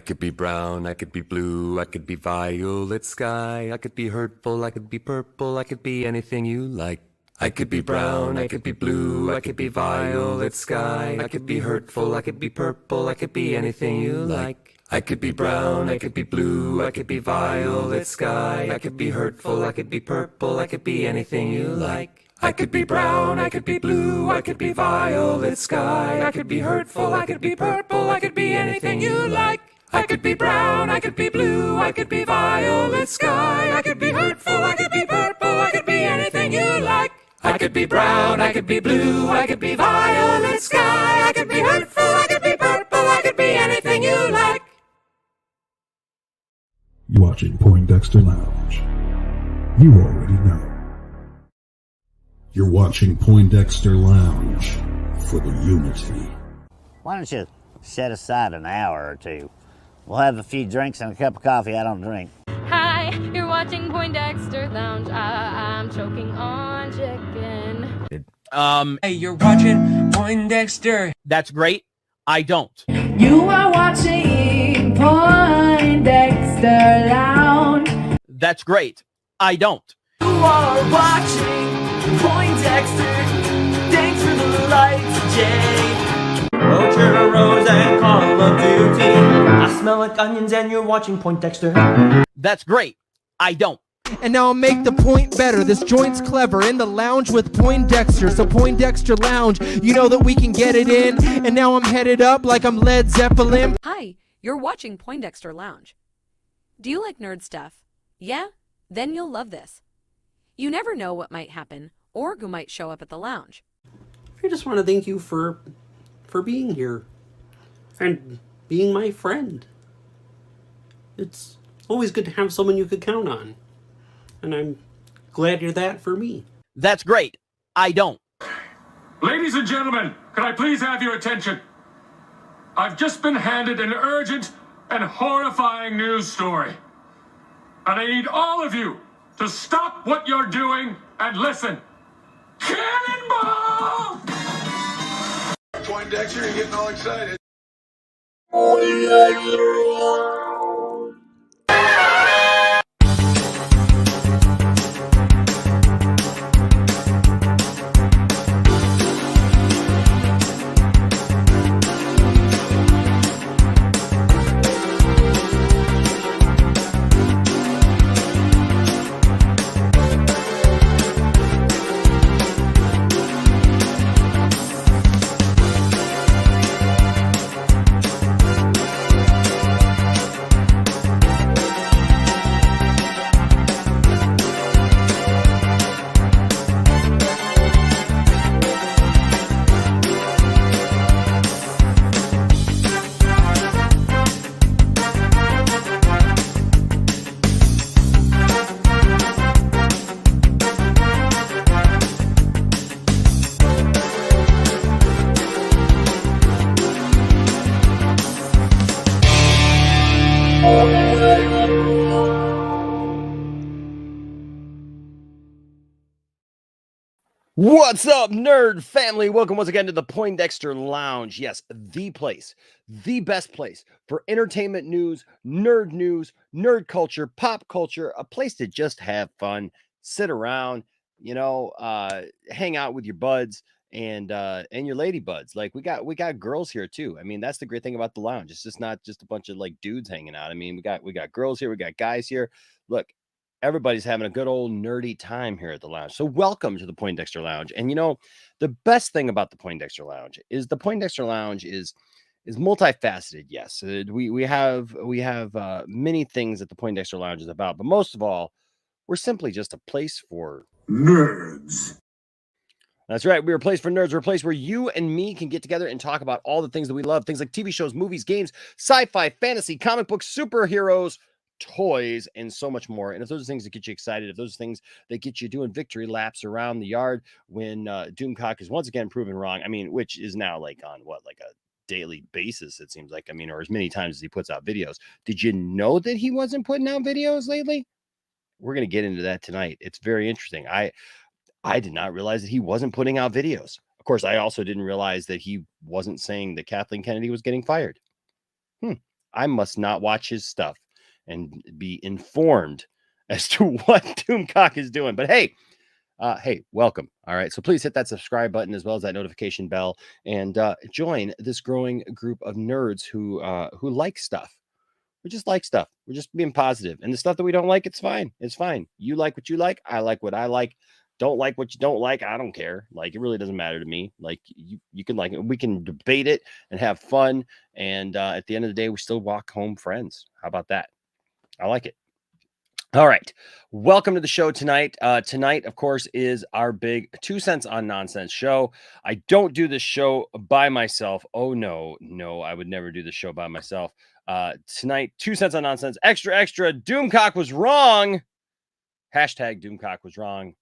could be brown, I could be blue, I could be violet sky, I could be hurtful, I could be purple, I could be anything you like. I could be brown, I could be blue, I could be violet sky, I could be hurtful, I could be purple, I could be anything you like. I could be brown, I could be blue, I could be violet sky, I could be hurtful, I could be purple, I could be anything you like. I could be brown, I could be blue, I could be violet sky, I could be hurtful, I could be purple, I could be anything you like. I could be brown, I could be blue, I could be violet sky, I could be hurtful, I could be purple, I could be anything you like. I could be brown, I could be blue, I could be violet sky, I could be hurtful, I could be purple, I could be anything you like. You're watching Poindexter Lounge. You already know. You're watching Poindexter Lounge for the unity. Why don't you set aside an hour or two? We'll have a few drinks and a cup of coffee I don't drink. Hi, you're watching Poindexter Lounge. I'm choking on chicken. Hey, you're watching Poindexter. That's great. I don't. You are watching Poindexter Lounge. That's great. I don't. You are watching Poindexter. Thanks for the lights, Jay. Churros and Call of Duty. I smell like onions and you're watching Poindexter. That's great. I don't. And now I'll make the point better. This joint's clever. In the lounge with Poindexter. So Poindexter Lounge, you know that we can get it in. And now I'm headed up like I'm Led Zeppelin. Hi, you're watching Poindexter Lounge. Do you like nerd stuff? Yeah? Then you'll love this. You never know what might happen or who might show up at the lounge. I just want to thank you for being here and being my friend. It's always good to have someone you could count on. And I'm glad you're that for me. That's great. I don't. Ladies and gentlemen, can I please have your attention? I've just been handed an urgent and horrifying news story. And I need all of you to stop what you're doing and listen. Cannonball! Poindexter, you're getting all excited. What's up, nerd family? Welcome once again to the Poindexter Lounge. Yes, the place, the best place for entertainment news, nerd culture, pop culture, a place to just have fun, sit around, hang out with your buds and your lady buds. Like we got girls here too. I mean, that's the great thing about the lounge. It's just not just a bunch of like dudes hanging out. I mean, we got girls here, we got guys here. Look, everybody's having a good old nerdy time here at the lounge. So welcome to the Poindexter Lounge. And the best thing about the Poindexter Lounge is multifaceted. Yes, we have many things that the Poindexter Lounge is about, but most of all, we're simply just a place for nerds. That's right. We're a place for nerds. We're a place where you and me can get together and talk about all the things that we love. Things like TV shows, movies, games, sci-fi, fantasy, comic books, superheroes, toys, and so much more. And if those are things that get you excited, if those are things that get you doing victory laps around the yard when Doomcock is once again proven wrong, I mean, which is now like on a daily basis, it seems like, or as many times as he puts out videos. Did you know that he wasn't putting out videos lately? We're going to get into that tonight. It's very interesting. I did not realize that he wasn't putting out videos. Of course, I also didn't realize that he wasn't saying that Kathleen Kennedy was getting fired. I must not watch his stuff and be informed as to what Doomcock is doing. But hey, welcome. All right. So please hit that subscribe button as well as that notification bell and join this growing group of nerds who like stuff. We just like stuff. We're just being positive. And the stuff that we don't like, it's fine. It's fine. You like what you like. I like what I like. Don't like what you don't like. I don't care. Like, it really doesn't matter to me. Like, you can like it. We can debate it and have fun. And at the end of the day, we still walk home friends. How about that? I like it. All right. Welcome to the show tonight. Tonight, of course, is our big 2 cents on nonsense show. I don't do this show by myself. Oh, no, I would never do this show by myself. Tonight, 2 cents on nonsense. Extra. Doomcock was wrong. Hashtag Doomcock was wrong.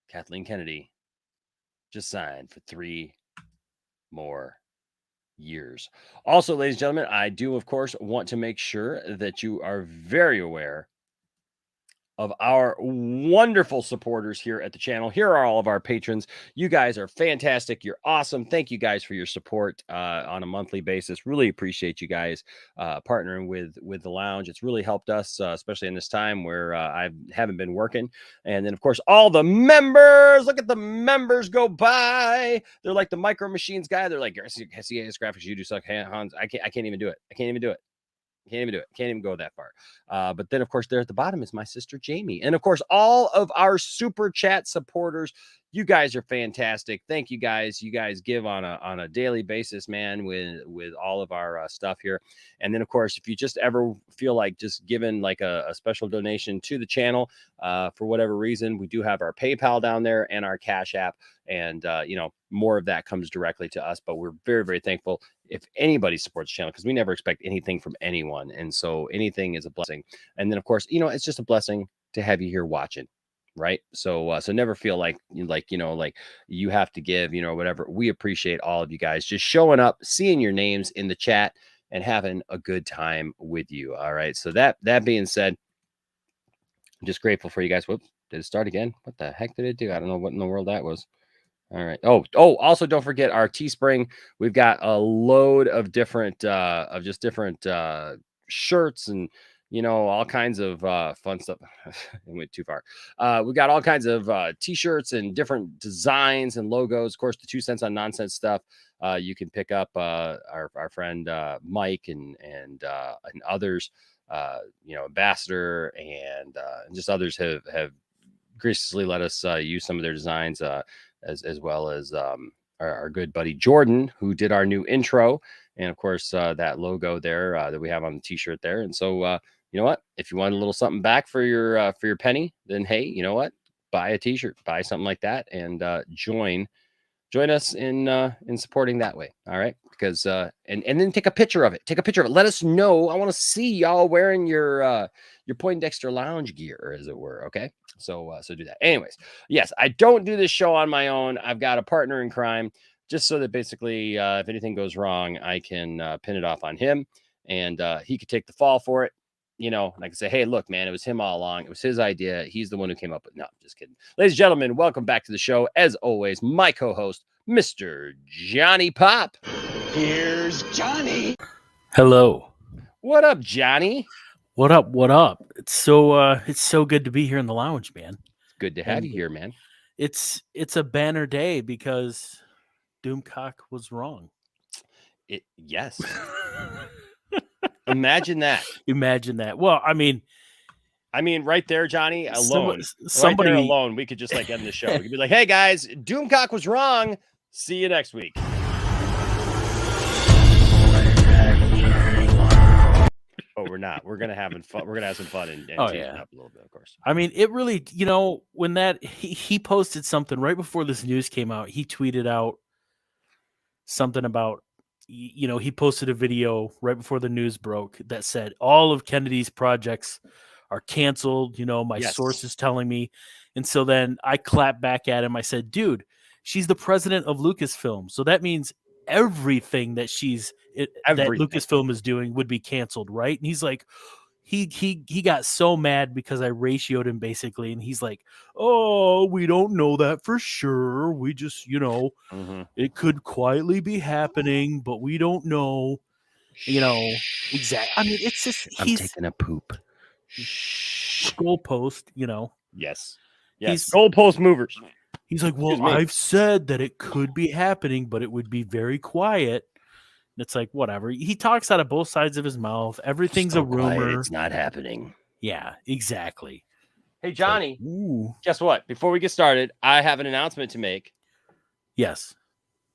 Kathleen Kennedy just signed for 3 more years. Also, ladies and gentlemen, I do, of course, want to make sure that you are very aware of our wonderful supporters here at the channel. Here are all of our patrons. You guys are fantastic. You're awesome. Thank you guys for your support on a monthly basis. Really appreciate you guys partnering with the lounge. It's really helped us, especially in this time where I haven't been working. And then, of course, all the members. Look at the members go by. They're like the Micro Machines guy. They're like, SEAS graphics, you do suck, Hans. I can't even do it. Can't even go that far. But then, of course, there at the bottom is my sister Jamie. And of course, all of our super chat supporters. You guys are fantastic. Thank you guys. You guys give on a daily basis, man, with all of our stuff here. And then, of course, if you just ever feel like just giving like a special donation to the channel for whatever reason, we do have our PayPal down there and our Cash App. And, more of that comes directly to us. But we're very, very thankful if anybody supports the channel, because we never expect anything from anyone. And so anything is a blessing. And then, of course, it's just a blessing to have you here watching. Right. So never feel like you have to give, whatever. We appreciate all of you guys just showing up, seeing your names in the chat and having a good time with you. All right. So that being said, I'm just grateful for you guys. Whoops. Did it start again? What the heck did it do? I don't know what in the world that was. All right. Oh, also don't forget our Teespring. We've got a load of different shirts and all kinds of fun stuff. It went too far. We got all kinds of t-shirts and different designs and logos. Of course, the 2 cents on nonsense stuff. You can pick up our friend Mike and others, Ambassador and just others have graciously let us use some of their designs as well as our good buddy Jordan, who did our new intro. And of course, that logo there that we have on the t-shirt there. And so, you know what? If you want a little something back for your penny, then hey, you know what? Buy a t-shirt, buy something like that, and join us in supporting that way. All right, because and then take a picture of it. Let us know. I want to see y'all wearing your Poindexter Lounge gear, as it were. Okay, so do that. Anyways, yes, I don't do this show on my own. I've got a partner in crime, just so that basically, if anything goes wrong, I can pin it off on him, and he could take the fall for it. And I can say, hey, look, man, it was him all along. It was his idea. He's the one who came up with. No, just kidding. Ladies and gentlemen, welcome back to the show. As always, my co-host, Mr. Johnny Pop. Here's Johnny. Hello. What up, Johnny? What up? It's so good to be here in the lounge, man. It's good to have you here, man. It's a banner day because Doomcock was wrong. Yes. Imagine that. Well, I mean, right there, Johnny, alone. Somebody right there alone, we could just like end the show. We could be like, hey guys, Doomcock was wrong. See you next week. Oh, we're not. We're gonna have fun. We're gonna have some fun and up a little bit, of course. I mean, it really, when that he posted something right before this news came out. He tweeted out something about, he posted a video right before the news broke that said all of Kennedy's projects are canceled. My source is telling me. And so then I clapped back at him. I said, dude, she's the president of Lucasfilm. So that means everything that that Lucasfilm is doing would be canceled, right? And he's like, he got so mad because I ratioed him basically, and he's like, oh, we don't know that for sure. We just, it could quietly be happening, but we don't know. You know, exactly. I mean, it's just I'm he's taking a poop. goalpost. You know, Yes. He's- Goalpost movers. he's like, well, Excuse me. I've said that it could be happening, but it would be very quiet. And it's like whatever. He talks out of both sides of his mouth. Everything's So a rumor. quiet, it's not happening. Yeah, exactly. Hey, Johnny. Ooh. Guess what? Before we get started, I have an announcement to make. Yes.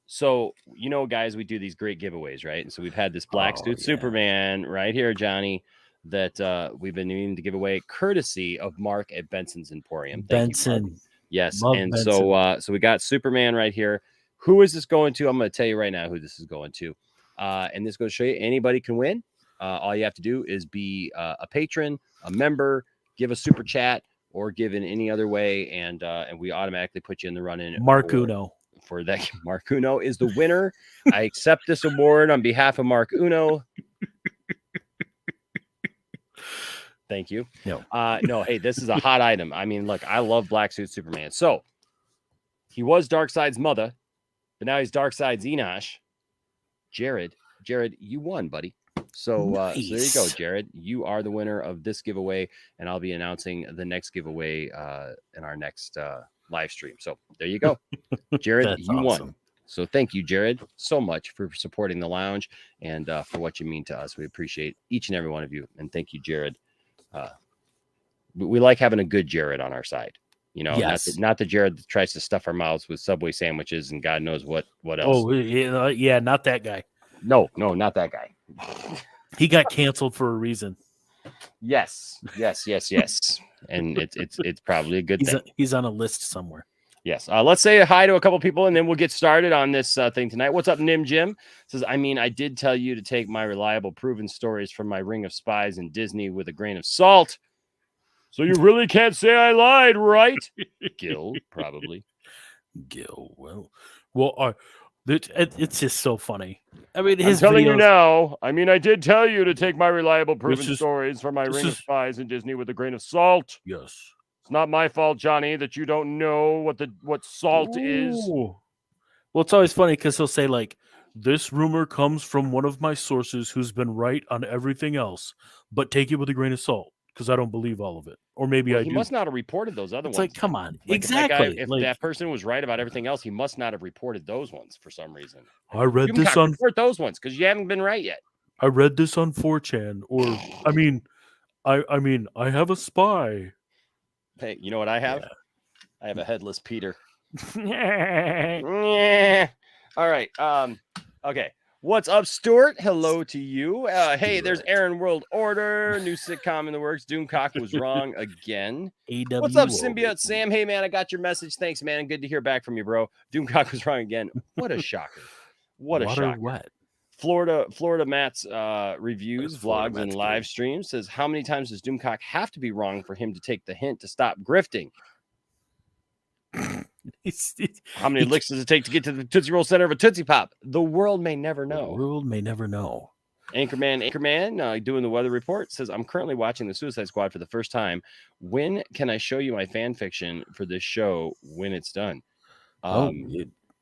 So, you know, guys, we do these great giveaways, right? And so we've had this black suit Superman right here, Johnny, that we've been needing to give away courtesy of Mark at Benson's Emporium. Thank you, Mark. Benson. Yes. Love And Benson. so we got Superman right here. Who is this going to? I'm going to tell you right now who this is going to. And this goes to show you anybody can win. All you have to do is be a patron, a member, give a super chat, or give in any other way, and we automatically put you in the run-in. Mark Uno. For that. Mark Uno is the winner. I accept this award on behalf of Mark Uno. Thank you. No. No, hey, this is a hot item. I mean, look, I love Black Suit Superman. So he was Darkseid's mother, but now he's Darkseid's Enosh. Jared, you won, buddy. So, so there you go, Jared. You are the winner of this giveaway, and I'll be announcing the next giveaway in our next live stream. So there you go, Jared. You won. So thank you, Jared, so much for supporting the lounge and for what you mean to us. We appreciate each and every one of you, and thank you, Jared. We like having a good Jared on our side. You know, yes. not the Jared that tries to stuff our mouths with Subway sandwiches and God knows what else. Oh, yeah, not that guy. No, not that guy. He got canceled for a reason. Yes. And it's probably a good thing. He's on a list somewhere. Yes. Let's say hi to a couple people and then we'll get started on this thing tonight. What's up, Nim Jim? Says, I mean, I did tell you to take my reliable proven stories from my Ring of Spies and Disney with a grain of salt. So you really can't say I lied, right? Gil, probably. Gil, well, it's just so funny. I mean, I'm telling you now. I mean, I did tell you to take my reliable proven stories from my Ring of Spies and Disney with a grain of salt. Yes. It's not my fault, Johnny, that you don't know what salt is. Well, it's always funny because he'll say, like, this rumor comes from one of my sources who's been right on everything else, but take it with a grain of salt because I don't believe all of it. Or maybe I do. He must not have reported those other ones. Like, come on. Like exactly. If that person was right about everything else, he must not have reported those ones for some reason. I read this on report those ones because you haven't been right yet. I read this on 4chan, or I mean, I have a spy. Hey, you know what I have? Yeah. I have a headless Peter. All right. Okay. What's up, Stuart? Hello to you. Hey, there's Aaron World Order, new sitcom in the works. Doomcock was wrong again. What's up, Symbiote Sam? Hey, man, I got your message. Thanks, man. Good to hear back from you, bro. Doomcock was wrong again. What a shocker. What a shocker. What? Florida Matt's reviews, vlogs, and live streams says, how many times does Doomcock have to be wrong for him to take the hint to stop grifting? How many licks does it take to get to the Tootsie Roll center of a Tootsie Pop? The world may never know. The world may never know. Anchorman, doing the weather report, says, I'm currently watching the Suicide Squad for the first time. When can I show you my fan fiction for this show when it's done?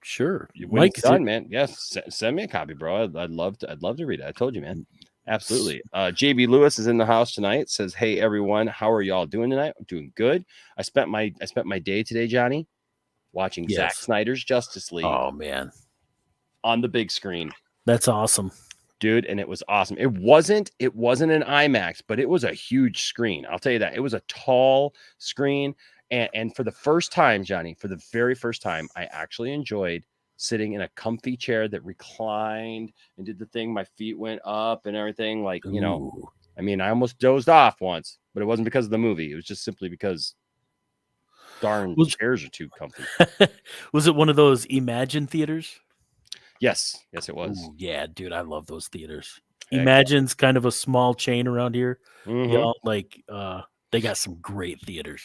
Sure. When it's done, man. Yes, send me a copy, bro. I'd love to read it. I told you, man. Absolutely. JB Lewis is in the house tonight. Says, hey everyone, how are y'all doing tonight? I'm doing good. I spent my day today, Johnny, watching Zack Snyder's Justice League. Oh man, on the big screen. That's awesome, dude. And it was awesome. It wasn't an IMAX, but it was a huge screen. I'll tell you that. It was a tall screen. And for the first time, Johnny, for the very first time, I actually enjoyed sitting in a comfy chair that reclined and did the thing. My feet went up and everything. Like, you know, I mean, I almost dozed off once, but it wasn't because of the movie. It was just simply because darn chairs are too comfy. Was it one of those Imagine theaters? Yes, it was. Ooh, yeah, dude, I love those theaters. Imagine's kind of a small chain around here. Mm-hmm. They got some great theaters.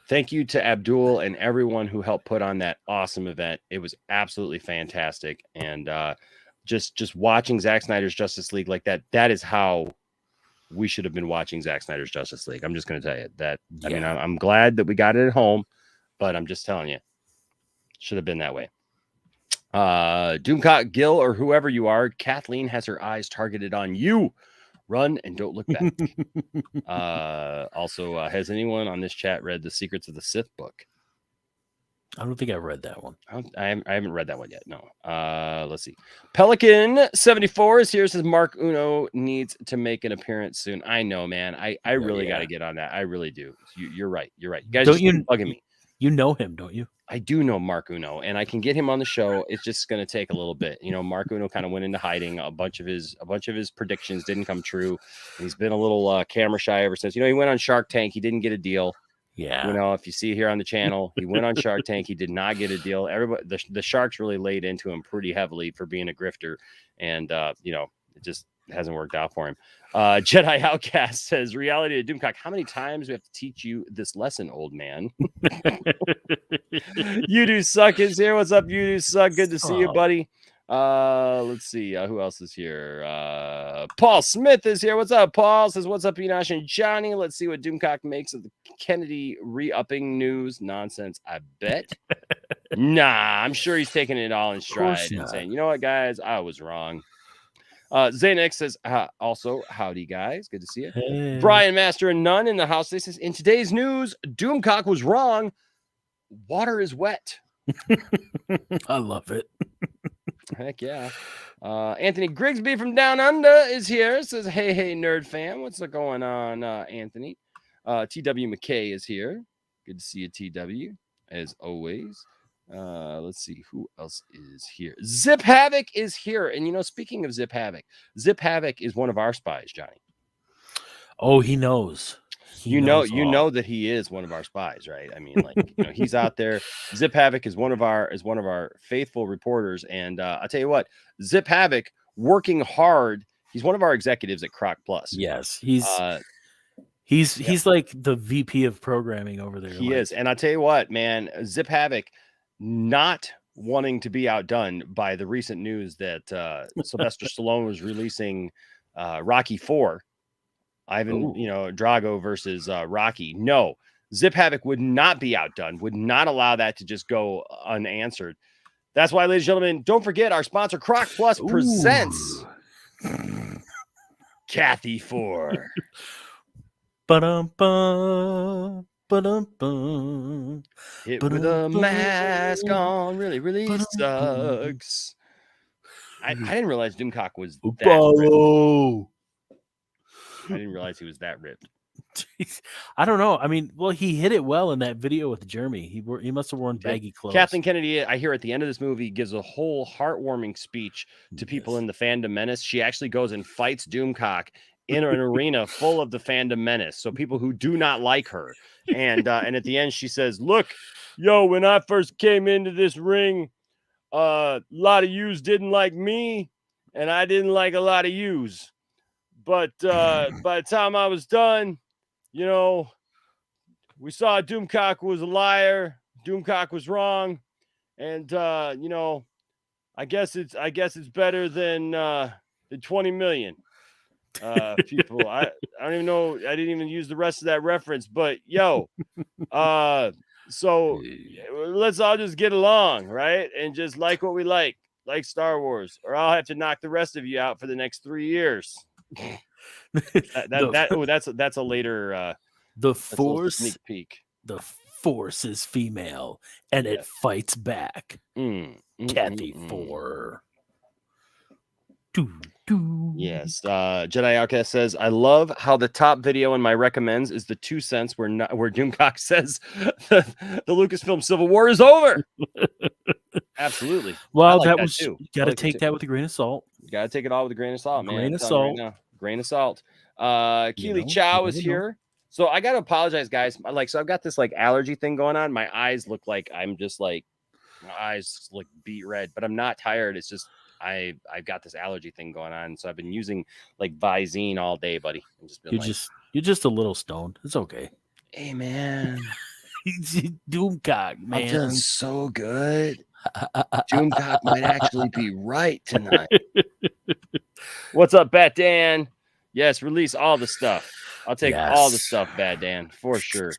Thank you to Abdul and everyone who helped put on that awesome event. It was absolutely fantastic. And just watching Zack Snyder's Justice League like that is how we should have been watching Zack Snyder's Justice League. I'm just going to tell you that. Yeah. I mean, I'm glad that we got it at home, but I'm just telling you, should have been that way. Doomcock, Gil, or whoever you are, Kathleen has her eyes targeted on you. Run and don't look back. Also, has anyone on this chat read The Secrets of the Sith book? I don't think I've read that one. I haven't read that one yet. No. Let's see. Pelican 74 is here. Says Mark Uno needs to make an appearance soon. I know, man. I really got to get on that. I really do. You're right. You're right. You guys Don't just you bugging me. You know him, don't you? I do know Mark Uno, and I can get him on the show. It's just going to take a little bit. Mark Uno kind of went into hiding. A bunch of his predictions didn't come true. And he's been a little camera shy ever since. He went on Shark Tank. He didn't get a deal. Yeah. If you see here on the channel, he went on Shark Tank. He did not get a deal. Everybody, the sharks really laid into him pretty heavily for being a grifter, and it just hasn't worked out for him. Jedi Outcast says, reality of Doomcock. How many times do we have to teach you this lesson, old man? You do suck is here. What's up, you do suck? Good to see you, buddy. Let's see who else is here. Paul Smith is here. What's up, Paul? Says, what's up, Enosh and Johnny? Let's see what Doomcock makes of the Kennedy re-upping news nonsense. I bet. Nah, I'm sure he's taking it all in stride and saying, you know what, guys, I was wrong. Zanex says, also, howdy, guys. Good to see you. Hey. Brian Master and Nunn in the house. They says, in today's news, Doomcock was wrong. Water is wet. I love it. Heck yeah. Anthony Grigsby from Down Under is here. Says, hey, nerd fam. What's going on, Anthony? TW McKay is here. Good to see you, TW, as always. Let's see who else is here. Zip Havoc is here. And speaking of Zip Havoc is one of our spies, Johnny. Oh, he knows. You know that he is one of our spies, right? I mean, he's out there. Zip Havoc is one of our faithful reporters, and I'll tell you what, Zip Havoc working hard. He's one of our executives at Croc Plus. Yes, he's like the VP of programming over there. He is, and I'll tell you what, man, Zip Havoc not wanting to be outdone by the recent news that Sylvester Stallone was releasing Rocky 4. Ivan, Drago versus Rocky. No, Zip Havoc would not be outdone, would not allow that to just go unanswered. That's why, ladies and gentlemen, don't forget our sponsor, Croc Plus, presents Kathy 4. Ba-dum-bum, ba-dum-bum, Hit with a mask on really sucks. I didn't realize Doomcock was that ripped. I didn't realize he was that ripped. Jeez. I don't know. I mean, well, he hit it well in that video with Jeremy. He must have worn baggy clothes. Kathleen Kennedy, I hear at the end of this movie, gives a whole heartwarming speech to people in the Fandom Menace. She actually goes and fights Doomcock in an arena full of the Fandom Menace. So people who do not like her. And at the end, she says, look, when I first came into this ring, a lot of yous didn't like me, and I didn't like a lot of yous. But by the time I was done, we saw Doomcock was a liar. Doomcock was wrong, and I guess it's better than 20 million people. I don't even know. I didn't even use the rest of that reference, but so let's all just get along, right? And just like what we like Star Wars, or I'll have to knock the rest of you out for the next 3 years. That's a later the Force sneak peek. The Force is female and it fights back. Kathy 4. Yes. Jedi Outcast says, I love how the top video in my recommends is the 2 cents where Doomcock says the Lucasfilm Civil War is over. Absolutely. Well, that was too. You got to take that with a grain of salt. You got to take it all with a grain of salt, man. Grain of salt. Grain of salt. Keely Chow is here. So I got to apologize, guys. So I've got this allergy thing going on. My eyes look like my eyes look beet red, but I'm not tired. It's just I've got this allergy thing going on. So I've been using Visine all day, buddy. You're just a little stoned. It's okay. Hey, man. Doomcock, man. I'm feeling so good. Doomcock might actually be right tonight. What's up, Bat Dan? Yes, release all the stuff. I'll take all the stuff, Bad Dan, for sure.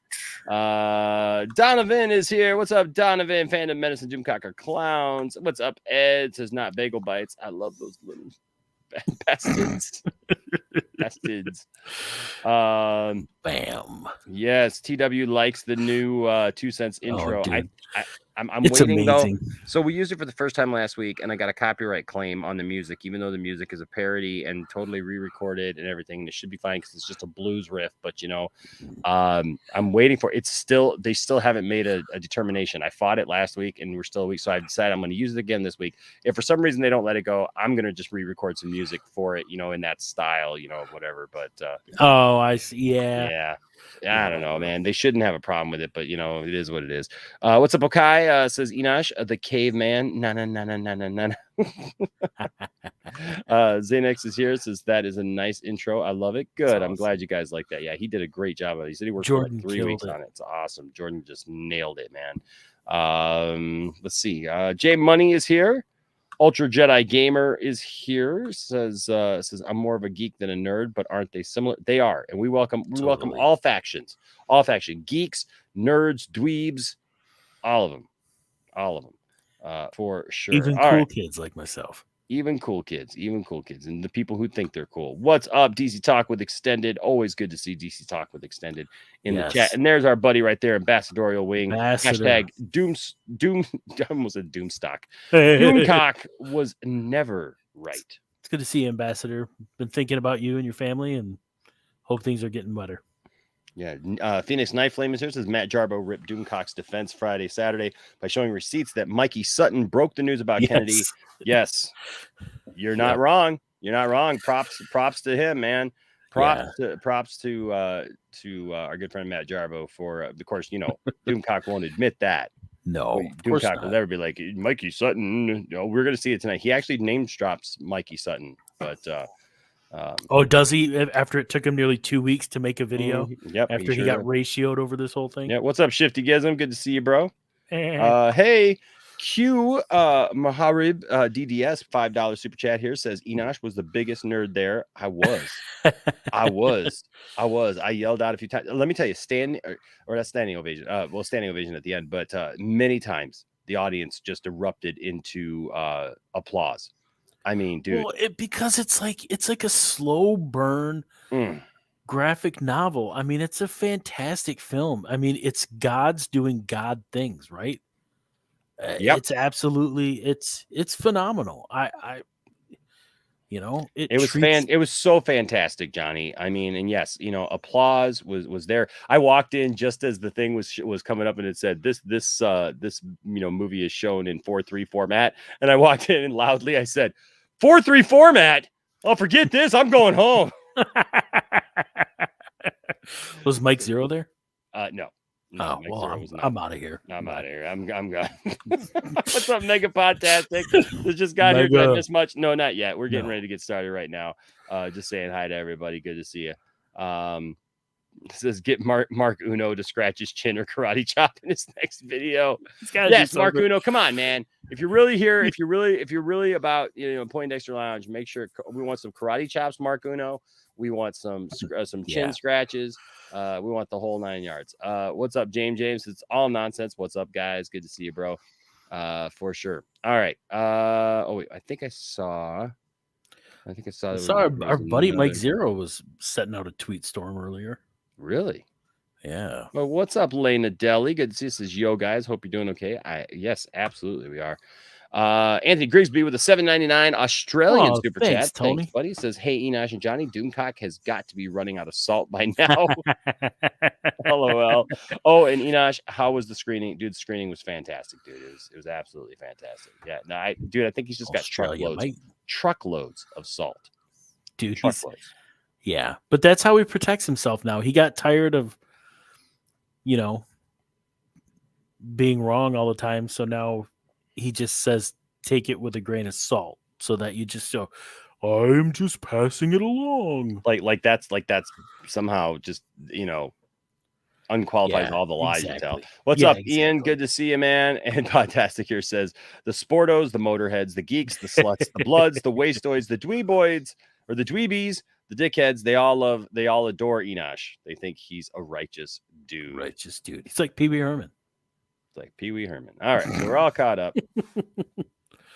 Donovan is here. What's up, Donovan? Fandom Medicine, Doomcock are clowns. What's up, Ed? Says not bagel bites. I love those little bastards. Bastards. Bam. Yes, TW likes the new 2 cents intro. dude. I'm It's waiting amazing. though. So we used it for the first time last week, and I got a copyright claim on the music, even though the music is a parody and totally re-recorded and everything. It should be fine because it's just a blues riff. But I'm waiting for it. They still haven't made a determination. I fought it last week, and we're still a week. So I decided I'm going to use it again this week. If for some reason they don't let it go, I'm going to just re-record some music for it, in that style, whatever. But oh, I see. Yeah. I don't know, man. They shouldn't have a problem with it, but it is what it is. What's up, Okai? Says Enosh, the caveman. Na. Xanax is here. Says that is a nice intro. I love it. Good. I'm glad you guys like that. Yeah, he did a great job of it. He said he worked for like 3 weeks on it. It's awesome. Jordan just nailed it, man. Let's see. Jay Money is here. Ultra Jedi Gamer is here. Says I'm more of a geek than a nerd, but aren't they similar? They are, and we welcome all factions, geeks, nerds, dweebs, all of them, for sure. Even all cool kids like myself. Even cool kids, and the people who think they're cool. What's up, DC Talk with Extended? Always good to see DC Talk with Extended in the chat. And there's our buddy right there, Ambassadorial Wing. Hashtag Doom. I almost said Doomstock. Doomcock was never right. It's good to see you, Ambassador. Been thinking about you and your family, and hope things are getting better. Yeah, Phoenix Knife Flame is here. Says Matt Jarbo ripped Doomcock's defense Friday, Saturday by showing receipts that Mikey Sutton broke the news about Kennedy. Yes, you're not wrong. You're not wrong. Props to him, man. Props to our good friend Matt Jarbo for, of course, Doomcock won't admit that. No, Doomcock will never be like Mikey Sutton. We're gonna see it tonight. He actually name drops Mikey Sutton, but. Does he? After it took him nearly 2 weeks to make a video, yep. After he got ratioed over this whole thing. Yeah. What's up, Shifty Gizm? Good to see you, bro. Hey, Q Maharib DDS $5 super chat here says Enosh was the biggest nerd there. I was. I yelled out a few times. Let me tell you, standing ovation. Standing ovation at the end, but many times the audience just erupted into applause. I mean, dude, because it's like a slow burn graphic novel. I mean, it's a fantastic film. I mean, it's God's doing God things, right? It's absolutely it's phenomenal. It was so fantastic, Johnny. I mean, and yes, applause was there. I walked in just as the thing was coming up, and it said this movie is shown in 4:3 format, and I walked in and loudly I said 4:3 format. Oh, forget this. I'm going home. Was Mike Zero there? No. Oh, well, I'm out of here. I'm out of here. I'm gone. What's up, Mega Podtastic? Just got here. Did I miss much? No, not yet. We're getting ready to get started right now. Just saying hi to everybody. Good to see you. Says get Mark Uno to scratch his chin or karate chop in his next video. Yes, Mark Uno. Come on, man. If you're really here, if you're really about Poindexter Lounge, make sure we want some karate chops, Mark Uno. We want some chin scratches. We want the whole 9 yards. What's up, James? It's all nonsense. What's up, guys? Good to see you, bro. For sure. All right. I think I saw our buddy Mike Zero was setting out a tweet storm earlier. Really? Yeah. Well, what's up, Lena Deli? Good to see you. This is Yo, guys. Hope you're doing okay. Yes, absolutely, we are. Anthony Grigsby with a $7.99 Australian super chat. Tony. Thanks, buddy. Says, hey, Enosh and Johnny, Doomcock has got to be running out of salt by now. LOL. Oh, and Enosh, how was the screening? Dude, the screening was fantastic, dude. It was absolutely fantastic. Yeah, no, I think he's just got truckloads of salt. Dude, yeah, but that's how he protects himself now. He got tired of, being wrong all the time. So now he just says, take it with a grain of salt, so that you just go, I'm just passing it along. Like that's somehow just, unqualifies all the lies you tell. What's up, Ian? Good to see you, man. And Podtastic here says the Sportos, the Motorheads, the Geeks, the Sluts, the Bloods, the Wastoids, the Dweeboids, or the Dweebies, The dickheads, they all adore Enosh. They think he's a righteous dude. Righteous dude. He's like Pee Wee Herman. It's like Pee Wee Herman. All right, so we're all caught up.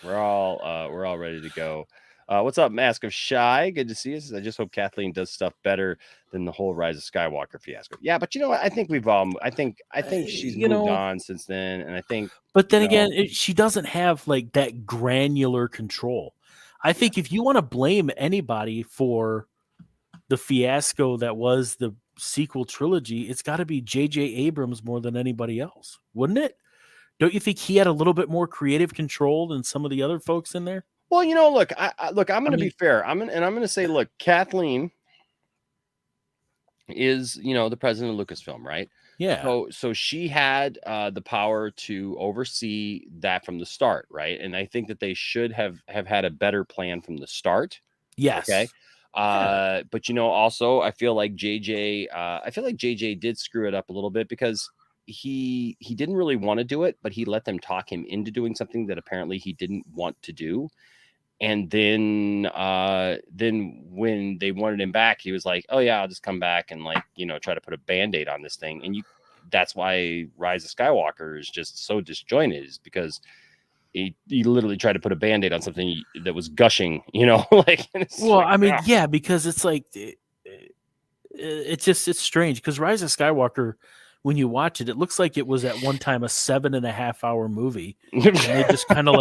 We're all ready to go. What's up, Mask of Shy? Good to see us. I just hope Kathleen does stuff better than the whole Rise of Skywalker fiasco. Yeah, but you know what? I think we've all. I think she's moved on since then, and I think. But then again, she doesn't have like that granular control. I think if you want to blame anybody for the fiasco that was the sequel trilogy, it's got to be J.J. Abrams more than anybody else, wouldn't it? Don't you think he had a little bit more creative control than some of the other folks in there? Well, you know, look, I'm going to be fair. I'm going to say, look, Kathleen is, the president of Lucasfilm, right? Yeah. So she had the power to oversee that from the start, right? And I think that they should have had a better plan from the start. Yes. Okay. But also I feel like JJ did screw it up a little bit because he didn't really want to do it, but he let them talk him into doing something that apparently he didn't want to do. And then when they wanted him back, he was like, "Oh yeah, I'll just come back and try to put a Band-Aid on this thing." And that's why Rise of Skywalker is just so disjointed, is because he literally tried to put a Band-Aid on something that was gushing, because it's like it's strange because Rise of Skywalker, when you watch it, it looks like it was at one time a 7.5 hour movie. And they just kind of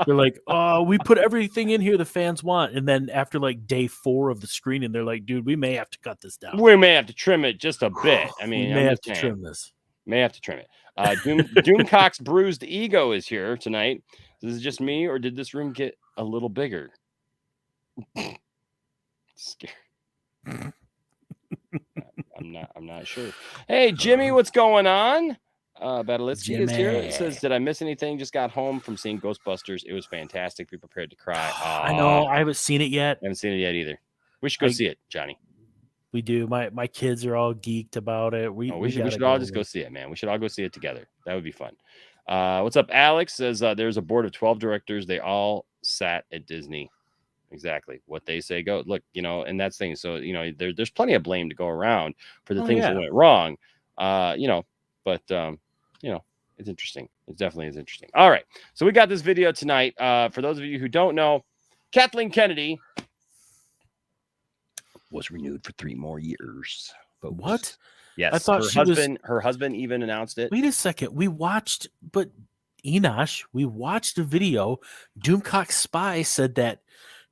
they're like, "Oh, we put everything in here the fans want." And then after like day 4 of the screening, they're like, "Dude, we may have to cut this down. We may have to trim it just a bit." I mean, we may have to trim this. May have to trim it. Doomcock's bruised ego is here tonight. Is this just me, or did this room get a little bigger? Scary. I'm not sure. Hey, Jimmy, what's going on? Badalitsky is here. It says, "Did I miss anything? Just got home from seeing Ghostbusters. It was fantastic. Be prepared to cry." I know. I haven't seen it yet. I haven't seen it yet either. We should go see it, Johnny. We do. My kids are all geeked about it. We should all just go see it, man. We should all go see it together. That would be fun. What's up? Alex says there's a board of 12 directors. They all sat at Disney. Exactly. What they say go. Look, and that's thing. So, there's plenty of blame to go around for the things that went wrong. But it's interesting. It definitely is interesting. All right. So we got this video tonight. For those of you who don't know, Kathleen Kennedy was renewed for 3 more years. But what? Yes. I thought her husband even announced it. Wait a second. We watched a video. Doomcock Spy said that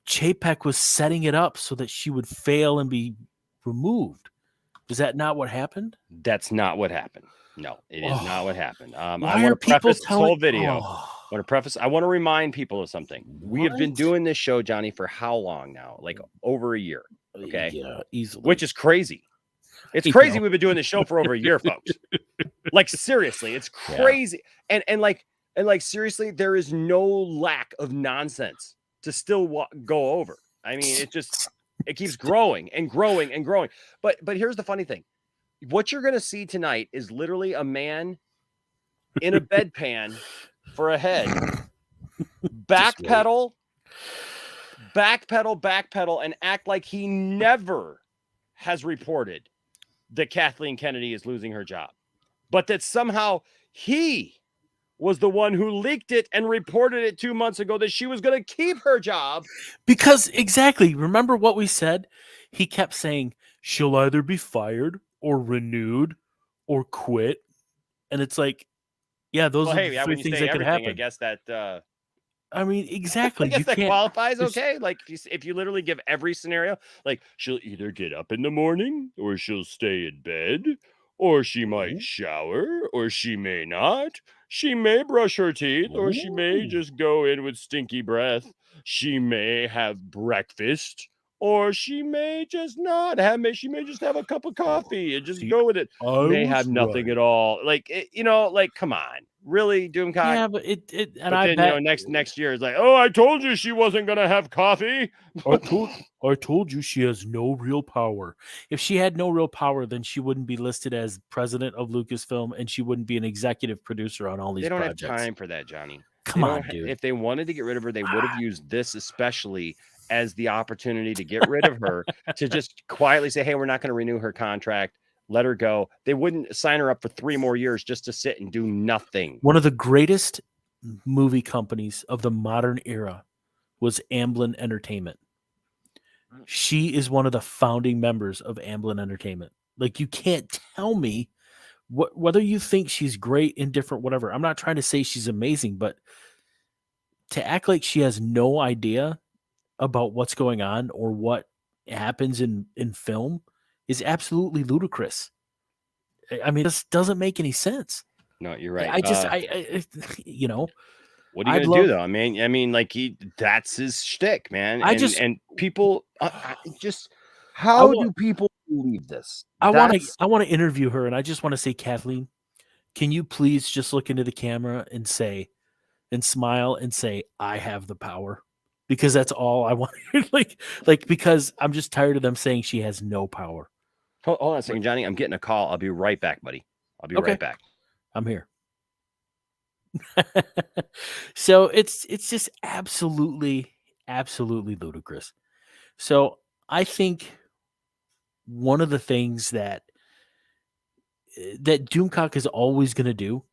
Chapek was setting it up so that she would fail and be removed. Is that not what happened? That's not what happened. No, it is not what happened. Why I want are to people preface this telling whole video. I want to remind people of something. We have been doing this show, Johnny, for how long now? Like over a year. Okay. Yeah, easily. Which is crazy. It's crazy we've been doing this show for over a year, folks. Like seriously, it's crazy. Yeah. And like seriously, there is no lack of nonsense to still go over. I mean, it keeps growing and growing and growing. But here's the funny thing. What you're going to see tonight is literally a man in a bedpan for a head. Backpedal, and act like he never has reported that Kathleen Kennedy is losing her job, but that somehow he was the one who leaked it and reported it 2 months ago that she was going to keep her job. Because exactly, remember what we said? He kept saying she'll either be fired or renewed or quit. And it's like, yeah, those are the 3 things that could happen. I guess that I mean, exactly. I guess that qualifies, okay? Like, if you literally give every scenario, like, she'll either get up in the morning, or she'll stay in bed, or she might shower, or she may not. She may brush her teeth, or she may just go in with stinky breath. She may have breakfast, or she may just not have. She may just have a cup of coffee and just go with it. May have nothing at all. Like, come on. Really, Doomcock? Yeah, but I bet next year it's like, oh, I told you she wasn't gonna have coffee. I told you she has no real power. If she had no real power, then she wouldn't be listed as president of Lucasfilm, and she wouldn't be an executive producer on all these projects. They don't have time for that, Johnny. Come on, dude. If they wanted to get rid of her, they would have used this especially as the opportunity to get rid of her, to just quietly say, hey, we're not going to renew her contract. Let her go. They wouldn't sign her up for 3 more years just to sit and do nothing. One of the greatest movie companies of the modern era was Amblin Entertainment. She is one of the founding members of Amblin Entertainment. Like, you can't tell me whether you think she's great, indifferent, whatever. I'm not trying to say she's amazing, but to act like she has no idea about what's going on or what happens in film is absolutely ludicrous. I mean, this doesn't make any sense. No, you're right. I just, you know, what are you going to do though? I mean, like that's his shtick, man. And people just, how do people believe this? I want to interview her, and I just want to say, Kathleen, can you please just look into the camera and smile and say, I have the power? Because that's all I want. like, because I'm just tired of them saying she has no power. Hold on a second, Johnny. I'm getting a call. I'll be right back, buddy. I'll be right back. I'm here. So it's just absolutely ludicrous. So I think one of the things that Doomcock is always going to do,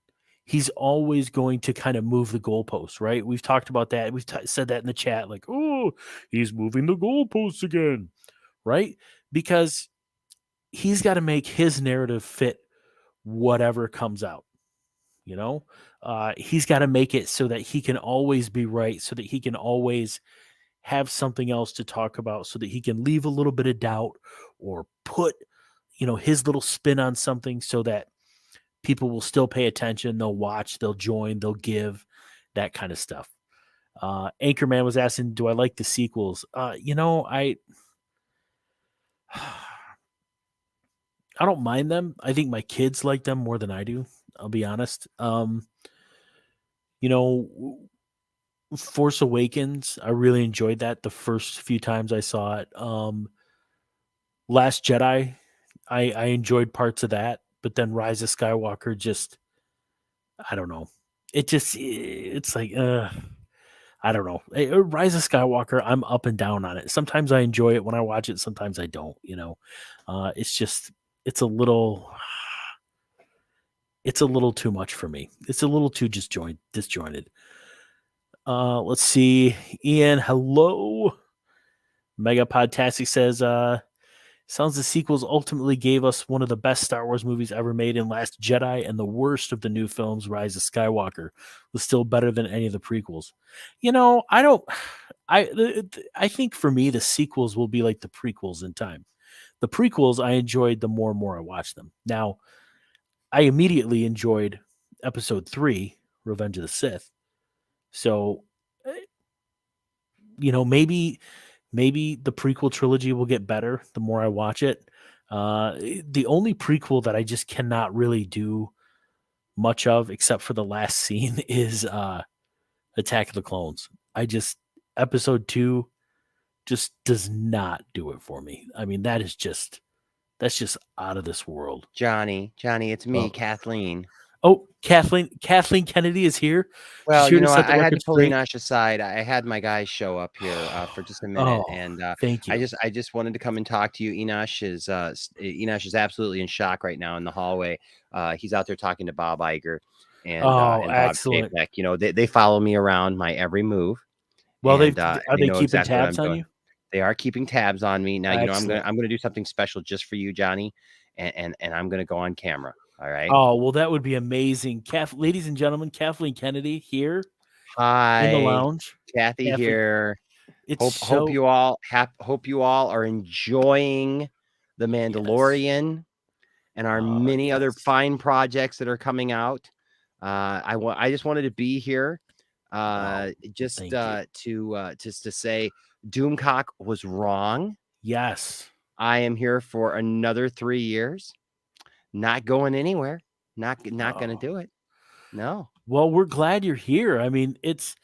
he's always going to kind of move the goalposts, right? We've talked about that. We've said that in the chat, like, oh, he's moving the goalposts again, right? Because he's got to make his narrative fit whatever comes out. You know, he's got to make it so that he can always be right, so that he can always have something else to talk about, so that he can leave a little bit of doubt or put, his little spin on something so that people will still pay attention. They'll watch, they'll join, they'll give, that kind of stuff. Anchorman was asking, do I like the sequels? I don't mind them. I think my kids like them more than I do. I'll be honest. Force Awakens, I really enjoyed that the first few times I saw it. Last Jedi, I enjoyed parts of that, but then Rise of Skywalker just, I don't know. It's like, I don't know. Rise of Skywalker, I'm up and down on it. Sometimes I enjoy it when I watch it. Sometimes I don't, it's a little too much for me. It's a little too disjointed. Let's see. Ian, hello. Megapodtastic says, sounds the sequels ultimately gave us one of the best Star Wars movies ever made in Last Jedi, and the worst of the new films, Rise of Skywalker, was still better than any of the prequels. I think for me, the sequels will be like the prequels in time. The prequels I enjoyed the more and more I watched them. Now, I immediately enjoyed Episode 3, Revenge of the Sith. So, maybe the prequel trilogy will get better the more I watch it. The only prequel that I just cannot really do much of, except for the last scene, is Attack of the Clones. Episode 2 just does not do it for me. I mean, that's just out of this world. Johnny, it's me, Kathleen. Oh, Kathleen Kennedy is here. Well, I had to pull Enosh aside. I had my guys show up here for just a minute, and thank you. I just wanted to come and talk to you. Enosh is absolutely in shock right now in the hallway. He's out there talking to Bob Iger and Bob excellent. Chapek. They follow me around my every move. Well, are they keeping tabs on you? They are keeping tabs on me. Now, I'm gonna do something special just for you, Johnny, and I'm gonna go on camera. All right. Oh, well, that would be amazing. Ladies and gentlemen, Kathleen Kennedy here. Hi, in the lounge. Kathy here. It's hope you all are enjoying The Mandalorian and our many other fine projects that are coming out. I just wanted to be here, just to say Doomcock was wrong. Yes, I am here for another 3 years. Not going anywhere. Not going to do it. No. Well, we're glad you're here. I mean, it's,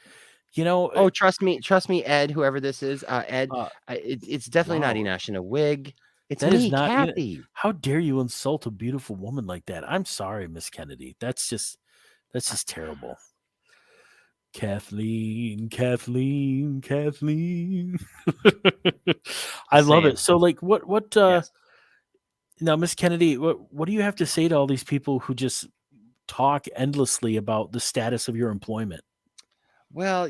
Oh, trust me, Ed. Whoever this is, Ed. It's definitely not Enosh in a wig. It's me, Kathy. How dare you insult a beautiful woman like that? I'm sorry, Miss Kennedy. That's just terrible. Kathleen, Kathleen, Kathleen. I Just love it. saying. So, like, what? Yes. Now, Miss Kennedy, what do you have to say to all these people who just talk endlessly about the status of your employment? Well,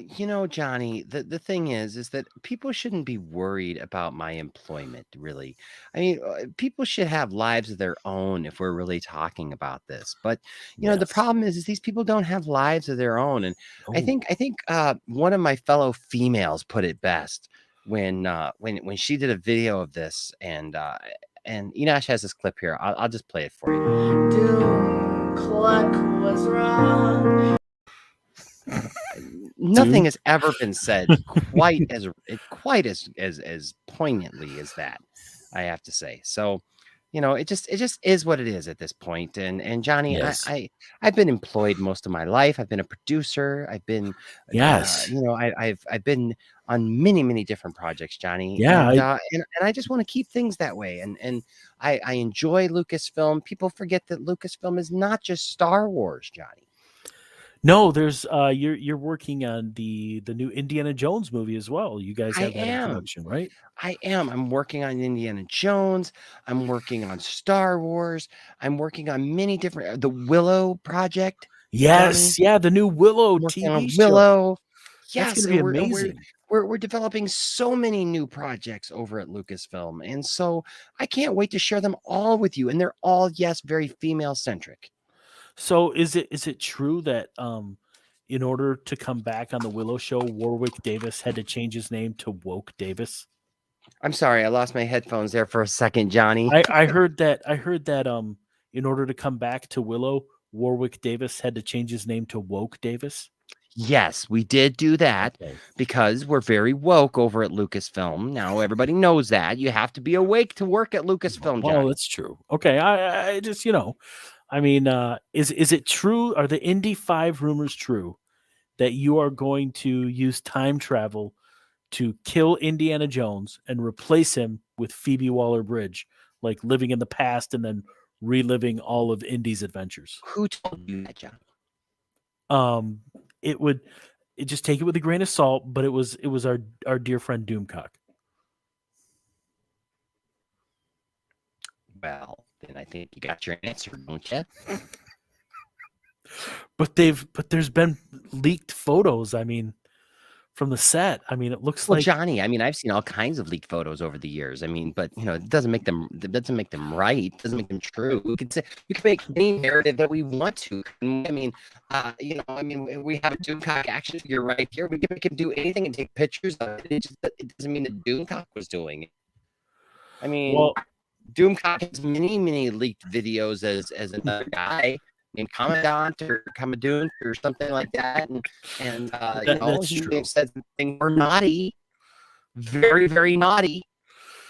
Johnny, the thing is that people shouldn't be worried about my employment, really. I mean, people should have lives of their own if we're really talking about this. But, the Yes. problem is these people don't have lives of their own. And I Oh, think I think one of my fellow females put it best when she did a video of this, and Enosh has this clip here. I'll just play it for you. Doomcock was wrong. Nothing has ever been said quite as poignantly as that, I have to say. So, it just is what it is at this point. And Johnny, yes. I've been employed most of my life. I've been a producer. I've been, Yes. I've been on many different projects, Johnny, Yeah. and I just want to keep things that way. And I enjoy Lucasfilm. People forget that Lucasfilm is not just Star Wars, Johnny. No, there's you're working on the new Indiana Jones movie as well. You guys I have that in am. production, right? I am. I'm working on Indiana Jones. I'm working on Star Wars. I'm working on many different the Willow project, Johnny. Yes, yeah, the new Willow I'm working TV on show. Willow. That's Yes, gonna and be we're amazing. we're developing so many new projects over at Lucasfilm. And so I can't wait to share them all with you. And they're all, yes, very female centric. So is it true that in order to come back on the Willow show, Warwick Davis had to change his name to Woke Davis? I'm sorry, I lost my headphones there for a second, Johnny. I heard that in order to come back to Willow, Warwick Davis had to change his name to Woke Davis. Yes, we did do that Okay. because we're very woke over at Lucasfilm. Now everybody knows that. You have to be awake to work at Lucasfilm, Well, Johnny. that's true. Okay, I just I mean, is it true? Are the Indy 5 rumors true that you are going to use time travel to kill Indiana Jones and replace him with Phoebe Waller-Bridge, like living in the past and then reliving all of Indy's adventures? Who told you that, Johnny? It just take it with a grain of salt, but it was our dear friend Doomcock. Well, then I think you got your answer, don't you? But there's been leaked photos. I mean, from the set. I mean, it looks Well, like Johnny, I mean, I've seen all kinds of leaked photos over the years. I mean, but it doesn't make them right. It doesn't make them true. We can make any narrative that we want to. I mean, we have a Doomcock action figure right here. We can make him do anything and take pictures of it. It doesn't mean that Doomcock was doing it. I mean, well, Doomcock has many leaked videos as another guy named Commandant or Commandant or something like that, and that's he true. said something more naughty, very naughty,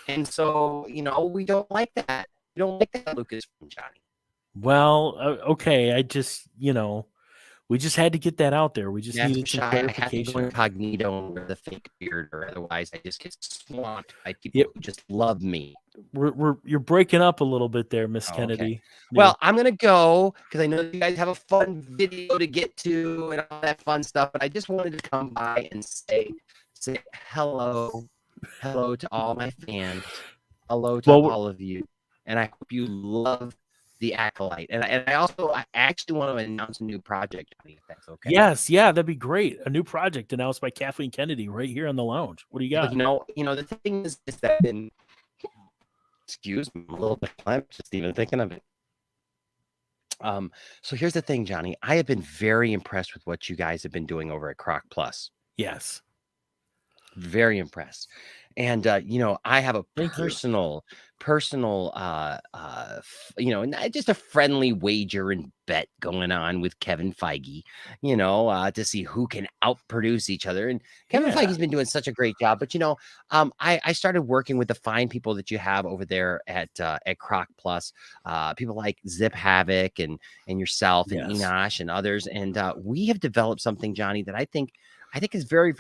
and so we don't like that. We don't like that, Lucas from Johnny. Well, okay. I just we just had to get that out there. We just That's needed some shy. I have to clarification. go incognito and wear the fake beard, or otherwise I just get swamped by people who just love me. You're breaking up a little bit there, Miss Oh, Kennedy. okay. Well, I'm gonna go because I know you guys have a fun video to get to and all that fun stuff. But I just wanted to come by and say hello to all my fans, hello to all of you, and I hope you love the Acolyte. And I actually want to announce a new project, Johnny, if that's okay. Yes, yeah, that'd be great. A new project announced by Kathleen Kennedy right here on the lounge. What do you got? The thing is that excuse me, I'm a little bit clenched just even thinking of it. So here's the thing, Johnny. I have been very impressed with what you guys have been doing over at Croc Plus. Yes. Very impressed. And I have a personal not just a friendly wager and bet going on with Kevin Feige, to see who can outproduce each other. And Kevin Feige's been doing such a great job. But I started working with the fine people that you have over there at Croc Plus, people like Zip Havoc and yourself and Enosh and others. And we have developed something, Johnny, that I think is very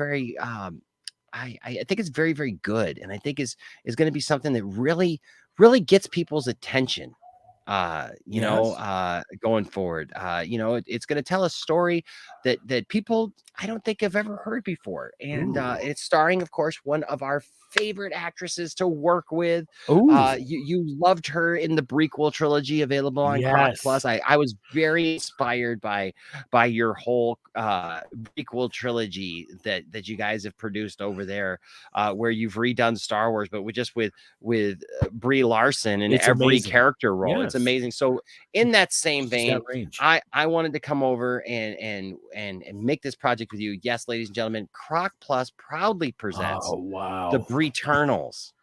I think it's very good, and I think is going to be something that really gets people's attention. you know, going forward. It's going to tell a story that people I don't think have ever heard before, and it's starring, of course, one of our favorite actresses to work with. You loved her in the prequel trilogy available on Croc Plus. I was very inspired by your whole prequel trilogy that you guys have produced over there, where you've redone Star Wars, but with Brie Larson in every character role. It's amazing. So in that same vein, I wanted to come over and make this project with you. Yes, ladies and gentlemen, Croc Plus proudly presents the Breternals.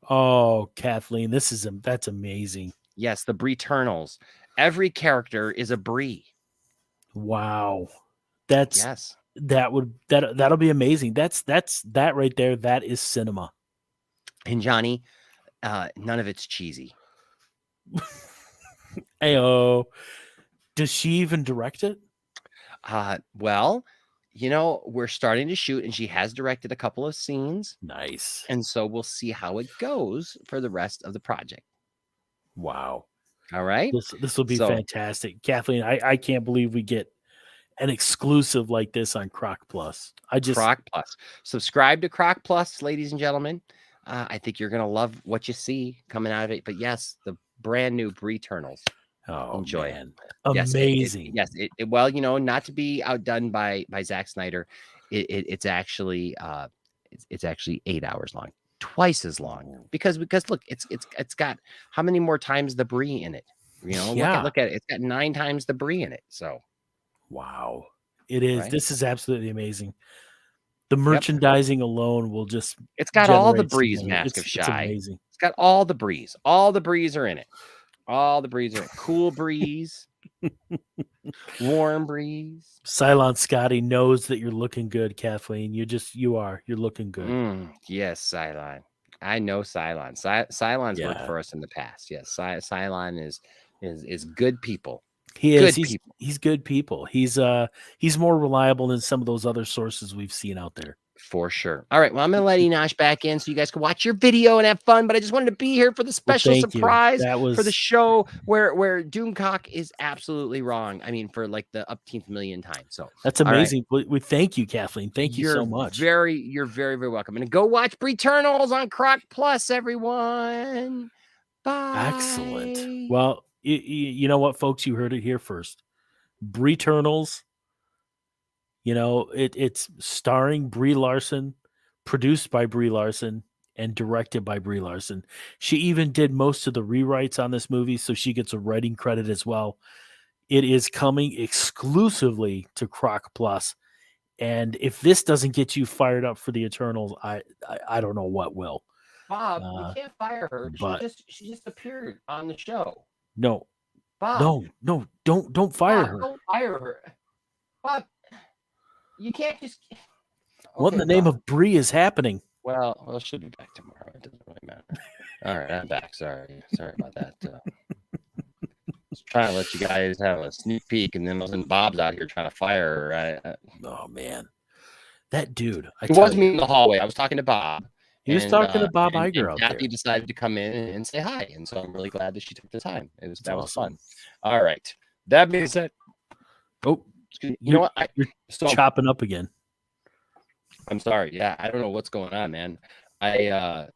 Oh, Kathleen, that's amazing. Yes, the Breternals. Every character is a Brie. Wow. That'll be amazing. That's that right there. That is cinema. And Johnny, none of it's cheesy. Ayo. Does she even direct it? Well, we're starting to shoot, and she has directed a couple of scenes. Nice. And so we'll see how it goes for the rest of the project. Wow. All right. This will be fantastic. Kathleen, I can't believe we get an exclusive like this on Croc Plus. Croc Plus. Subscribe to Croc Plus, ladies and gentlemen. I think you're gonna love what you see coming out of it. But yes, the brand new Breternals. Oh, enjoy man. it. Amazing. Yes, well, not to be outdone by Zack Snyder, it's actually 8 hours long, twice as long. Because look, it's got how many more times the Brie in it? Look at it. It's got 9 times the Brie in it. So wow. It is. Right? This is absolutely amazing. The merchandising alone will just it's got all the Brie's Mask of Shy. It's amazing. It's got all the Bries. All the Bries are in it. All the Breeze are cool breeze, warm breeze. Cylon Scotty knows that you're looking good, Kathleen. You're looking good. Yes, Cylon. I know Cylon. Cylon's worked for us in the past. Yes, Cylon is good people. He is. He's good people. He's more reliable than some of those other sources we've seen out there. For sure. All right. Well, I'm going to let Enosh back in so you guys can watch your video and have fun. But I just wanted to be here for the special surprise for the show where Doomcock is absolutely wrong. I mean, for like the upteenth million times. So that's amazing. Right. We thank you, Kathleen. Thank you so much. You're very, very welcome. And go watch Breternals on Croc Plus, everyone. Bye. Excellent. Well, you know what, folks? You heard it here first. Breternals. It's starring Brie Larson, produced by Brie Larson, and directed by Brie Larson. She even did most of the rewrites on this movie, so she gets a writing credit as well. It is coming exclusively to Croc Plus, and if this doesn't get you fired up for the Eternals, I don't know what will. Bob, we can't fire her. She just appeared on the show. No, Bob. No, don't fire her. Don't fire her, Bob. You can't just. Okay, what in the name of Brie is happening? Well, she'll be back tomorrow. It doesn't really matter. All right, I'm back. Sorry about that. Just trying to let you guys have a sneak peek, and then Bob's out here trying to fire her. Right? Oh man, that dude. It wasn't me in the hallway. I was talking to Bob. He was talking to Bob Iger out there. Kathy decided to come in and say hi, and so I'm really glad that she took the time. That was fun. All right. That being said, you know what? You're chopping up again. I'm sorry. Yeah, I don't know what's going on, man. I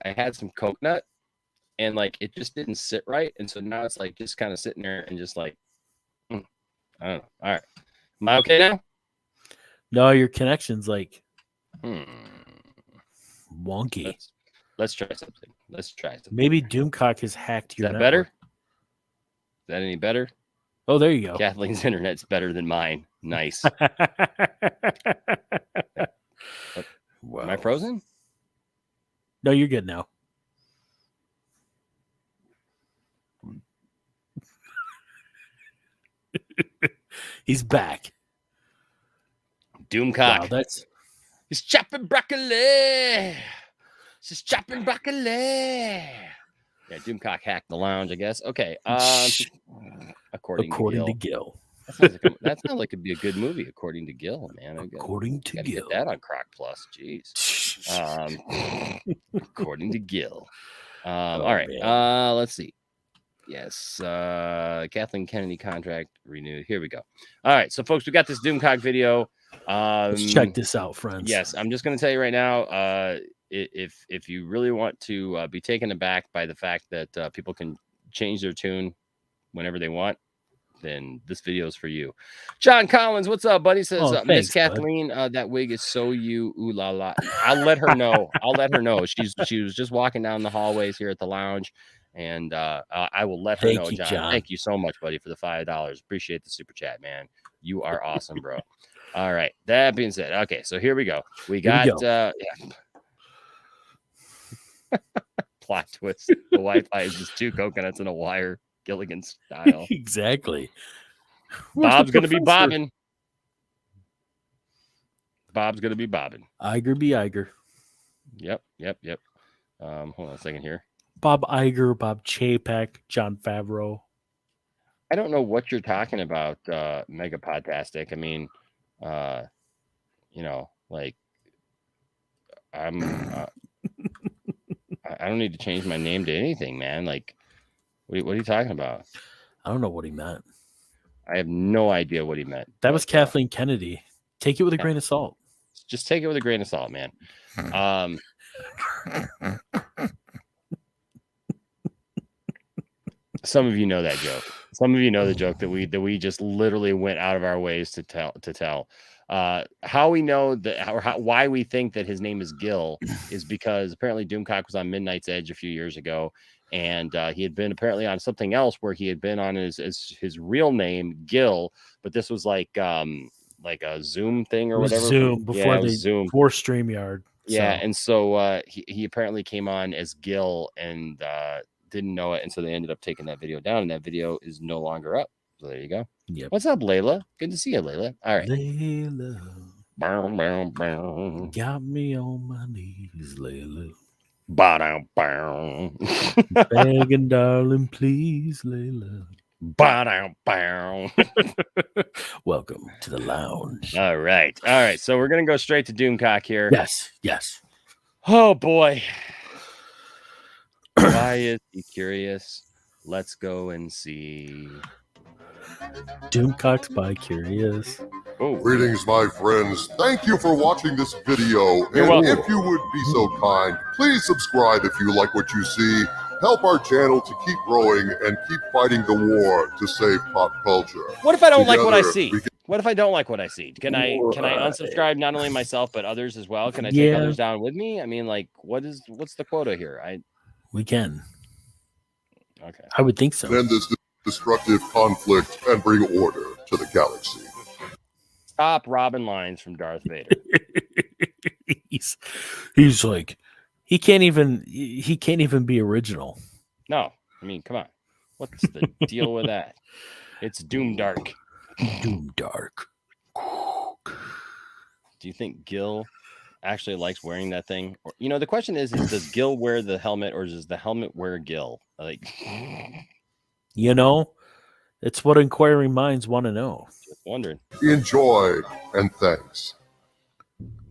had some coconut, and like it just didn't sit right, and so now it's like just kind of sitting there and just like I don't know. All right, am I okay now? No, your connection's like wonky. Let's try something. Maybe Doomcock has hacked your. Is that better? Is that any better? Oh, there you go. Kathleen's internet's better than mine. Nice. Wow. Am I frozen? No, you're good now. He's back. Doomcock. Wow, he's chopping broccoli. She's chopping broccoli. Yeah, Doomcock hacked the lounge, I guess. Okay. According to Gil. That sounds like it'd be a good movie, according to Gil, man. According to Gil. Get that on Croc Plus. Jeez. According to Gil. All right. Let's see. Yes. Kathleen Kennedy contract renewed. Here we go. All right. So, folks, we got this Doomcock video. Let's check this out, friends. Yes. I'm just going to tell you right now, if you really want to be taken aback by the fact that people can change their tune whenever they want, then this video is for you. John Collins, what's up, buddy? Says, Miss Kathleen, that wig is so you. Ooh la la. I'll let her know. She was just walking down the hallways here at the lounge, and I will let her know. John, thank you so much, buddy, for the $5. Appreciate the super chat, man. You are awesome, bro. All right. That being said, okay, so here we go. We got plot twist. The Wi-Fi is just 2 coconuts and a wire. Gilligan style. Exactly. Bob's gonna be bobbing. Bob's gonna be bobbing. Iger be Iger. Yep. Hold on a second here. Bob Iger, Bob Chapek, John Favreau. I don't know what you're talking about, Mega Podtastic. I mean, like I'm I don't need to change my name to anything, man. Like, what are you talking about? I don't know what he meant. I have no idea what he meant. That was Kathleen Kennedy. Take it with a grain of salt. Just take it with a grain of salt, man. Some of you know that joke. Some of you know the joke that we just literally went out of our ways to tell. How we know that, why we think that his name is Gil is because apparently Doomcock was on Midnight's Edge a few years ago. And he had been apparently on something else where he had been on his real name, Gil, but this was like a Zoom thing or whatever. Zoom before StreamYard. Yeah, and so he apparently came on as Gil and didn't know it, and so they ended up taking that video down, and that video is no longer up. So there you go. Yep. What's up, Layla? Good to see you, Layla. All right. Layla. Got me on my knees, Layla. Begging, darling, please, Layla. Welcome to the lounge. All right. So we're gonna go straight to Doomcock here. Yes. Oh boy. Why is he curious? Let's go and see. Doomcock's bi-curious. Oh. Greetings, my friends. Thank you for watching this video. You're welcome. If you would be so kind, please subscribe if you like what you see. Help our channel to keep growing and keep fighting the war to save pop culture. What if I don't like what I see? What if I don't like what I see? Can I unsubscribe not only myself but others as well? Can I take others down with me? I mean, like, what's the quota here? We can. Okay. I would think so. End this destructive conflict and bring order to the galaxy. Stop robbing lines from Darth Vader. he's like, he can't even be original. No, I mean, come on. What's the deal with that? It's Doom Dark. Doom Dark. Do you think Gil actually likes wearing that thing? Or, the question is does Gil wear the helmet or does the helmet wear Gil? Like, it's what inquiring minds want to know. Just wondering. Enjoy and thanks.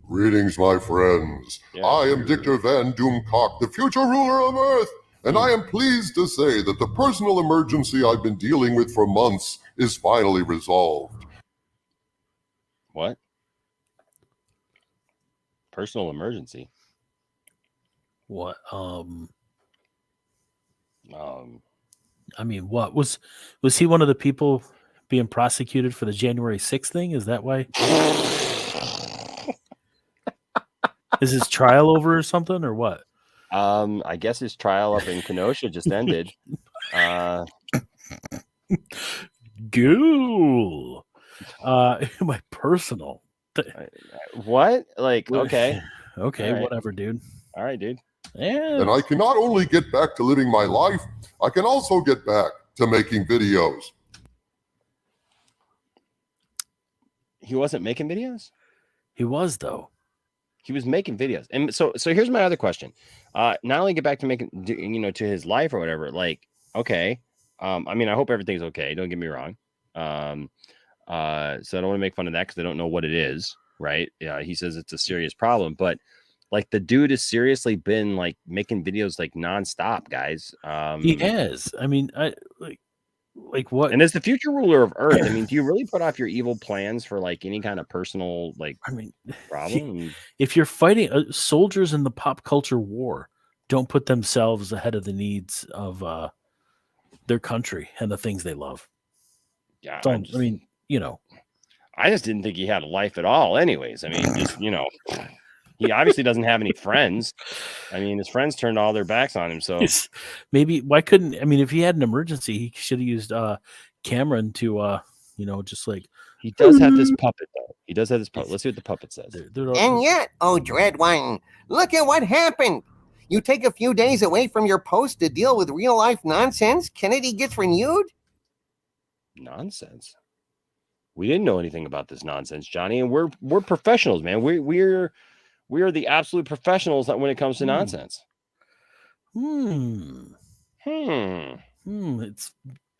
Greetings, my friends. Yeah. I am Dictor Van Doomcock, the future ruler of Earth, and I am pleased to say that the personal emergency I've been dealing with for months is finally resolved. What? Personal emergency? What? I mean, what was he one of the people being prosecuted for the January 6th thing? Is that why? Is his trial over or something or what? I guess his trial up in Kenosha just ended. Ghoul. My personal. What? Like, okay. Okay, right. Whatever, dude. All right, dude. Yeah. And I can not only get back to living my life, I can also get back to making videos. He wasn't making videos? He was, though. He was making videos. And so here's my other question. Not only get back to making, to his life or whatever, like, okay. I mean, I hope everything's okay. Don't get me wrong. So I don't want to make fun of that because I don't know what it is, right? Yeah, he says it's a serious problem, but Like the dude has seriously been like making videos like nonstop, guys. He has. I mean, like what? And as the future ruler of Earth, I mean, do you really put off your evil plans for like any kind of personal like problem? If you're fighting soldiers in the pop culture war, don't put themselves ahead of the needs of their country and the things they love. Yeah, I mean, you know, I just didn't think he had a life at all. Anyways, I mean, just he obviously doesn't have any friends. I mean, his friends turned all their backs on him. So maybe why couldn't? I mean, if he had an emergency, he should have used Cameron to just like he does have this puppet though. He does have this puppet. Let's see what the puppet says. And yet, oh Dreadwine, look at what happened. You take a few days away from your post to deal with real life nonsense. Kennedy gets renewed. Nonsense. We didn't know anything about this nonsense, Johnny, and we're professionals, man. We're the absolute professionals when it comes to nonsense. It's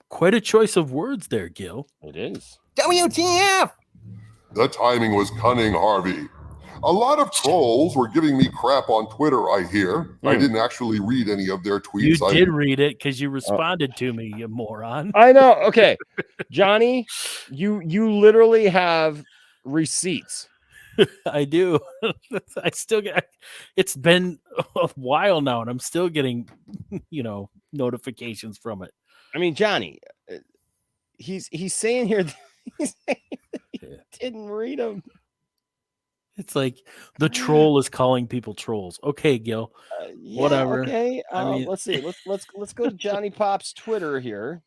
quite a choice of words there, Gil. It is. WTF? The timing was cunning, Harvey. A lot of trolls were giving me crap on Twitter, I hear. I didn't actually read any of their tweets. You did read it because you responded to me, you moron. I know. Okay. Johnny, you literally have receipts. I do. I still get. It's been a while now, and I'm still getting, notifications from it. I mean, Johnny, he's saying here that he didn't read them. It's like the troll is calling people trolls. Okay, Gil. Whatever. Okay. I mean, let's see. Let's go to Johnny Pop's Twitter here.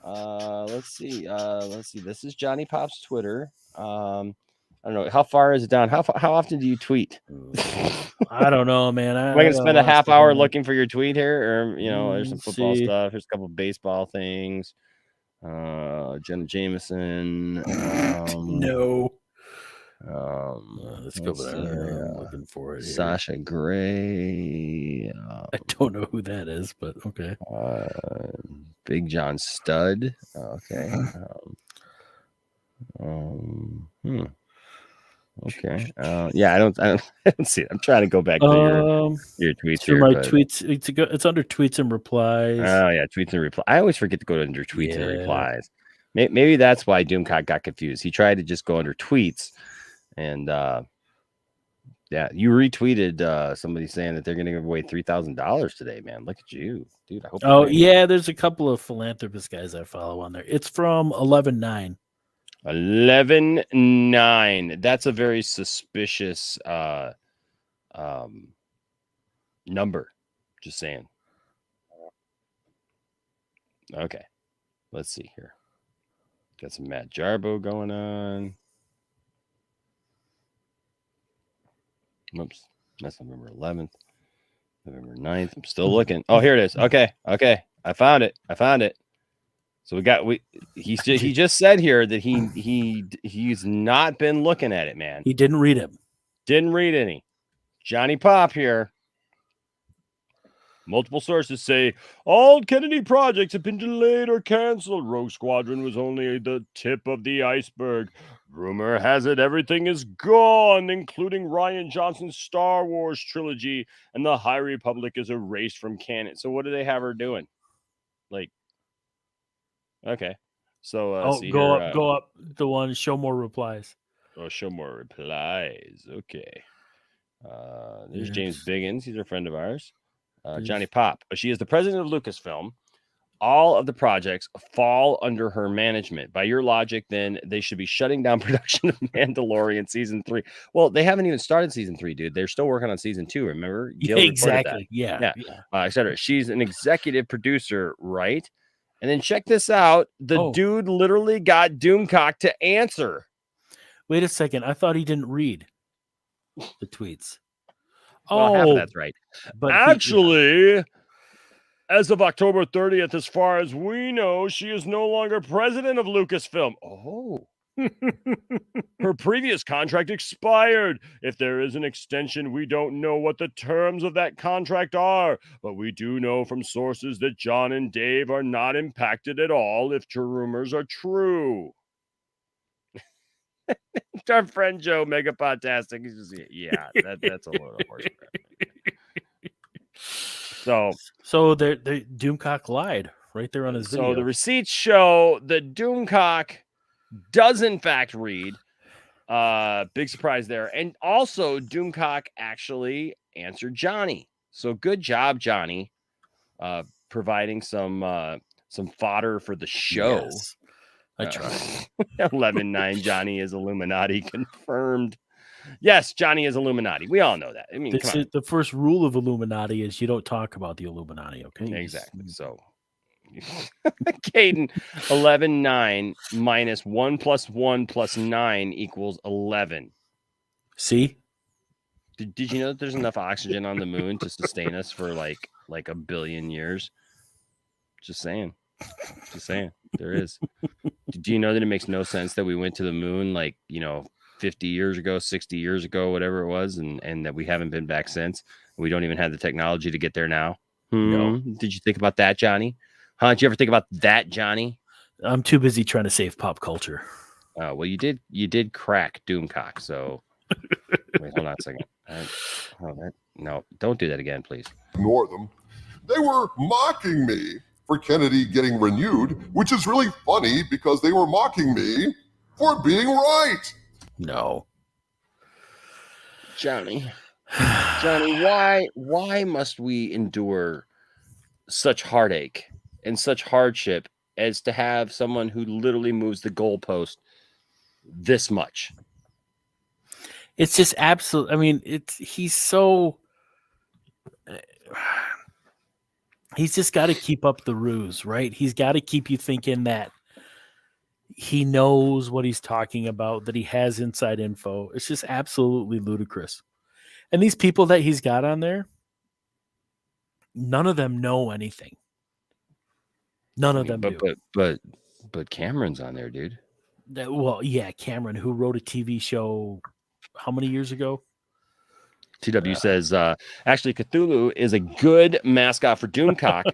Let's see. This is Johnny Pop's Twitter. I don't know. How far is it down? How often do you tweet? I don't know, man. Am I going to spend a half hour looking for your tweet here? Or, there's some football stuff. There's a couple of baseball things. Jenna Jameson. No. Let's go there. I'm looking for it here. Sasha Gray. I don't know who that is, but okay. Big John Stud. Okay. Okay. Yeah, I don't see it. I'm trying to go back to your tweets here. My tweets. It's under tweets and replies. Oh yeah, tweets and replies. I always forget to go under tweets and replies. Maybe that's why Doomcock got confused. He tried to just go under tweets, and you retweeted somebody saying that they're going to give away $3,000 today. Man, look at you, dude. I hope. Oh yeah, there's a couple of philanthropist guys I follow on there. It's from 11-9. 11-9. That's a very suspicious number. Just saying. Okay, let's see here. Got some Matt Jarbo going on. Oops, that's November 11th. November 9th. I'm still looking. Oh, here it is. Okay. I found it. So he just said here that he's not been looking at it, man. He didn't read it. Didn't read any. Johnny Pop here. Multiple sources say all Kennedy projects have been delayed or canceled. Rogue Squadron was only the tip of the iceberg. Rumor has it everything is gone, including Rian Johnson's Star Wars trilogy, and the High Republic is erased from canon. So what do they have her doing? Like, okay. So go up the one, show more replies. Oh, show more replies. Okay. There's James Biggins. He's a friend of ours. Johnny Pop. She is the president of Lucasfilm. All of the projects fall under her management. By your logic, then they should be shutting down production of Mandalorian season 3. Well, they haven't even started season 3, dude. They're still working on season 2. Remember? Gil exactly. Yeah. Etc. She's an executive producer, right? And then check this out. The dude literally got Doomcock to answer. Wait a second. I thought he didn't read the tweets. Well, half of that's right. But actually, as of October 30th, as far as we know, she is no longer president of Lucasfilm. Oh. Her previous contract expired. If there is an extension, we don't know what the terms of that contract are, but we do know from sources that John and Dave are not impacted at all if rumors are true. Our friend Joe, Mega Podtastic, he's just, that's a load of horse crap. So the Doomcock lied right there on his video. So the receipts show the Doomcock does in fact read. Big surprise there. And also Doomcock actually answered Johnny. So good job, Johnny. Providing some fodder for the show. Yes, I tried. 11-9 Johnny is Illuminati confirmed. Yes, Johnny is Illuminati. We all know that. I mean, come on. The first rule of Illuminati is you don't talk about the Illuminati, okay? Exactly. So Caden, 11-9 minus 1 + 1 + 9 equals 11. See? Did you know that there's enough oxygen on the moon to sustain us for like a billion years? Just saying. There is. Do you know that it makes no sense that we went to the moon 50 years ago, 60 years ago, whatever it was, and that we haven't been back since? We don't even have the technology to get there now. No. Did you think about that, Johnny? Huh? Did you ever think about that, Johnny? I'm too busy trying to save pop culture. Well, you did crack Doomcock, so wait, hold on a second. No, don't do that again, please. Ignore them. They were mocking me for Kennedy getting renewed, which is really funny because they were mocking me for being right. No. Johnny, why must we endure such heartache and such hardship as to have someone who literally moves the goalpost this much? It's just absolute. I mean, he's just got to keep up the ruse, right? He's got to keep you thinking that he knows what he's talking about, that he has inside info. It's just absolutely ludicrous. And these people that he's got on there, none of them know anything. None of them do. But Cameron's on there, dude. Well, yeah, Cameron, who wrote a TV show how many years ago? TW says, actually, Cthulhu is a good mascot for Doomcock.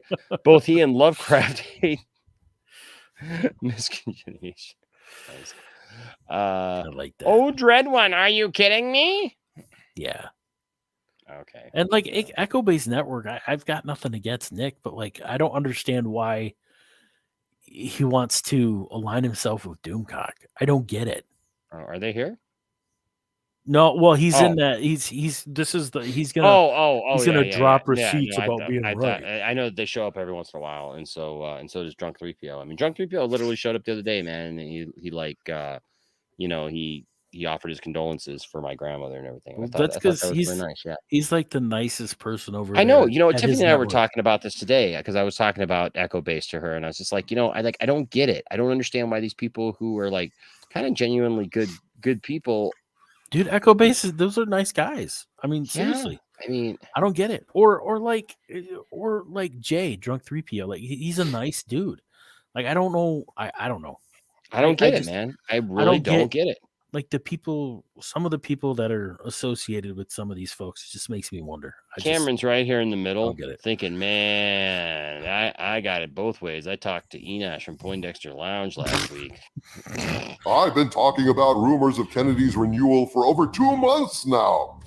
Both he and Lovecraft hate miscongeniation. I like that. Oh, Dread One, are you kidding me? Yeah. Okay. And like Echo Base Network, I've got nothing against Nick, but like I don't understand why he wants to align himself with Doomcock. I don't get it. Are they here? No, well, he's in that. He's gonna drop receipts about being right. I know that they show up every once in a while, and so does Drunk 3PO. I mean, Drunk 3PO literally showed up the other day, man, and he offered his condolences for my grandmother and everything. That's because he's really nice. Yeah, he's like the nicest person over. I know. there Tiffany and I were talking about this today because I was talking about Echo Base to her, and I was just like, I don't get it. I don't understand why these people who are like kind of genuinely good people. Dude, Echo Base, those are nice guys. I mean, seriously. I mean, I don't get it. Or like Jay, Drunk 3PO. Like he's a nice dude. Like I don't know. I don't know. I don't get it, man. I really don't get it. Like some of the people that are associated with some of these folks, it just makes me wonder. Cameron's right here in the middle, thinking, man, I got it both ways. I talked to Enosh from Poindexter Lounge last week. I've been talking about rumors of Kennedy's renewal for over 2 months now.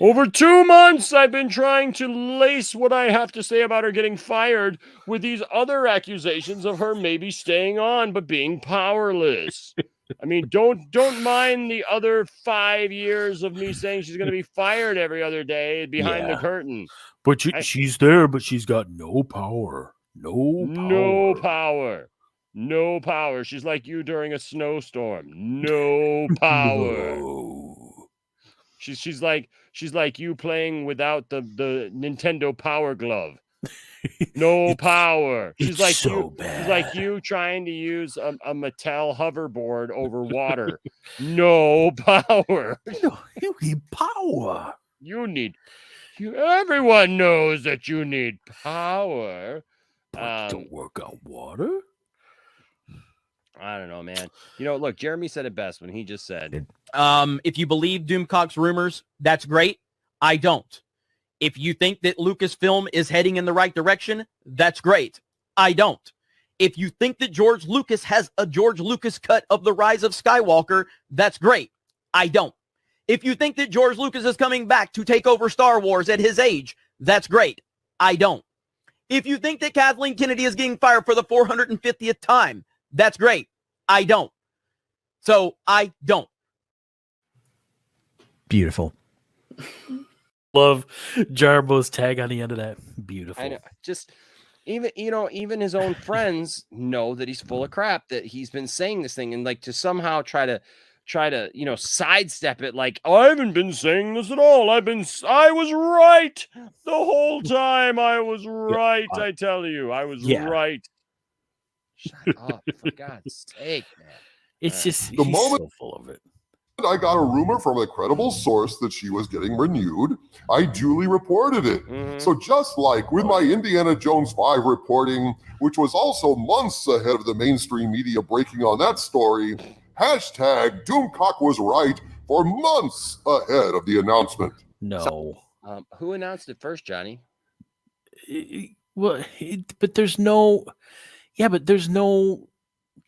Over 2 months, I've been trying to lace what I have to say about her getting fired with these other accusations of her maybe staying on but being powerless. I mean, don't mind the other 5 years of me saying she's going to be fired every other day behind the curtain. But she's there, but she's got no power. No power. She's like you during a snowstorm. No power. No. She's like you playing without the Nintendo Power Glove. No power. She's like you. Bad. She's like you trying to use a Mattel hoverboard over water. No power. You need power. Everyone knows that you need power. But don't work on water. I don't know, man. Look, Jeremy said it best when he just said, if you believe Doomcock's rumors, that's great. I don't. If you think that Lucasfilm is heading in the right direction, that's great. I don't. If you think that George Lucas has a George Lucas cut of The Rise of Skywalker, that's great. I don't. If you think that George Lucas is coming back to take over Star Wars at his age, that's great. I don't. If you think that Kathleen Kennedy is getting fired for the 450th time, that's great. I don't. So I don't. Beautiful. Love Jarbo's tag on the end of that. Beautiful. I know. Just even his own friends know that he's full of crap, that he's been saying this thing, and like to somehow try to sidestep it, like, I haven't been saying this at all. I was right the whole time. I was right. I tell you, I was right. Shut up, for God's sake, man. It's just The he's moment so full of it. I got a rumor from a credible source that she was getting renewed, I duly reported it. So just like with my Indiana Jones 5 reporting, which was also months ahead of the mainstream media breaking on that story, hashtag Doomcock was right for months ahead of the announcement. No. Who announced it first, Johnny? But there's no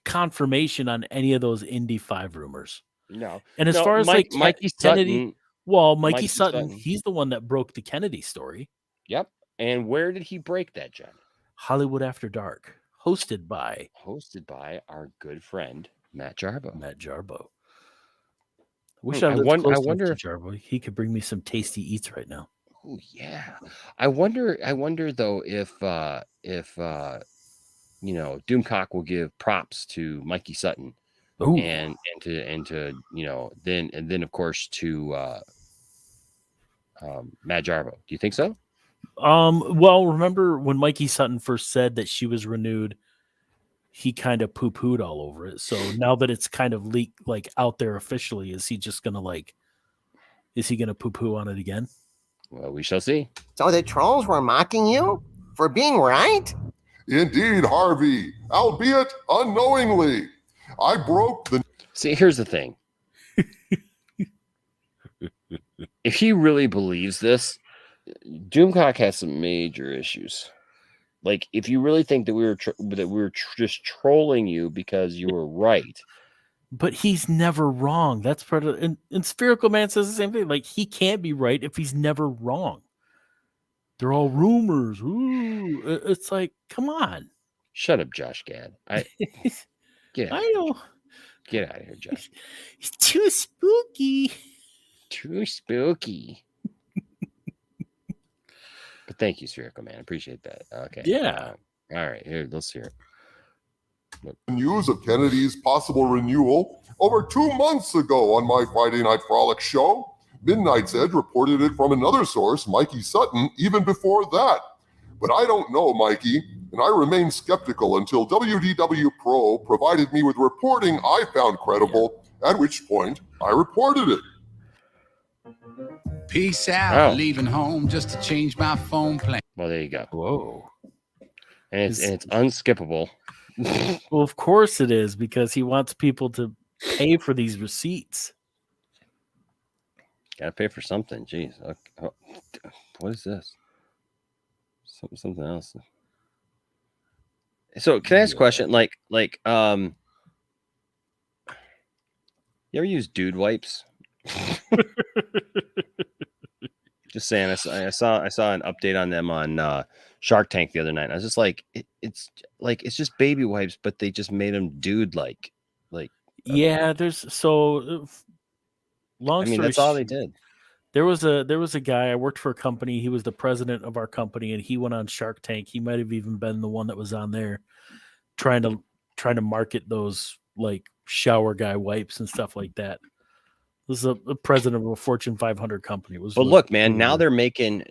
confirmation on any of those Indy 5 rumors. No. And as far as like Mikey Kennedy, Sutton, Mikey Sutton, he's the one that broke the Kennedy story. Yep. And where did he break that, Johnny? Hollywood After Dark, hosted by our good friend Matt Jarbo. Wish I wonder if Jarbo. He could bring me some tasty eats right now. Oh yeah. I wonder though if Doomcock will give props to Mikey Sutton. Ooh. And to then of course to Matt Jarbo. Do you think so? Well, remember when Mikey Sutton first said that she was renewed, he kind of poo-pooed all over it. So now that it's kind of leaked like out there officially, is he gonna poo-poo on it again? Well, we shall see. So the trolls were mocking you for being right? Indeed, Harvey, albeit unknowingly. I broke the... See, here's the thing. If he really believes this, Doomcock has some major issues. Like, if you really think that we were just trolling you because you were right. But he's never wrong. That's part of... And Spherical Man says the same thing. Like, he can't be right if he's never wrong. They're all rumors. Ooh. It's like, come on. Shut up, Josh Gad. Get out. I know. Get out of here, Josh. It's too spooky. Too spooky. But thank you, Spherical Man. Appreciate that. Okay. Yeah. All right. Here, let's hear it. News of Kennedy's possible renewal over 2 months ago on my Friday Night Frolic show. Midnight's Edge reported it from another source, Mikey Sutton, even before that. But I don't know, Mikey, and I remained skeptical until WDW Pro provided me with reporting I found credible, at which point I reported it. Peace out. Leaving home just to change my phone plan. Well, there you go. Whoa. And it's unskippable. Well, of course it is, because he wants people to pay for these receipts. Gotta pay for something. Jeez. Okay. Oh, what is this? Something else. So can I ask a question? Like, you ever use dude wipes? Just saying. I saw an update on them on Shark Tank the other night. I was just like, it's just baby wipes, but they just made them dude like. Yeah, there's so long story. That's all they did. There was a guy, I worked for a company. He was the president of our company, and he went on Shark Tank. He might have even been the one that was on there trying to market those like shower guy wipes and stuff like that. This is a president of a Fortune 500 company. It was. But look, man, now they're making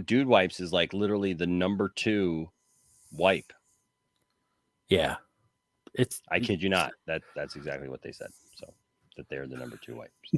dude wipes is like literally the number 2 wipe. Yeah, I kid you not. That's exactly what they said. So that they're the number 2 wipe. So.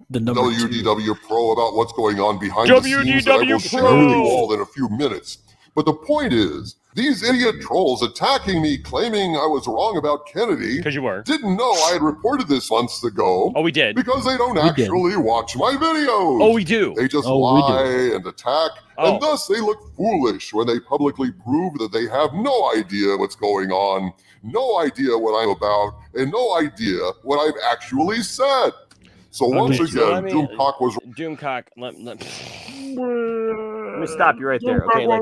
The number WDW Pro about what's going on behind the scenes that I will share with you all in a few minutes. But the point is, these idiot trolls attacking me, claiming I was wrong about Kennedy, because you were, didn't know I had reported this months ago. Oh, we did. Because they don't actually watch my videos. Oh, we do. They just lie and attack, and thus they look foolish when they publicly prove that they have no idea what's going on, no idea what I'm about, and no idea what I've actually said. So once again, Doomcock was... Doomcock, Let me stop you right there. Okay, like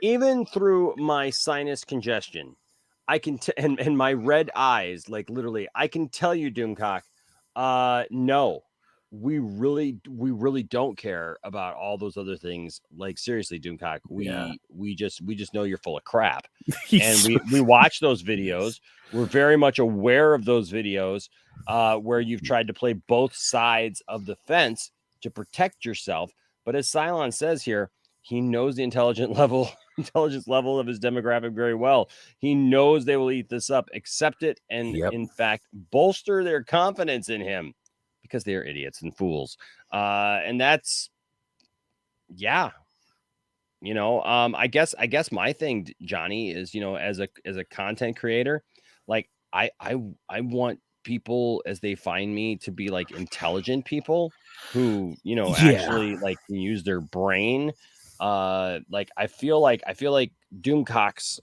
even through my sinus congestion, I can and my red eyes, like literally, I can tell you, Doomcock, no, we really don't care about all those other things. Like seriously, Doomcock, we just know you're full of crap. And we watch those videos. We're very much aware of those videos where you've tried to play both sides of the fence to protect yourself. But as Cylon says here, he knows the intelligence level of his demographic very well. He knows they will eat this up, accept it, and in fact bolster their confidence in him because they are idiots and fools. And that's I guess my thing, Johnny, is as a content creator, like I want people as they find me to be like intelligent people who actually like can use their brain. Like I feel like Doomcock's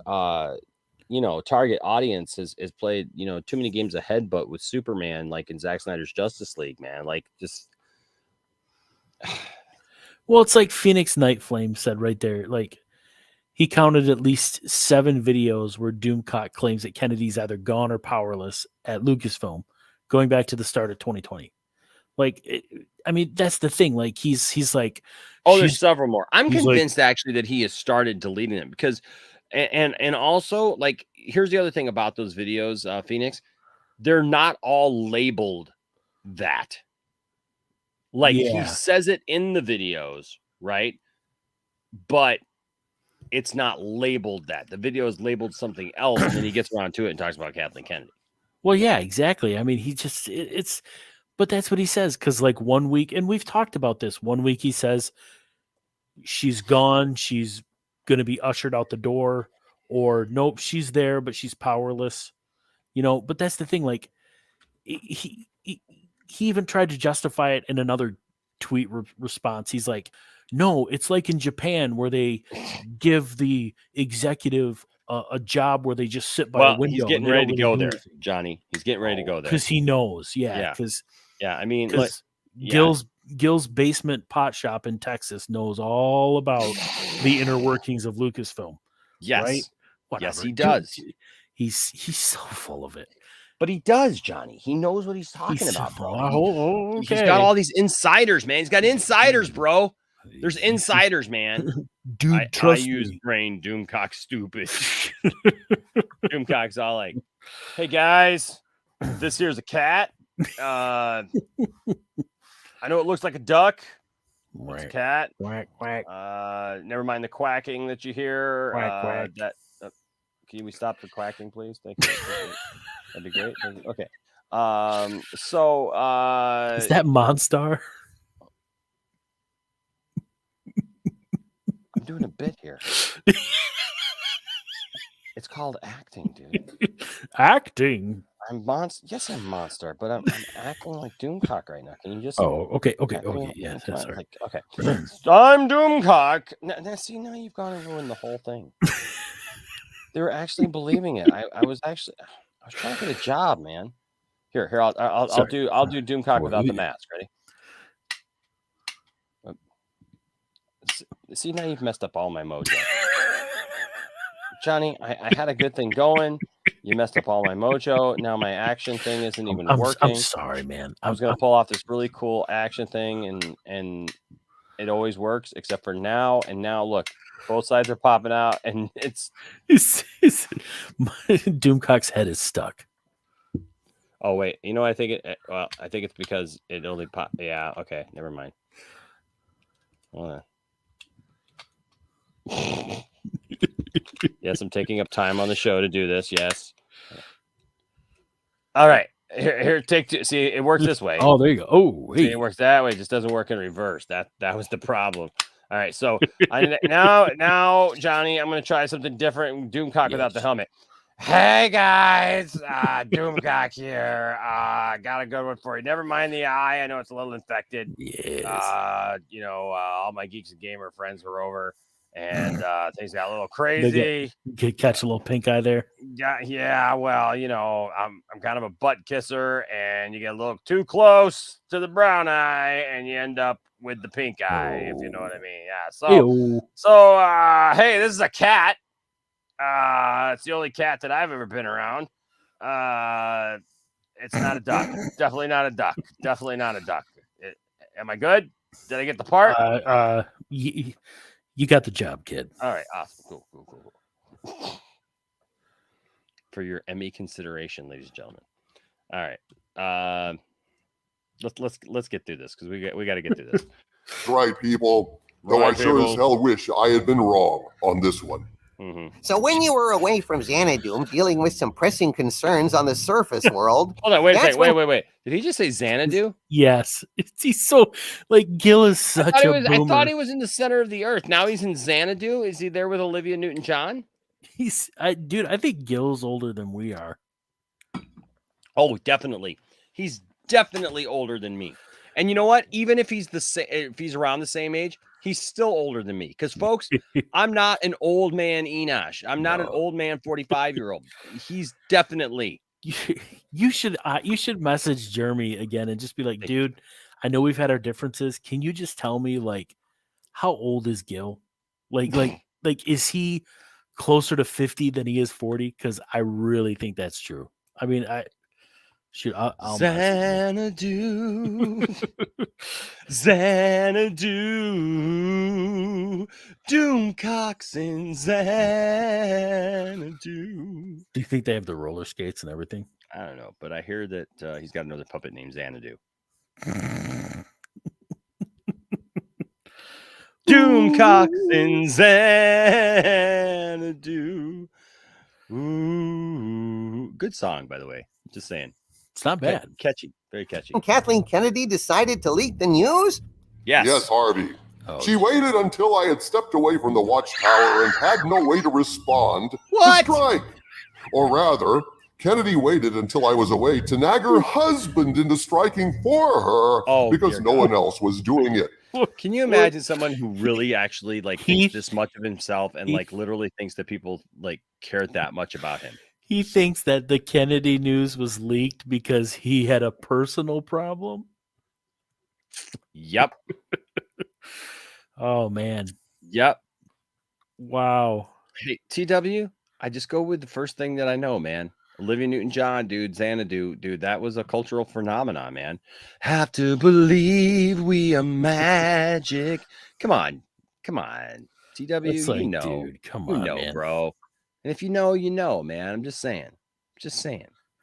target audience has played too many games ahead, but with Superman, like in Zack Snyder's Justice League, man, like just. Well, it's like Phoenix Night Flame said right there. Like he counted at least 7 videos where Doomcock claims that Kennedy's either gone or powerless at Lucasfilm, going back to the start of 2020. Like, I mean, that's the thing. Like he's like, there's several more. I'm convinced actually that he has started deleting them because, and also like, here's the other thing about those videos, Phoenix, they're not all labeled that. Like he says it in the videos, right? But it's not labeled that. The video is labeled something else, and then he gets around to it and talks about Kathleen Kennedy. Well, yeah, exactly. I mean, he just but that's what he says, because like one week, and we've talked about this. One week he says she's gone, she's gonna be ushered out the door, or nope, she's there, but she's powerless. But that's the thing. Like he even tried to justify it in another tweet response. He's like, no, it's like in Japan where they give the executive a job where they just sit by a window. He's getting ready to go there, Johnny. He's getting ready to go there because he knows. Because I mean, Gil's basement pot shop in Texas knows all about the inner workings of Lucasfilm. Yes, right? Whatever. Yes, he does. Dude, he's so full of it. But he does, Johnny. He knows what he's talking about, bro. Okay. He's got all these insiders, man. He's got insiders, bro. There's insiders, man. Dude, I use brain. Doomcock stupid. Doomcock's all like, "Hey guys, this here's a cat. I know it looks like a duck. It's a cat. Quack quack. Never mind the quacking that you hear. Quack quack. Can we stop the quacking, please? Thank you. That'd be great. Okay. So is that Monstar? I'm doing a bit here. It's called acting, dude. Acting. I'm Monstar, but I'm acting like Doomcock right now. Can you just? Oh, okay. Yeah, sorry. Like, okay. I'm Doomcock. Now you've gone and ruined the whole thing. They were actually believing it. I was trying to get a job, man. Here. I'll do Doomcock without the mask. Ready? See, now you've messed up all my mojo. Johnny, I had a good thing going. You messed up all my mojo. Now my action thing isn't even working. I'm sorry, man. I was going to pull off this really cool action thing, and it always works, except for now. And now, look, both sides are popping out, and it's Doomcock's head is stuck. Oh, wait. I think I think it's because it only pop. Yeah, okay. Never mind. Hold on. Yes, I'm taking up time on the show to do this. Yes. All right. Here, take two. See, it works this way. Oh, there you go. Oh, See, it works that way. It just doesn't work in reverse. That was the problem. All right. So now, Johnny, I'm going to try something different. Doomcock without the helmet. Hey guys, Doomcock here. Got a good one for you. Never mind the eye. I know it's a little infected. Yes. All my Geeks and Gamer friends were over. and things got a little crazy. Catch a little pink eye there. Yeah. Well, I'm kind of a butt kisser, and you get a little too close to the brown eye, and you end up with the pink eye, if you know what I mean. Yeah. Ew. Hey, this is a cat. It's the only cat that I've ever been around. It's not a duck. Definitely not a duck. Definitely not a duck. Am I good? Did I get the part? You got the job, kid. All right, awesome, cool. For your Emmy consideration, ladies and gentlemen. All right, let's get through this because we got to get through this. Right, people. Though I sure as hell wish I had been wrong on this one. Mm-hmm. So when you were away from Xanadu dealing with some pressing concerns on the surface world... Hold on, wait a second. Wait. Did he just say Xanadu? Yes. He's so, Gil is such a boomer. I thought he was in the center of the earth. Now he's in Xanadu? Is he there with Olivia Newton-John? Dude, I think Gil's older than we are. Oh, definitely. He's definitely older than me. And you know what? Even if he's if he's around the same age, he's still older than me. Because, folks, I'm not an old man Enosh. I'm not an old man 45-year-old. He's definitely. You should message Jeremy again and just be like, dude, I know we've had our differences. Can you just tell me, how old is Gil? Is he closer to 50 than he is 40? Because I really think that's true. I mean, I'll Xanadu. Xanadu. Doomcock's in Xanadu. Do you think they have the roller skates and everything? I don't know, but I hear that he's got another puppet named Xanadu. Doomcock's in Xanadu. Ooh, good song, by the way. Just saying. It's not bad. Catchy. Very catchy. Kathleen Kennedy decided to leak the news? Yes, Harvey. She waited until I had stepped away from the watchtower and had no way to respond to strike. Or rather, Kennedy waited until I was away to nag her husband into striking for her because no one else was doing it. Can you imagine someone who really actually thinks this much of himself and literally thinks that people cared that much about him? He thinks that the Kennedy news was leaked because he had a personal problem. Yep. Oh, man. Yep. Wow. Hey, TW, I just go with the first thing that I know, man. Olivia Newton-John, dude, Xanadu, dude, that was a cultural phenomenon, man. Have to believe we are magic. Come on. TW, you know. Dude, come on, man. Bro. And if you know, you know, man. I'm just saying.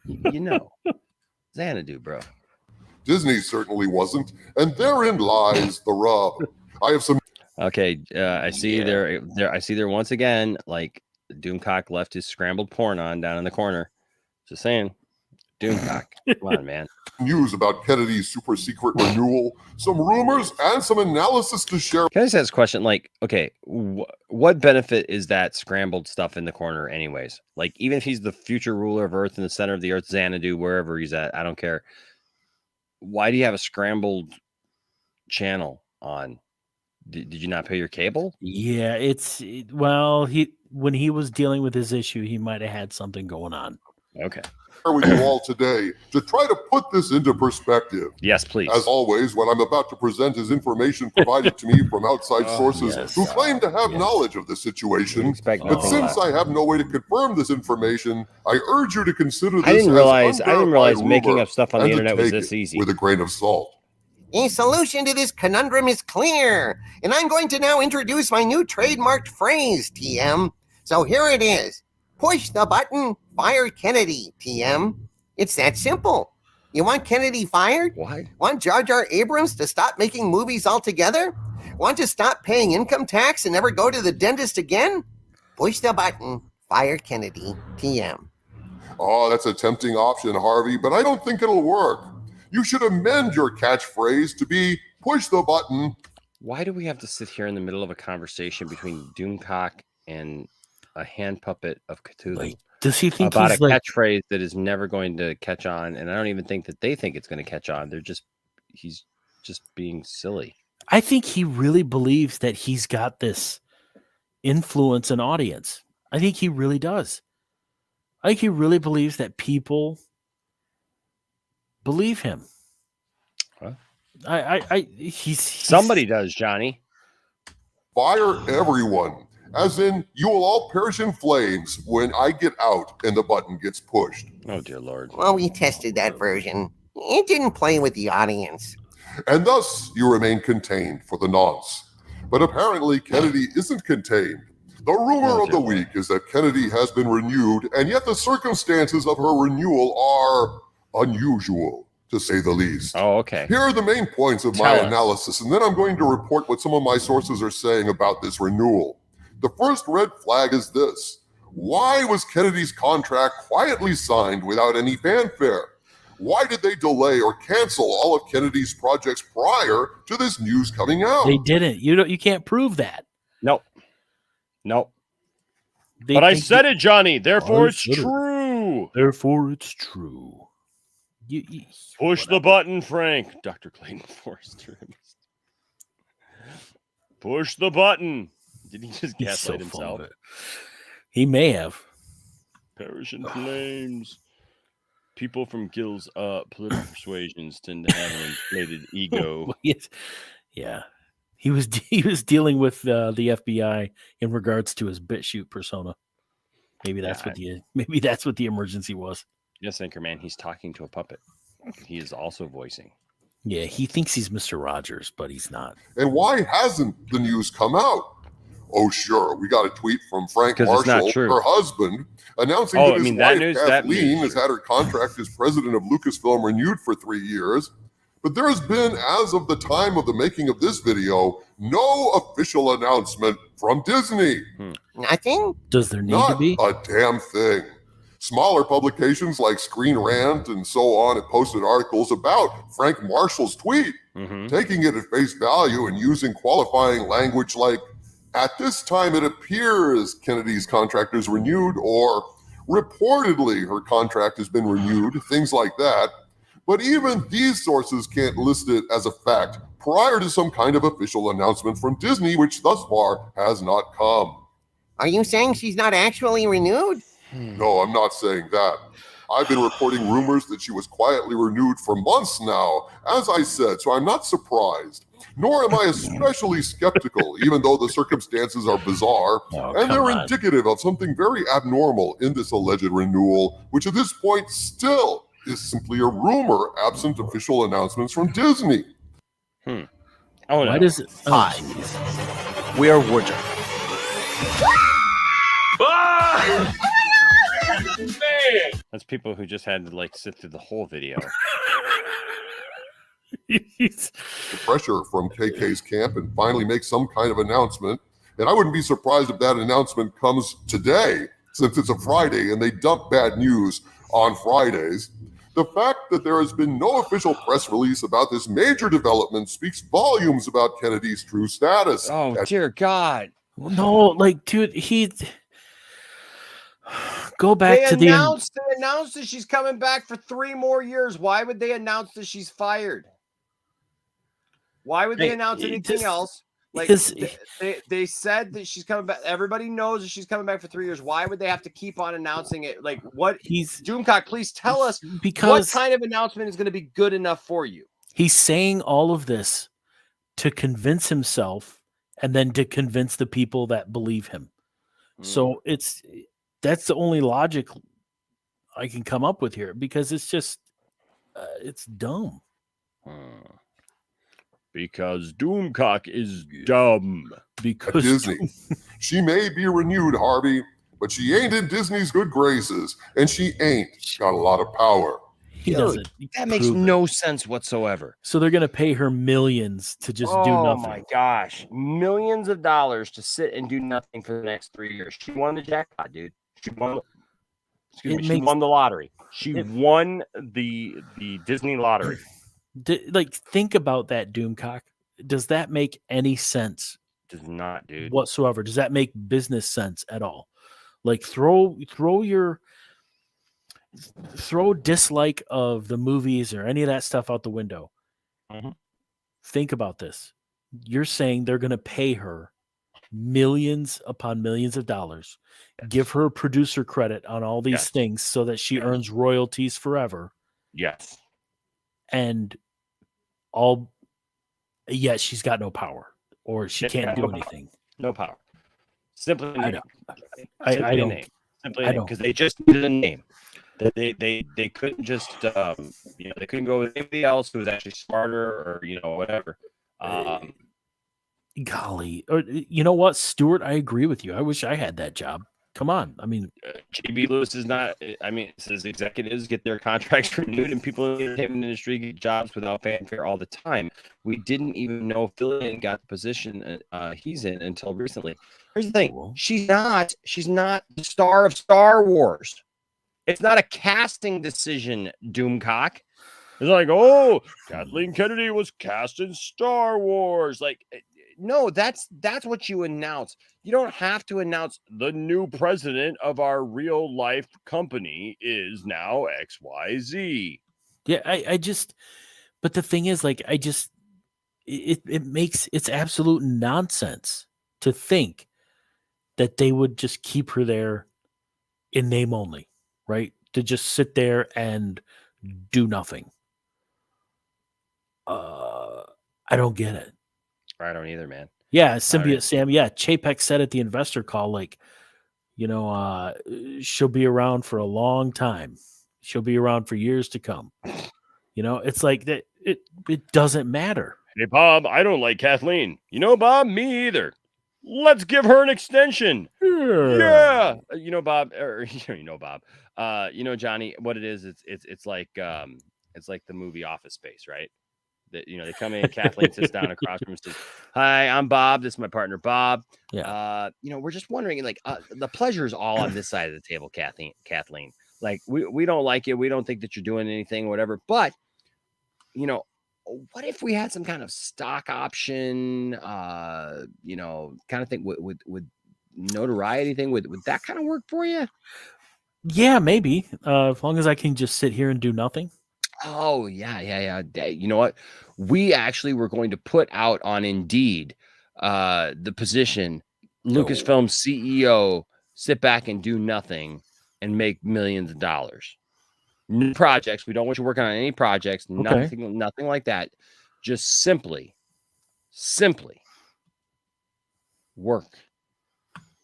You know. Xanadu, bro. Disney certainly wasn't, and therein lies the rub. I have some. Okay, I see there. I see there once again. Doomcock left his scrambled porn on down in the corner. Just saying, Doomcock. Come on, man. News about Kennedy's super secret renewal, some rumors, and some analysis to share. Can I just ask a question? Okay, what benefit is that scrambled stuff in the corner, anyways? Even if he's the future ruler of Earth in the center of the Earth, Xanadu, wherever he's at, I don't care. Why do you have a scrambled channel on? Did you not pay your cable? Yeah, when he was dealing with his issue, he might have had something going on. Okay. With you all today to try to put this into perspective. Yes, please. As always, what I'm about to present is information provided to me from outside sources who claim to have knowledge of the situation. But since I have no way to confirm this information, I urge you to consider this. I didn't realize making up stuff on the internet was this easy. With a grain of salt. The solution to this conundrum is clear, and I'm going to now introduce my new trademarked phrase, TM. So here it is. Push the button, fire Kennedy, TM. It's that simple. You want Kennedy fired? What? Want Jar Jar Abrams to stop making movies altogether? Want to stop paying income tax and never go to the dentist again? Push the button, fire Kennedy, TM. Oh, that's a tempting option, Harvey, but I don't think it'll work. You should amend your catchphrase to be push the button. Why do we have to sit here in the middle of a conversation between Doomcock and a hand puppet of Cthulhu? Does he think about he's a catchphrase that is never going to catch on? And I don't even think that they think it's going to catch on. He's just being silly. I think he really believes that he's got this influence an audience. I think he really does. I think he really believes that people believe him. Huh? He's somebody does, Johnny. Fire everyone. As in, you will all perish in flames when I get out and the button gets pushed. Oh, dear Lord. Well, we tested that version. It didn't play with the audience. And thus, you remain contained for the nonce. But apparently, Kennedy isn't contained. The rumor of the week is that Kennedy has been renewed, and yet the circumstances of her renewal are unusual, to say the least. Oh, okay. Here are the main points of my analysis, and then I'm going to report what some of my sources are saying about this renewal. The first red flag is this. Why was Kennedy's contract quietly signed without any fanfare? Why did they delay or cancel all of Kennedy's projects prior to this news coming out? They didn't. You can't prove that. Nope. But I said it, Johnny. Therefore, it's true. Therefore, it's true. Push the button, Frank. Dr. Clayton Forrester. Push the button. Did he just gaslight himself? He may have. Perish in flames. People from Gill's political persuasions tend to have an inflated ego. Yeah. He was dealing with the FBI in regards to his BitChute persona. Maybe that's what the emergency was. Yes, Anchorman, he's talking to a puppet. He is also voicing. Yeah, he thinks he's Mr. Rogers, but he's not. And why hasn't the news come out? Oh, sure. We got a tweet from Frank Marshall, her husband, announcing that his wife, Kathleen, has had her contract as president of Lucasfilm renewed for 3 years. But there has been, as of the time of the making of this video, no official announcement from Disney. Nothing? Does there need to be? A damn thing. Smaller publications like Screen Rant and so on have posted articles about Frank Marshall's tweet, taking it at face value and using qualifying language like, at this time it appears Kennedy's contract is renewed, or reportedly her contract has been renewed, things like that. But even these sources can't list it as a fact prior to some kind of official announcement from Disney, which thus far has not come. Are you saying she's not actually renewed? No, I'm not saying that. I've been reporting rumors that she was quietly renewed for months now, as I said, so I'm not surprised. Nor am I especially skeptical, even though the circumstances are bizarre, and they're indicative of something very abnormal in this alleged renewal, which at this point still is simply a rumor absent official announcements from Disney. Oh, no. Why does it? We are Woodger. That's people who just had to sit through the whole video. The pressure from KK's camp and finally make some kind of announcement. And I wouldn't be surprised if that announcement comes today, since it's a Friday and they dump bad news on Fridays. The fact that there has been no official press release about this major development speaks volumes about Kennedy's true status. Oh, dear God. No, dude, go back to They announced that she's coming back for 3 more years. Why would they announce that she's fired? Why would they announce anything else? They said that she's coming back. Everybody knows that she's coming back for 3 years. Why would they have to keep on announcing it? Doomcock, please tell us what kind of announcement is going to be good enough for you. He's saying all of this to convince himself and then to convince the people that believe him. So that's the only logic I can come up with here, because it's just it's dumb. Because Doomcock is dumb. At Disney. She may be renewed, Harvey, but she ain't in Disney's good graces, and she ain't got a lot of power. That makes no sense whatsoever. So they're going to pay her millions to just do nothing. Oh my gosh. Millions of dollars to sit and do nothing for the next 3 years. She won the jackpot, dude. She won the lottery. She won the Disney lottery. Think about that, Doomcock. Does that make any sense? Does not, dude. Whatsoever. Does that make business sense at all? Throw dislike of the movies or any of that stuff out the window. Think about this. You're saying they're going to pay her millions upon millions of dollars, give her producer credit on all these things so that she earns royalties forever. Yes. And yet she's got no power, or she can't do anything. No power. Simply a name. I don't. Simply a name, because they just needed a name. They couldn't just they couldn't go with anybody else who was actually smarter or whatever. Golly, or you know what, Stuart? I agree with you. I wish I had that job. Come on, I mean, JB Lewis is not. I mean, it says executives get their contracts renewed, and people in the entertainment industry get jobs without fanfare all the time. We didn't even know Fillion got the position he's in until recently. Here's the thing: she's not the star of Star Wars. It's not a casting decision, Doomcock. It's like, oh, Kathleen Kennedy was cast in Star Wars. Like, no, that's what you announce. You don't have to announce the new president of our real life company is now XYZ. Yeah, I just, but the thing is, like, it's absolute nonsense to think that they would just keep her there in name only, right? To just sit there and do nothing. I don't get it. I don't either, man. Yeah, Symbiote Sam. Yeah, Chapek said at the investor call, like, she'll be around for a long time. She'll be around for years to come. It's like that. It doesn't matter. Hey, Bob, I don't like Kathleen. Bob, me either. Let's give her an extension. Yeah. Bob, or Bob. Johnny, what it is, it's like the movie Office Space, right? That they come in, Kathleen sits down across from him and says, "Hi, I'm Bob. This is my partner, Bob. Yeah. We're just wondering, like, the pleasure's all on this side of the table, Kathleen. Like, we don't like you. We don't think that you're doing anything, whatever. But, what if we had some kind of stock option, kind of thing with notoriety thing? Would that kind of work for you?" Yeah, maybe. As long as I can just sit here and do nothing. Oh, yeah. You know what? We actually were going to put out on Indeed the position Lucasfilm CEO, sit back and do nothing and make millions of dollars. New projects. We don't want you working on any projects, nothing like that. Just simply work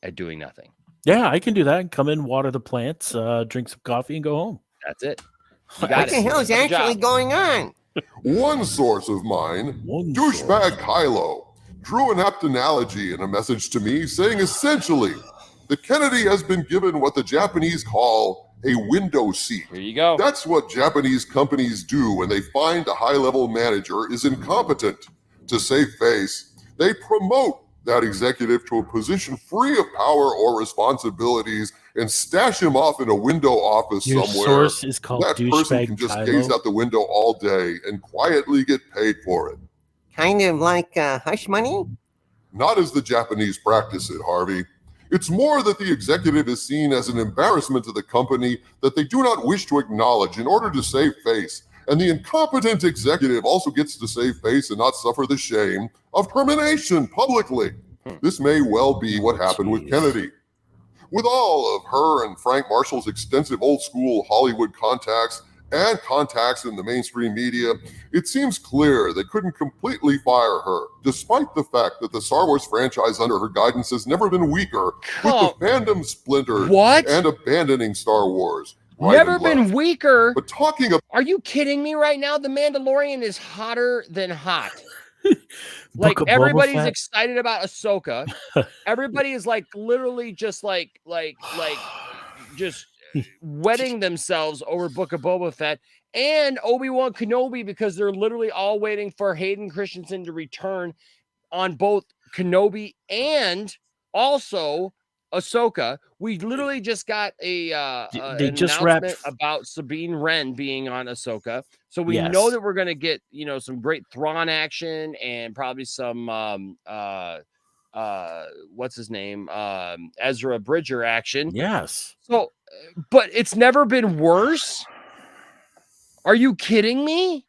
at doing nothing. Yeah, I can do that. Come in, water the plants, drink some coffee, and go home. That's it. What the hell is actually going on? One source of mine, douchebag Kylo, drew an apt analogy in a message to me saying essentially that Kennedy has been given what the Japanese call a window seat. Here you go. That's what Japanese companies do when they find a high-level manager is incompetent. To save face, they promote that executive to a position free of power or responsibilities and stash him off in a window office Your somewhere. Source is called that person can just gaze out the window all day and quietly get paid for it. Kind of like hush money? Not as the Japanese practice it, Harvey. It's more that the executive is seen as an embarrassment to the company that they do not wish to acknowledge in order to save face. And the incompetent executive also gets to save face and not suffer the shame of termination publicly. This may well be what happened with Kennedy. With all of her and Frank Marshall's extensive old school Hollywood contacts and contacts in the mainstream media, it seems clear they couldn't completely fire her, despite the fact that the Star Wars franchise under her guidance has never been weaker, with the fandom splintered and abandoning Star Wars. Never been weaker. But talking about... Are you kidding me right now? The Mandalorian is hotter than hot. Like, everybody's excited about Ahsoka. Everybody is like literally just like just wetting themselves over Book of Boba Fett and Obi-Wan Kenobi, because they're literally all waiting for Hayden Christensen to return on both Kenobi and also Ahsoka. We literally just got an announcement about Sabine Wren being on Ahsoka, so we know that we're going to get some great Thrawn action and probably some what's his name, Ezra Bridger action. Yes. So, but it's never been worse. Are you kidding me?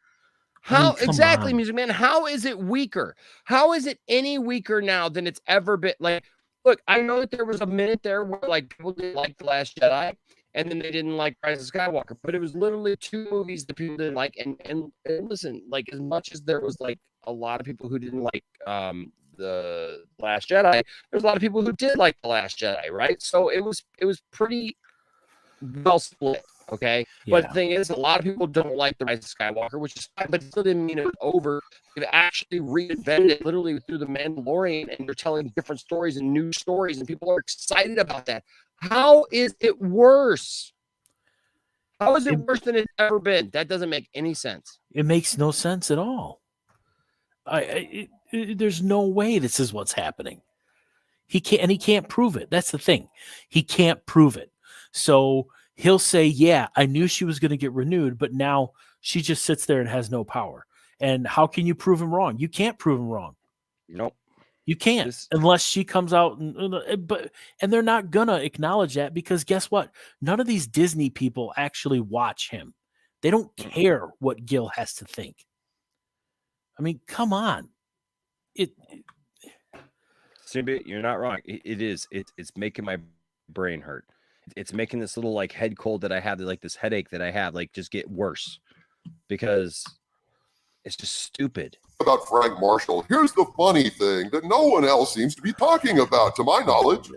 How come exactly, on. Music Man? How is it weaker? How is it any weaker now than it's ever been? Like, look, I know that there was a minute there where like people didn't like The Last Jedi, and then they didn't like Rise of Skywalker, but it was literally 2 movies that people didn't like. And listen, like as much as there was like a lot of people who didn't like The Last Jedi, there's a lot of people who did like The Last Jedi, right? So it was pretty well split. Okay. But the thing is, a lot of people don't like The Rise of Skywalker, which is fine, but it still didn't mean it was over. They've actually reinvented it literally through The Mandalorian, and they're telling different stories and new stories, and people are excited about that. How is it worse? How is it worse than it's ever been? That doesn't make any sense. It makes no sense at all. There's no way this is what's happening. He can't prove it. That's the thing. He can't prove it. So he'll say, yeah, I knew she was going to get renewed, but now she just sits there and has no power. And how can you prove him wrong? You can't prove him wrong. Nope. You can't unless she comes out and they're not gonna acknowledge that, because guess what? None of these Disney people actually watch him. They don't care what Gil has to think. I mean, come on. Simba, you're not wrong. It's making my brain hurt. It's making this little like head cold that I have, like this headache that I have, like just get worse because it's just stupid. About Frank Marshall, here's the funny thing that no one else seems to be talking about, to my knowledge.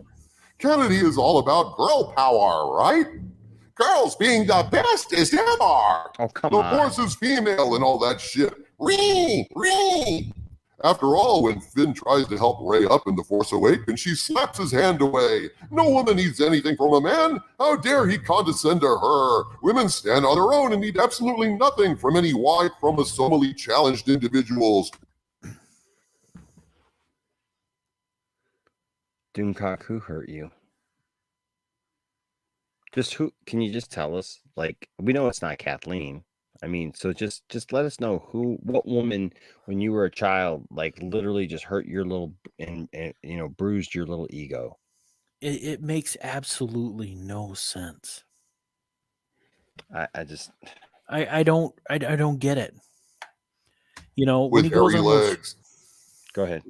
Kennedy is all about girl power, right? Girls being the best is ever. Oh, come on. The horse is female and all that shit. Ree! After all, when Finn tries to help Rey up in The Force Awakens, she slaps his hand away. No woman needs anything from a man. How dare he condescend to her? Women stand on their own and need absolutely nothing from any Y chromosomally challenged individuals. Doomcock, who hurt you? Just who? Can you just tell us? Like, we know it's not Kathleen. I mean, so just let us know what woman, when you were a child, like literally just hurt your little and bruised your little ego. It makes absolutely no sense. I just I don't get it. You know, when With he goes hairy on legs. Go ahead.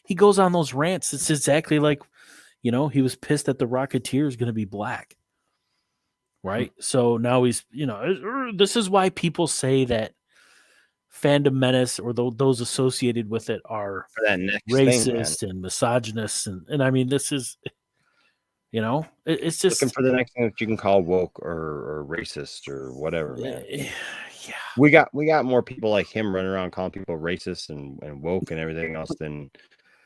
He goes on those rants. It's exactly like, he was pissed that the Rocketeer is going to be black. Right. So now he's, this is why people say that Fandom Menace or those associated with it are racist and misogynist. And I mean, this is, it's just looking for the next thing that you can call woke or racist or whatever, man. Yeah. We got more people like him running around calling people racist and woke and everything else than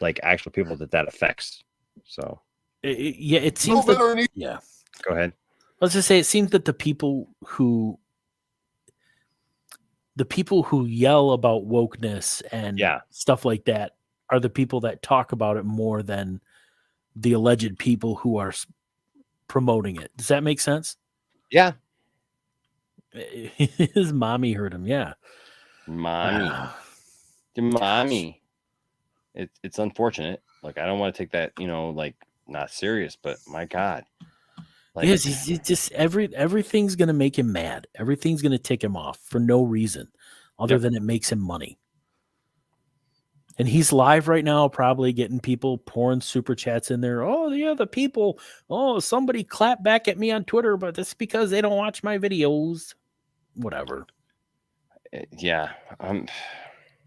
like actual people that affects. So it seems that, Go ahead. Let's just say it seems that the people who yell about wokeness and stuff like that are the people that talk about it more than the alleged people who are promoting it. Does that make sense? Yeah. His mommy heard him. Yeah. Mommy. It's unfortunate. Like, I don't want to take that, like not serious, but my God. Like, yes, he's just everything's gonna make him mad. Everything's gonna tick him off for no reason other than it makes him money. And he's live right now, probably getting people pouring super chats in there. Oh, yeah, the people. Oh, somebody clapped back at me on Twitter, but that's because they don't watch my videos. Whatever. Yeah.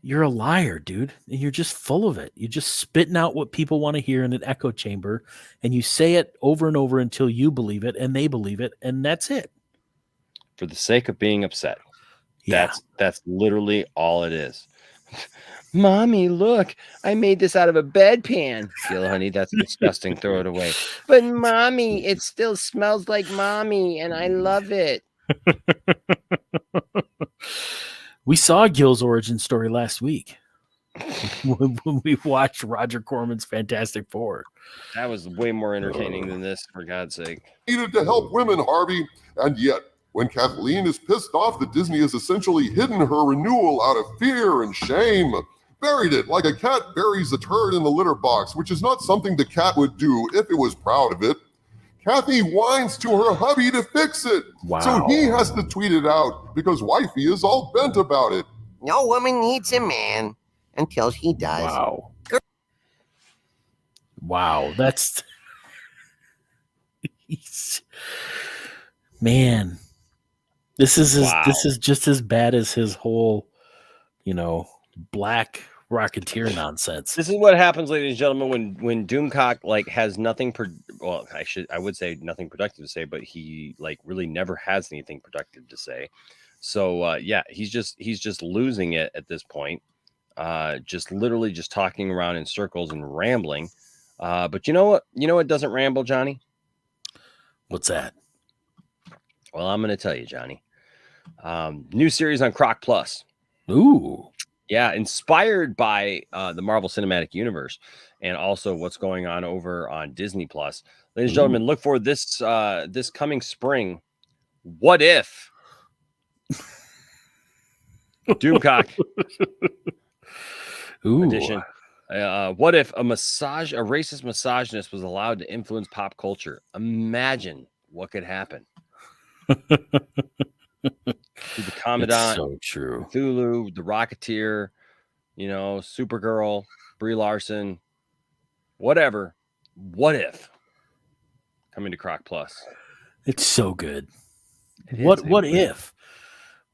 You're a liar, dude. And you're just full of it. You're just spitting out what people want to hear in an echo chamber. And you say it over and over until you believe it and they believe it. And that's it. For the sake of being upset. Yeah. That's literally all it is. Mommy, look, I made this out of a bedpan. Gil, honey, that's disgusting. Throw it away. But mommy, it still smells like mommy, and I love it. We saw Gil's origin story last week when we watched Roger Corman's Fantastic Four. That was way more entertaining than this, for God's sake. Needed to help women, Harvey, and yet, when Kathleen is pissed off that Disney has essentially hidden her renewal out of fear and shame, buried it like a cat buries a turd in the litter box, which is not something the cat would do if it was proud of it. Kathy whines to her hubby to fix it. Wow. So he has to tweet it out because wifey is all bent about it. No woman needs a man until she does. Wow. Wow, that's man. This is just as bad as his whole, black Rocketeer nonsense. This is what happens, ladies and gentlemen, when Doomcock like has nothing I would say nothing productive to say, but he like really never has anything productive to say. So yeah, he's just losing it at this point. Just literally just talking around in circles and rambling. But you know what? You know what doesn't ramble, Johnny? What's that? Well, I'm gonna tell you, Johnny. New series on Croc Plus. Ooh. Yeah, inspired by the Marvel Cinematic Universe and also what's going on over on Disney Plus. Ladies and gentlemen, look for this this coming spring. What if Doomcock edition? What if a racist misogynist was allowed to influence pop culture? Imagine what could happen. The Commandant, so true. Cthulhu, the Rocketeer, Supergirl, Brie Larson, whatever. What if coming to Croc Plus? It's so good. What if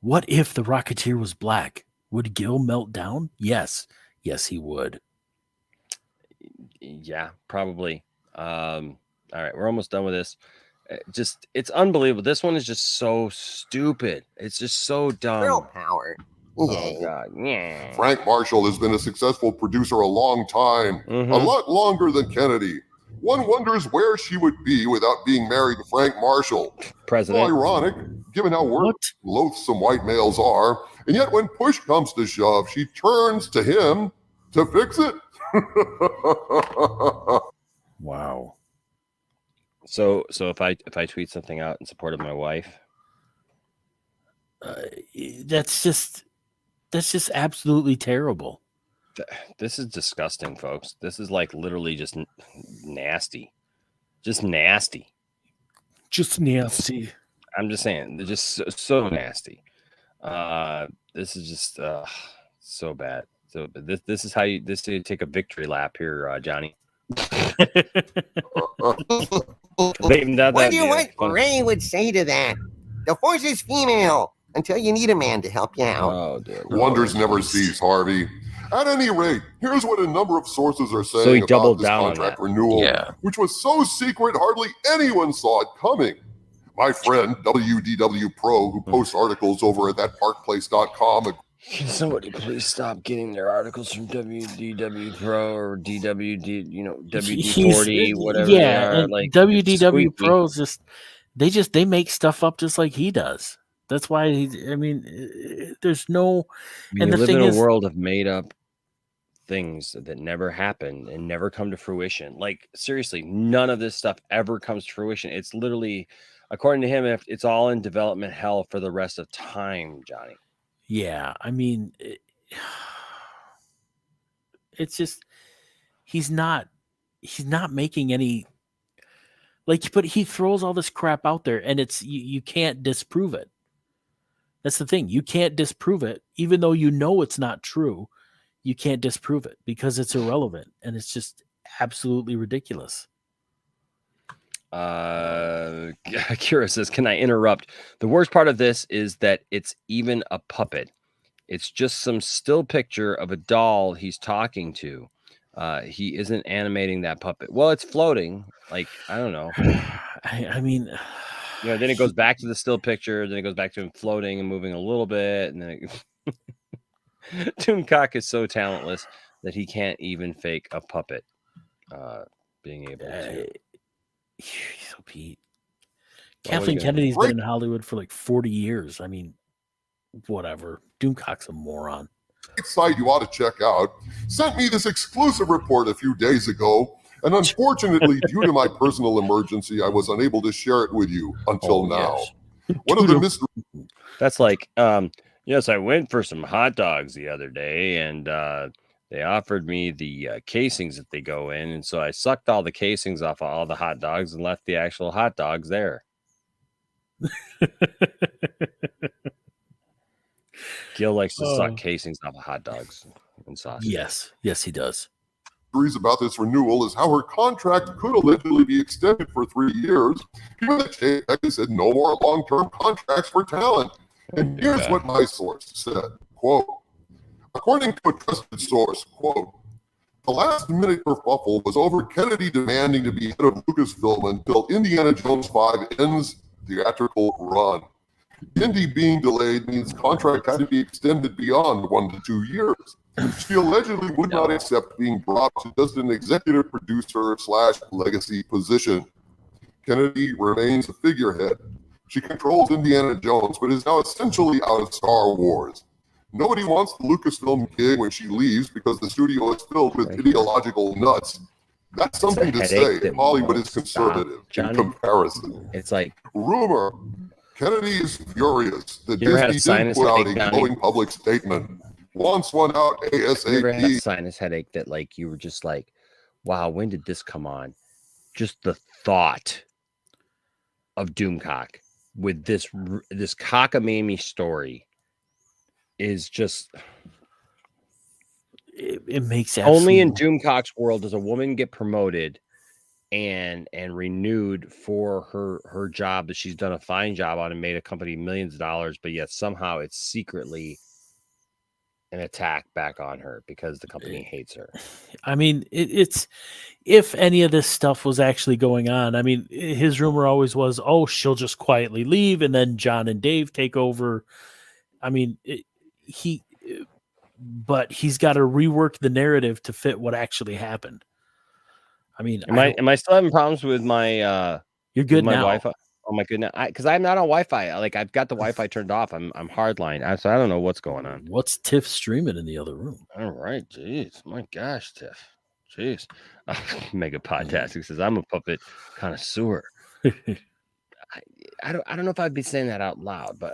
the Rocketeer was black? Would Gil melt down? Yes, he would. Yeah, probably. All right, we're almost done with this. It's unbelievable. This one is just so stupid. It's just so dumb. Girl power. Oh God. Yeah. Frank Marshall has been a successful producer a long time, a lot longer than Kennedy. One wonders where she would be without being married to Frank Marshall. President. Ironic, given how loathsome white males are, and yet when push comes to shove, she turns to him to fix it. Wow. So if I tweet something out in support of my wife, that's just absolutely terrible. This is disgusting, folks. This is like literally just nasty. Just nasty. I'm just saying, they're just so nasty. This is just so bad. So this is how you take a victory lap here, Johnny. Wonder what Ray would say to that. The force is female until you need a man to help you out. Oh, dear. Wonders never cease, Harvey. At any rate, here's what a number of sources are saying So he about doubled this down on contract that. renewal, Yeah. which was so secret hardly anyone saw it coming. My friend WDW Pro, who posts articles over at thatparkplace.com. Can somebody please stop getting their articles from WDW Pro or DWD, WD40, whatever they are? And Like WDW Pros they make stuff up just like he does. That's why there's no. And we the live thing in a is, world of made up things that never happen and never come to fruition. Like seriously, none of this stuff ever comes to fruition. It's literally, according to him, it's all in development hell for the rest of time, Johnny. yeah, it's just he's not making any but he throws all this crap out there, and it's you can't disprove it. That's the thing. You can't disprove it, even though you know it's not true. You can't disprove it because it's irrelevant, and it's just absolutely ridiculous. Kira says, can I interrupt? The worst part of this is that it's even a puppet. It's just some still picture of a doll he's talking to. He isn't animating that puppet. Well, it's floating. Like, I don't know. Then it goes back to the still picture. Then it goes back to him floating and moving a little bit. And then Doomcock is so talentless that he can't even fake a puppet being able to. So Pete. Kathleen Kennedy's been in Hollywood for like 40 years. Whatever. Doomcock's a moron. Site you ought to check out sent me this exclusive report a few days ago, and unfortunately, due to my personal emergency, I was unable to share it with you until now. Yes. One of the mysteries. That's like, yes, I went for some hot dogs the other day, and they offered me the casings that they go in, and so I sucked all the casings off of all the hot dogs and left the actual hot dogs there. Gil likes to suck casings off of hot dogs and sausages. Yes, he does. About this renewal is how her contract could allegedly be extended for 3 years, given that JPEG said no more long-term contracts for talent. And here's what my source said, quote, according to a trusted source, quote, the last minute kerfuffle was over Kennedy demanding to be head of Lucasfilm until Indiana Jones 5 ends theatrical run. Indy being delayed means contract had to be extended beyond 1 to 2 years. She allegedly would not accept being brought to just an executive producer / legacy position. Kennedy remains a figurehead. She controls Indiana Jones, but is now essentially out of Star Wars. Nobody wants the Lucasfilm gig when she leaves because the studio is filled with ideological nuts. That's something to say if Hollywood is conservative in comparison. It's like rumor. Kennedy is furious that Disney didn't put out a glowing public statement. Wants one out ASAP. You ever had a sinus headache that like you were just like, wow, when did this come on? Just the thought of Doomcock with this cockamamie story is just it makes only in Doomcock's world does a woman get promoted and renewed for her job that she's done a fine job on and made a company millions of dollars, but yet somehow it's secretly an attack back on her because the company hates her. I mean, it's if any of this stuff was actually going on. I mean, his rumor always was, oh, she'll just quietly leave and then John and Dave take over. I mean, but he's got to rework the narrative to fit what actually happened. I mean, am I still having problems with my you're good my now. Wi-Fi? Oh my goodness, because I'm not on Wi-Fi. Like I've got the Wi-Fi turned off. I'm hardline, so I don't know what's going on. What's Tiff streaming in the other room? All right, jeez, my gosh, Tiff, jeez. Mega Podtastic says I'm a puppet connoisseur. I don't know if I'd be saying that out loud, but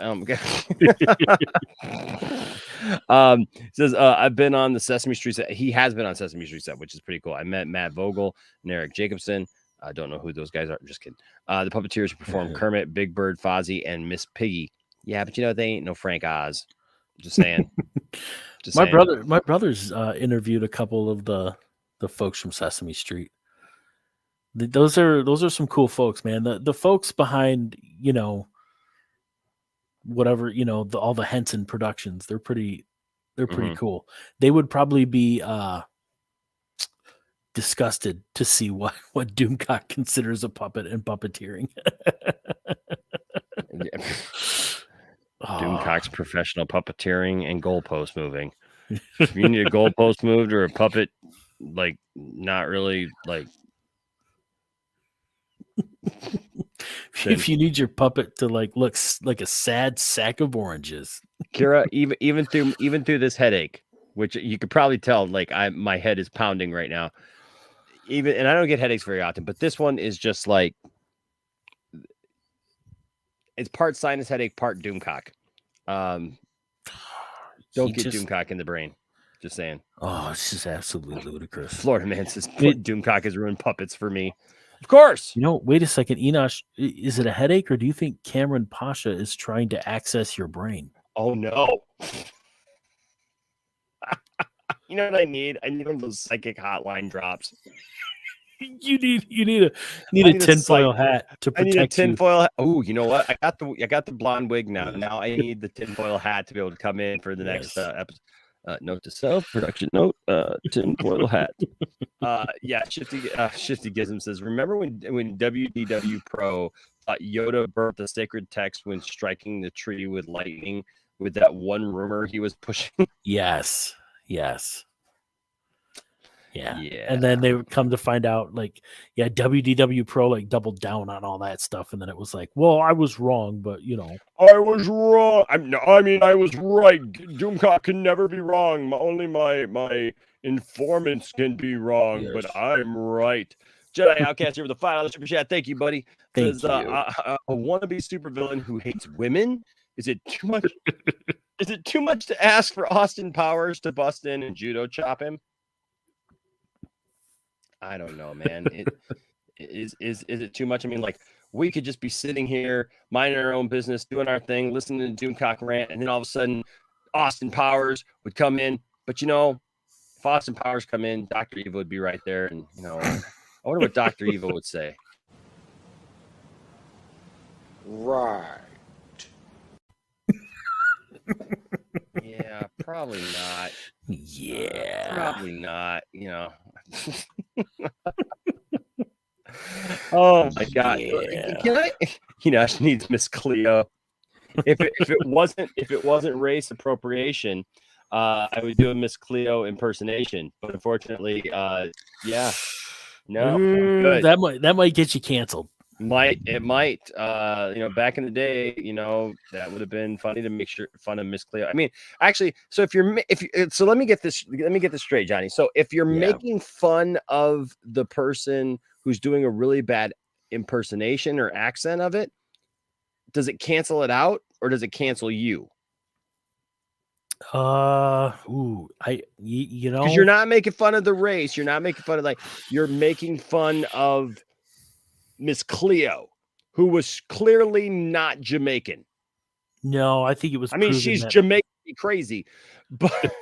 says I've been on the Sesame Street set. He has been on Sesame Street set, which is pretty cool. I met Matt Vogel and Eric Jacobson. I don't know who those guys are. I'm just kidding. The puppeteers who perform Kermit, Big Bird, Fozzie, and Miss Piggy. Yeah, but you know they ain't no Frank Oz. Just saying. My brother's interviewed a couple of the folks from Sesame Street. Those are some cool folks, man. The folks behind, whatever, all the Henson Productions, they're pretty cool. They would probably be disgusted to see what Doomcock considers a puppet and puppeteering. Doomcock's professional puppeteering and goalpost moving. If you need a goalpost moved or a puppet, like not really like. If you need your puppet to like look like a sad sack of oranges, Kira, even through this headache, which you could probably tell, like my head is pounding right now. And I don't get headaches very often, but this one is just like it's part sinus headache, part Doomcock. Don't get Doomcock in the brain. Just saying. Oh, it's just absolutely ludicrous. Florida man says Doomcock has ruined puppets for me. Of course. Wait a second, Enosh. Is it a headache, or do you think Cameron Pasha is trying to access your brain? Oh no. You know what I need? I need one of those psychic hotline drops. You need a tinfoil hat to protect you. I need a tinfoil hat. Oh, you know what? I got the blonde wig now. Now I need the tinfoil hat to be able to come in for the next episode. Note to self, production note, tinfoil hat. Shifty Gizm says, remember when WDW Pro thought Yoda burnt the sacred text when striking the tree with lightning with that one rumor he was pushing? Yes. Yeah. And then they would come to find out, WDW Pro doubled down on all that stuff, and then it was like, well, I was wrong, but I was wrong. I was right. Doomcock can never be wrong. Only my informants can be wrong, but I'm right. Jedi Outcast here with the $5 super chat. Thank you, buddy. Thank you. A wannabe supervillain who hates women. Is it too much? Is it too much to ask for Austin Powers to bust in and judo chop him? I don't know, man. Is it too much? I mean, we could just be sitting here, minding our own business, doing our thing, listening to Doomcock rant, and then all of a sudden, Austin Powers would come in. But you know, if Austin Powers come in, Dr. Evil would be right there. And you know, I wonder what Dr. Evil would say. Right. Yeah, probably not. Yeah. Probably not, you know. Oh my God. Yeah. Can I, you know, she needs Miss Cleo. If it wasn't race appropriation, I would do a Miss Cleo impersonation. But unfortunately, yeah. No, good. That might get you canceled. It might. You know, back in the day, you know, that would have been funny to make fun of Miss Cleo. I mean, actually, so so let me get this straight, Johnny. So if you're making fun of the person who's doing a really bad impersonation or accent of it, does it cancel it out or does it cancel you? You know, Because you're not making fun of the race, you're not making fun of you're making fun of Miss Cleo, who was clearly not Jamaican. No, I think it was. I mean, she's Jamaican crazy, but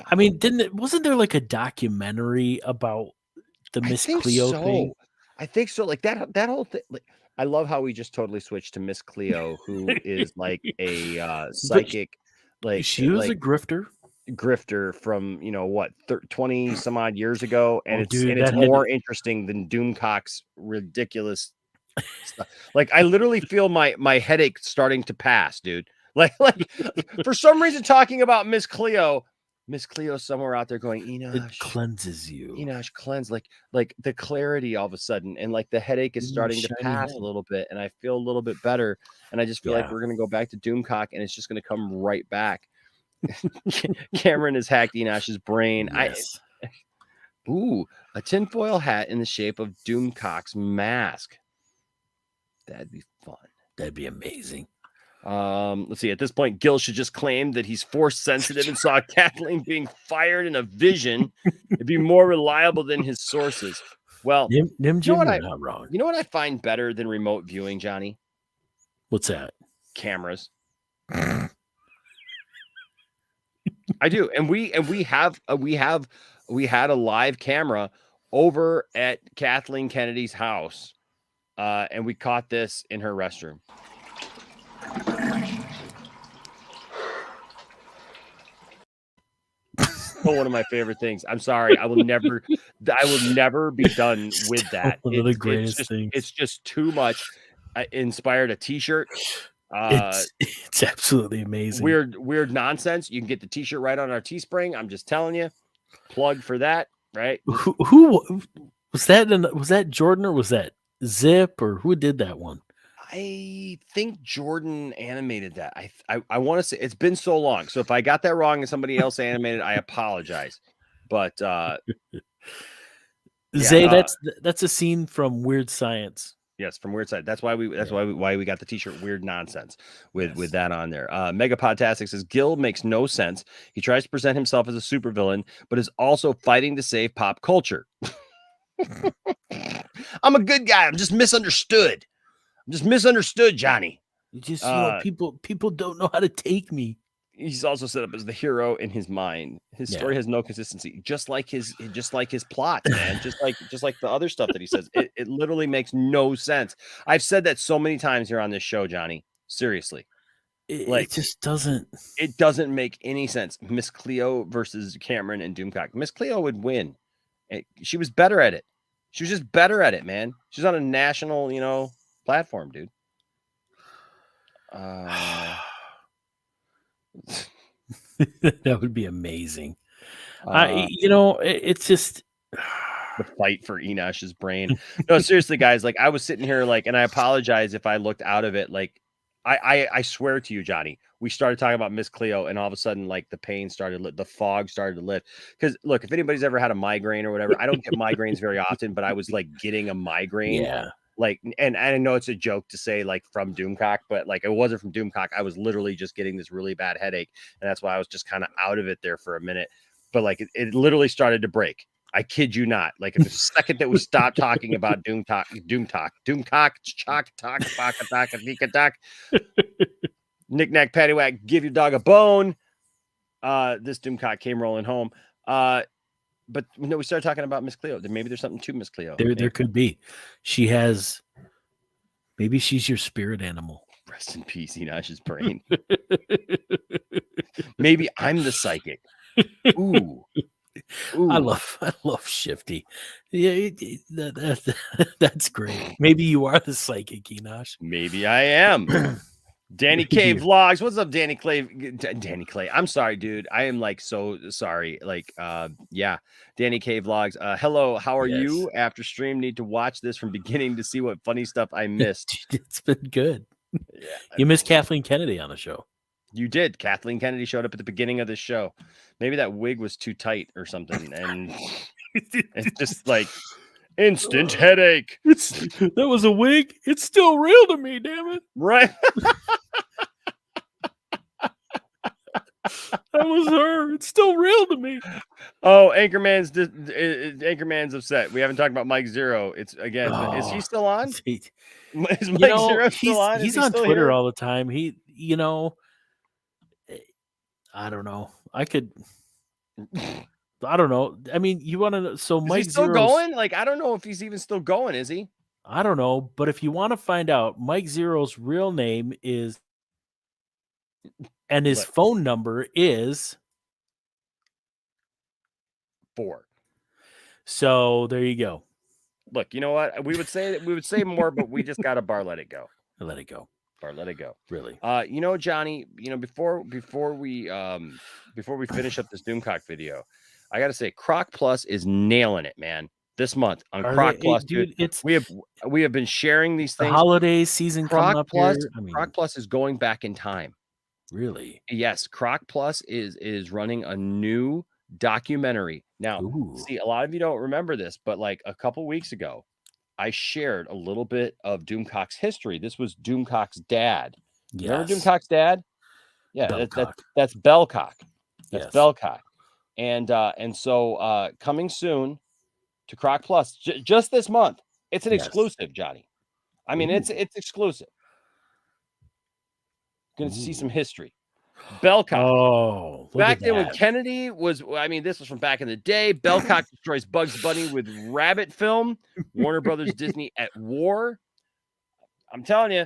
I mean, wasn't there like a documentary about the Miss Cleo thing? I think so. Like that whole thing. Like, I love how we just totally switched to Miss Cleo, who is like a psychic. Like she was a grifter from, you know, what, 20 some odd years ago, and dude, it's more interesting than Doomcock's ridiculous stuff. Like I literally feel my headache starting to pass, dude. Like for some reason, talking about Miss Cleo somewhere out there going, Enosh, it cleanses you. Enosh, cleanse, like the clarity all of a sudden, and like the headache is starting to pass a little bit, and I feel a little bit better, and I just feel like we're gonna go back to Doomcock, and it's just gonna come right back. Cameron has hacked Enosh's brain. Yes. Ooh, a tinfoil hat in the shape of Doomcock's mask. That'd be fun. That'd be amazing. Let's see. At this point, Gil should just claim that he's force sensitive and saw Kathleen being fired in a vision. It'd be more reliable than his sources. Well, you know what not wrong. You know what I find better than remote viewing, Johnny? What's that? Cameras. I do, and we had a live camera over at Kathleen Kennedy's house, and we caught this in her restroom. One of my favorite things. I'm sorry, I will never be done with that. One of the greatest things. It's just too much. I inspired a T-shirt. It's absolutely amazing. Weird nonsense. You can get the T-shirt right on our Teespring. I'm just telling you. Plug for that, right? Who was that? Was that Jordan or was that Zip or who did that one? I think Jordan animated that. I want to say it's been so long. So if I got that wrong and somebody else animated, I apologize. But Zay, that's a scene from Weird Science. Yes, from Weird Science. That's why we got the T-shirt Weird Nonsense with that on there. Megapodtastic says Gil makes no sense. He tries to present himself as a supervillain, but is also fighting to save pop culture. I'm a good guy. I'm just misunderstood. Johnny. You just people don't know how to take me. He's also set up as the hero in his mind. His story has no consistency, just like his plot, man. just like the other stuff that he says. It literally makes no sense. I've said that so many times here on this show, Johnny. Seriously. It just doesn't. It doesn't make any sense. Miss Cleo versus Cameron and Doomcock. Miss Cleo would win. She was better at it. She was just better at it, man. She's on a national, platform, dude. That would be amazing. It's just the fight for Enosh's brain. No, seriously, guys. Like I was sitting here, and I apologize if I looked out of it. Like I swear to you, Johnny, we started talking about Miss Cleo, and all of a sudden, like the pain started, the fog started to lift. Because look, if anybody's ever had a migraine or whatever, I don't get migraines very often, but I was like getting a migraine. Yeah. Like, and I know it's a joke to say like from Doomcock, but like it wasn't from Doomcock. I was literally just getting this really bad headache, and that's why I was just kind of out of it there for a minute. But like it literally started to break. I kid you not. Like the second that we stopped talking about Doomcock, chalk talk, baka talk, nika talk, knick-knack, paddywhack, give your dog a bone. this Doomcock came rolling home. But no, we started talking about Miss Cleo. Maybe there's something to Miss Cleo. There could be. She has. Maybe she's your spirit animal. Rest in peace, Enosh's brain. Maybe I'm the psychic. Ooh. I love Shifty. Yeah, that's great. Maybe you are the psychic, Enosh. Maybe I am. Danny K Vlogs. What's up, Danny Clay? Danny Clay. I'm sorry, dude. I am like so sorry. Like, yeah. Danny K Vlogs. Hello, how are you? After stream, need to watch this from beginning to see what funny stuff I missed. It's been good. Yeah, you missed Kathleen Kennedy on the show. You did. Kathleen Kennedy showed up at the beginning of the show. Maybe that wig was too tight or something, and it's just like instant headache. That was a wig. It's still real to me, damn it. Right. That was her. It's still real to me. Oh, Anchorman's upset. We haven't talked about Mike Zero. It's again. Is he still on? Is Mike Zero still on? He's on Twitter all the time. I don't know. I don't know. I mean, you want to know? So Is Mike he still Zero's going? Like, I don't know if he's even still going. Is he? I don't know. But if you want to find out, Mike Zero's real name is, and his phone number is 4. So there you go. Look, you know what? We would say more, but we just got to let it go. Let it go. Let it go. Really. Johnny, before we finish up this Doomcock video, I got to say Croc Plus is nailing it, man. This month on Croc Plus, dude. We have been sharing these things. The holiday season coming up Plus, here. I mean, Croc Plus is going back in time. Really? Yes, Croc Plus is running a new documentary. Now, see, a lot of you don't remember this, but like a couple weeks ago, I shared a little bit of Doomcock's history. This was Doomcock's dad. Yes. Remember Doomcock's dad? Yeah, Bellcock. that's Bellcock. That's Yes. Bellcock. And so coming soon to Croc Plus, just this month. It's an exclusive, Johnny. I mean, it's exclusive. Going to see some history. Bellcock. Oh, back then when Kennedy was, I mean, this was from back in the day. Bellcock destroys Bugs Bunny with Rabbit film. Warner Brothers Disney at war. I'm telling you,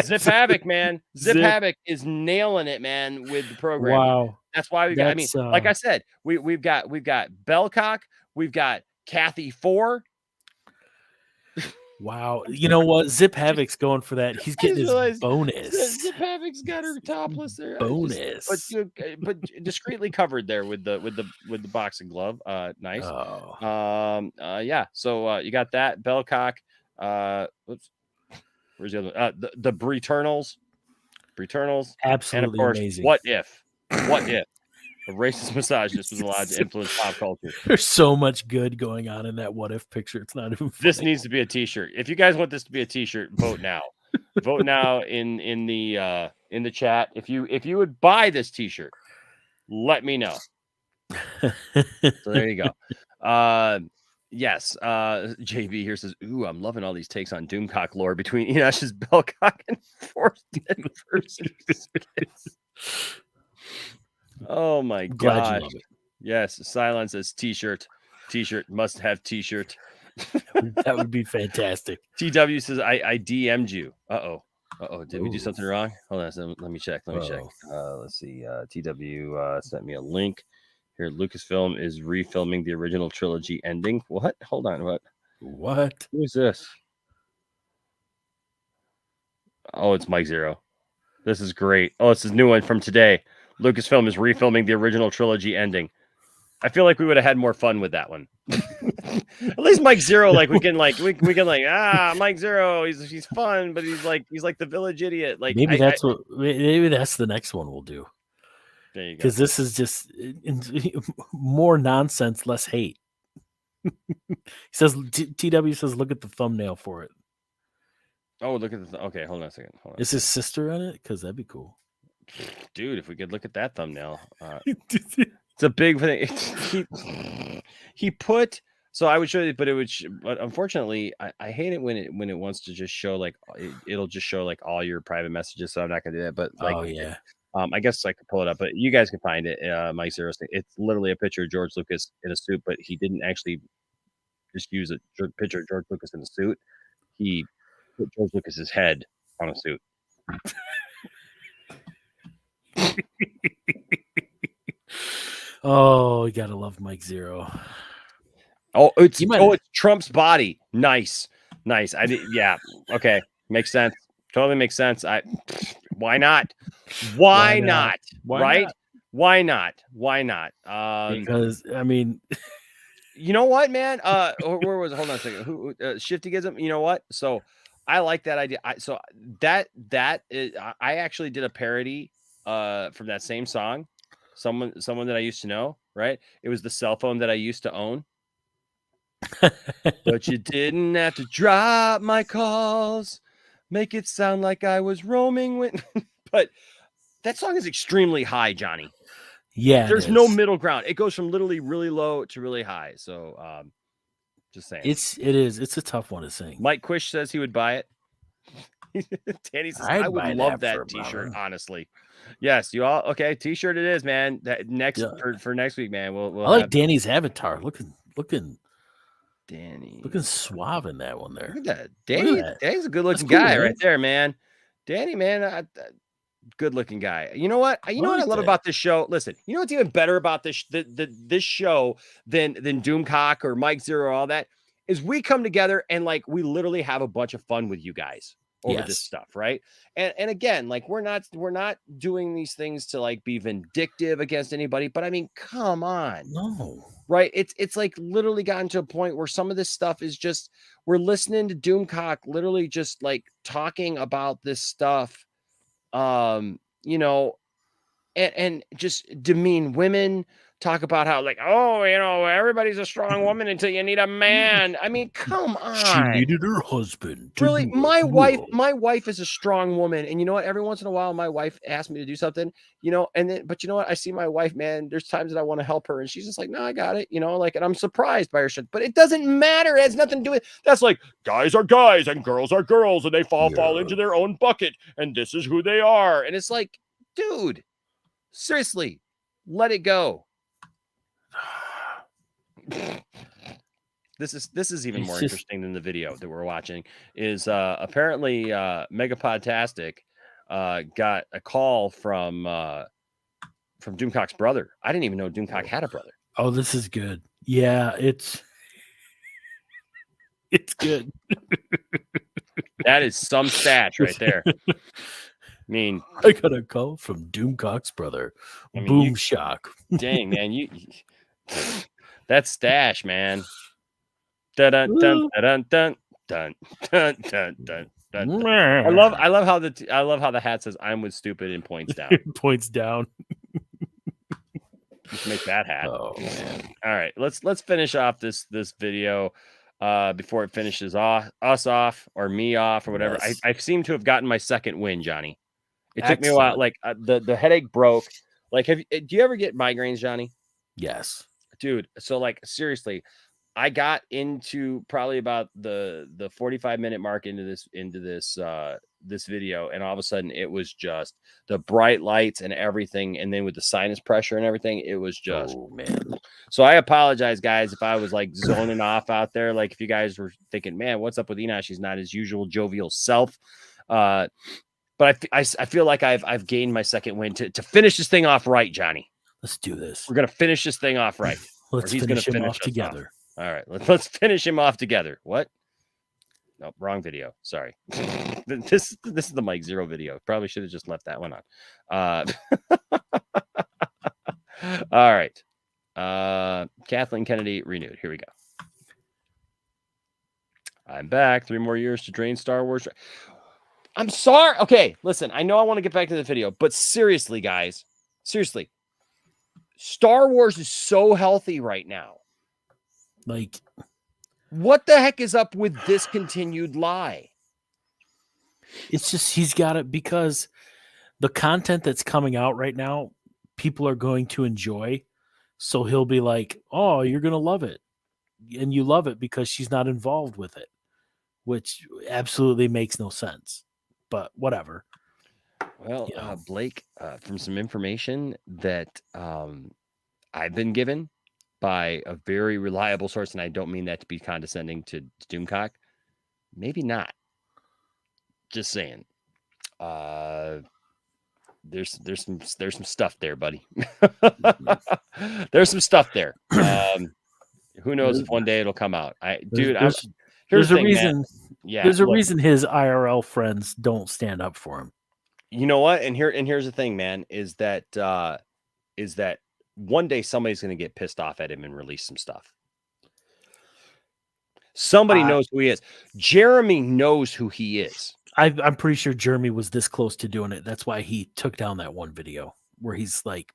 Zip Havoc, man. Zip Havoc is nailing it, man, with the program. Wow. That's why we got. I mean, like I said, we've got Bellcock, we've got Kathy 4. Wow. You know what? Zip Havoc's going for that. He's getting his bonus. Zip Havoc's got her topless there. Bonus. But discreetly covered there with the boxing glove. Nice. Oh. Yeah. So you got that Bellcock. Oops. Where's the other one? The Breternals. Absolutely and of course, amazing. What if a racist misogynist was allowed to influence pop culture? There's so much good going on in that what if picture. It's not even funny. This needs to be a t-shirt. If you guys want this to be a t-shirt, vote now. Vote now in the chat. If you would buy this t-shirt, let me know. So there you go. Yes. JB here says, "Ooh, I'm loving all these takes on Doomcock lore between Enosh's Bellcock and Forced Versus." Oh my god! Yes, Silence says t-shirt. T-shirt must have t-shirt. That would be fantastic. TW says I DM'd you. Uh oh. Did we do something wrong? Hold on. Let me check. Let's see. TW sent me a link. Here, Lucasfilm is refilming the original trilogy ending. What? Hold on. What? Who is this? Oh, it's Mike Zero. This is great. Oh, it's a new one from today. Lucasfilm is refilming the original trilogy ending. I feel like we would have had more fun with that one. At least Mike Zero, like we can Mike Zero. He's fun, but he's like the village idiot. Like maybe that's the next one we'll do. There you go. Because this is just more nonsense, less hate. He says TW says, look at the thumbnail for it. Oh, look at the okay. Hold on a second. Is his sister on it? Because that'd be cool. Dude, if we could look at that thumbnail, it's a big thing. He put. So I would show you, but unfortunately, I hate it when it wants to just show like it'll just show like all your private messages. So I'm not gonna do that. But like, oh yeah, I guess I could pull it up, but you guys can find it. Mike Zero. It's literally a picture of George Lucas in a suit, but he didn't actually just use a picture of George Lucas in a suit. He put George Lucas's head on a suit. Oh, you gotta love Mike Zero. Oh, it's Trump's body. Nice. I did. Yeah. Okay. Makes sense. Totally makes sense. Why not? Why not? Right? Why not? Because I mean, you know what, man? Where was it? Hold on a second. Who Shiftygism? You know what? So I like that idea. I actually did a parody from that same song. Someone that I used to know, right? It was the cell phone that I used to own. But you didn't have to drop my calls, make it sound like I was roaming with. But that song is extremely high, Johnny. Yeah, there's no middle ground. It goes from literally really low to really high. So, just saying, it's a tough one to sing. Mike Quish says he would buy it. Danny says I would love that T-shirt. Honestly, yes, you all okay? T-shirt it is, man. That next for next week, man. We'll I like Danny's avatar. Looking Danny looking suave in that one there. Look at that. Danny's a good looking guy right there, man. Danny, man, good looking guy. You know what? You know what I love about this show? Listen, you know what's even better about this this show than Doomcock or Mike Zero, all that is we come together and like we literally have a bunch of fun with you guys over this stuff, right? And again, like we're not doing these things to like be vindictive against anybody, but I mean, come on. No. Right. It's like literally gotten to a point where some of this stuff is just we're listening to Doomcock literally just like talking about this stuff, you know, and just demean women, talk about how like, oh, you know, everybody's a strong woman until you need a man. I mean, come on. She needed her husband. Really, my wife is a strong woman, and you know what? Every once in a while, my wife asks me to do something, you know, and then, but you know what? I see my wife, man. There's times that I want to help her, and she's just like, "No, I got it," you know, like, and I'm surprised by her shit, but it doesn't matter. It has nothing to do with. That's like guys are guys and girls are girls, and they fall into their own bucket, and this is who they are, and it's like, dude, seriously, let it go. This is even more interesting than the video that we're watching. Is apparently Megapodtastic got a call from Doomcock's brother. I didn't even know Doomcock had a brother. Oh, this is good. Yeah, it's good. That is some stats right there. I mean, I got a call from Doomcock's brother. I mean, Boom shock. Dang, man, you that's stash, man. Dun dun dun dun dun dun dun dun dun dun. I love how the hat says "I'm with stupid" and points down. Points down. Just make that hat. Oh man! All right, let's finish off this video before it finishes us off or me off or whatever. Yes. I seem to have gotten my second win, Johnny. It took me a while. Like the headache broke. Like, do you ever get migraines, Johnny? Yes, dude. So like seriously, I got into probably about the 45-minute mark into this video, and all of a sudden it was just the bright lights and everything, and then with the sinus pressure and everything, it was just man. So I apologize, guys, if I was like zoning off out there. Like if you guys were thinking, man, what's up with Enosh? He's not his usual jovial self. But I feel like I've gained my second win to finish this thing off right, Johnny. Let's do this. We're gonna finish this thing off right. Let's finish him off together. All right, let's finish him off together. What? No, wrong video. Sorry. This is the Mike Zero video. Probably should have just left that one on. All right. Kathleen Kennedy renewed. Here we go. I'm back. 3 more years to drain Star Wars. I'm sorry. Okay, listen. I know I want to get back to the video, but seriously, guys, seriously, Star Wars is so healthy right now. Like, what the heck is up with this continued lie? It's just he's got it because the content that's coming out right now, people are going to enjoy. So he'll be like, "Oh, you're going to love it." And you love it because she's not involved with it, which absolutely makes no sense. But whatever. Well, Blake, from some information that I've been given by a very reliable source, and I don't mean that to be condescending to Doomcock, maybe not. Just saying. There's some stuff there, buddy. There's some stuff there. Who knows if one day it'll come out? Here's There's the a thing, reason. man. Yeah, there's a look, reason his IRL friends don't stand up for him. you know what? And here's the thing, man, is that one day somebody's going to get pissed off at him and release some stuff. Somebody knows who he is. Jeremy knows who he is. I'm pretty sure Jeremy was this close to doing it. That's why he took down that one video where he's like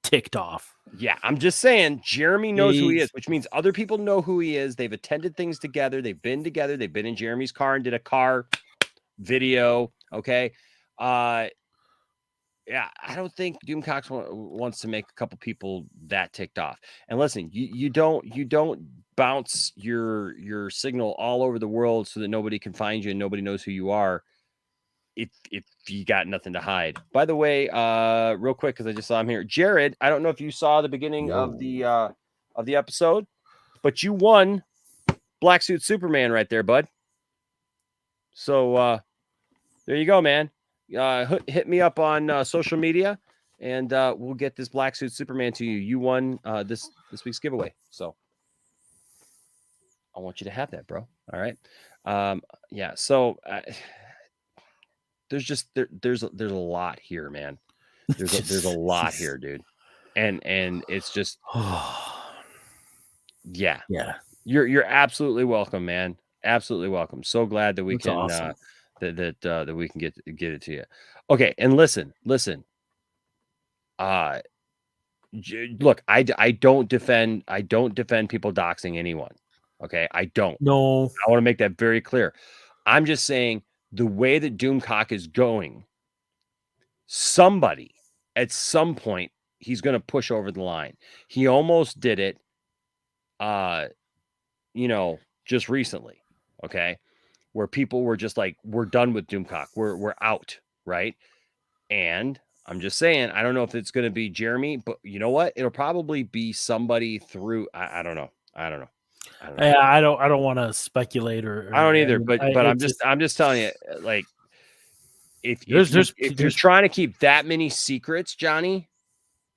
ticked off. Yeah, I'm just saying Jeremy knows who he is, which means other people know who he is. They've attended things together. They've been together. They've been in Jeremy's car and did a car video. Okay. Yeah, I don't think Doomcock wants to make a couple people that ticked off. And listen, you don't bounce your signal all over the world so that nobody can find you and nobody knows who you are if you got nothing to hide. By the way, real quick, because I just saw him here, Jared, I don't know if you saw the beginning of the episode, but you won Black Suit Superman right there, bud. So there you go, man. Hit me up on social media, and we'll get this Black Suit Superman to you. You won this week's giveaway, so I want you to have that, bro. All right. Yeah. So there's a lot here, man. There's a lot here, dude, and it's just yeah. You're absolutely welcome, man. Absolutely welcome. So glad that we can awesome. that we can get it to you. Okay, and listen. Look, I don't defend people doxing anyone. Okay, I don't. No, I want to make that very clear. I'm just saying the way that Doomcock is going, somebody at some point he's going to push over the line. He almost did it, just recently. Okay. Where people were just like, we're done with Doomcock. We're out, right? And I'm just saying, I don't know if it's going to be Jeremy, but you know what? It'll probably be somebody through. I don't know. Yeah, I don't want to speculate or I don't either. I mean, but I'm just telling you, like, if you're trying to keep that many secrets, Johnny,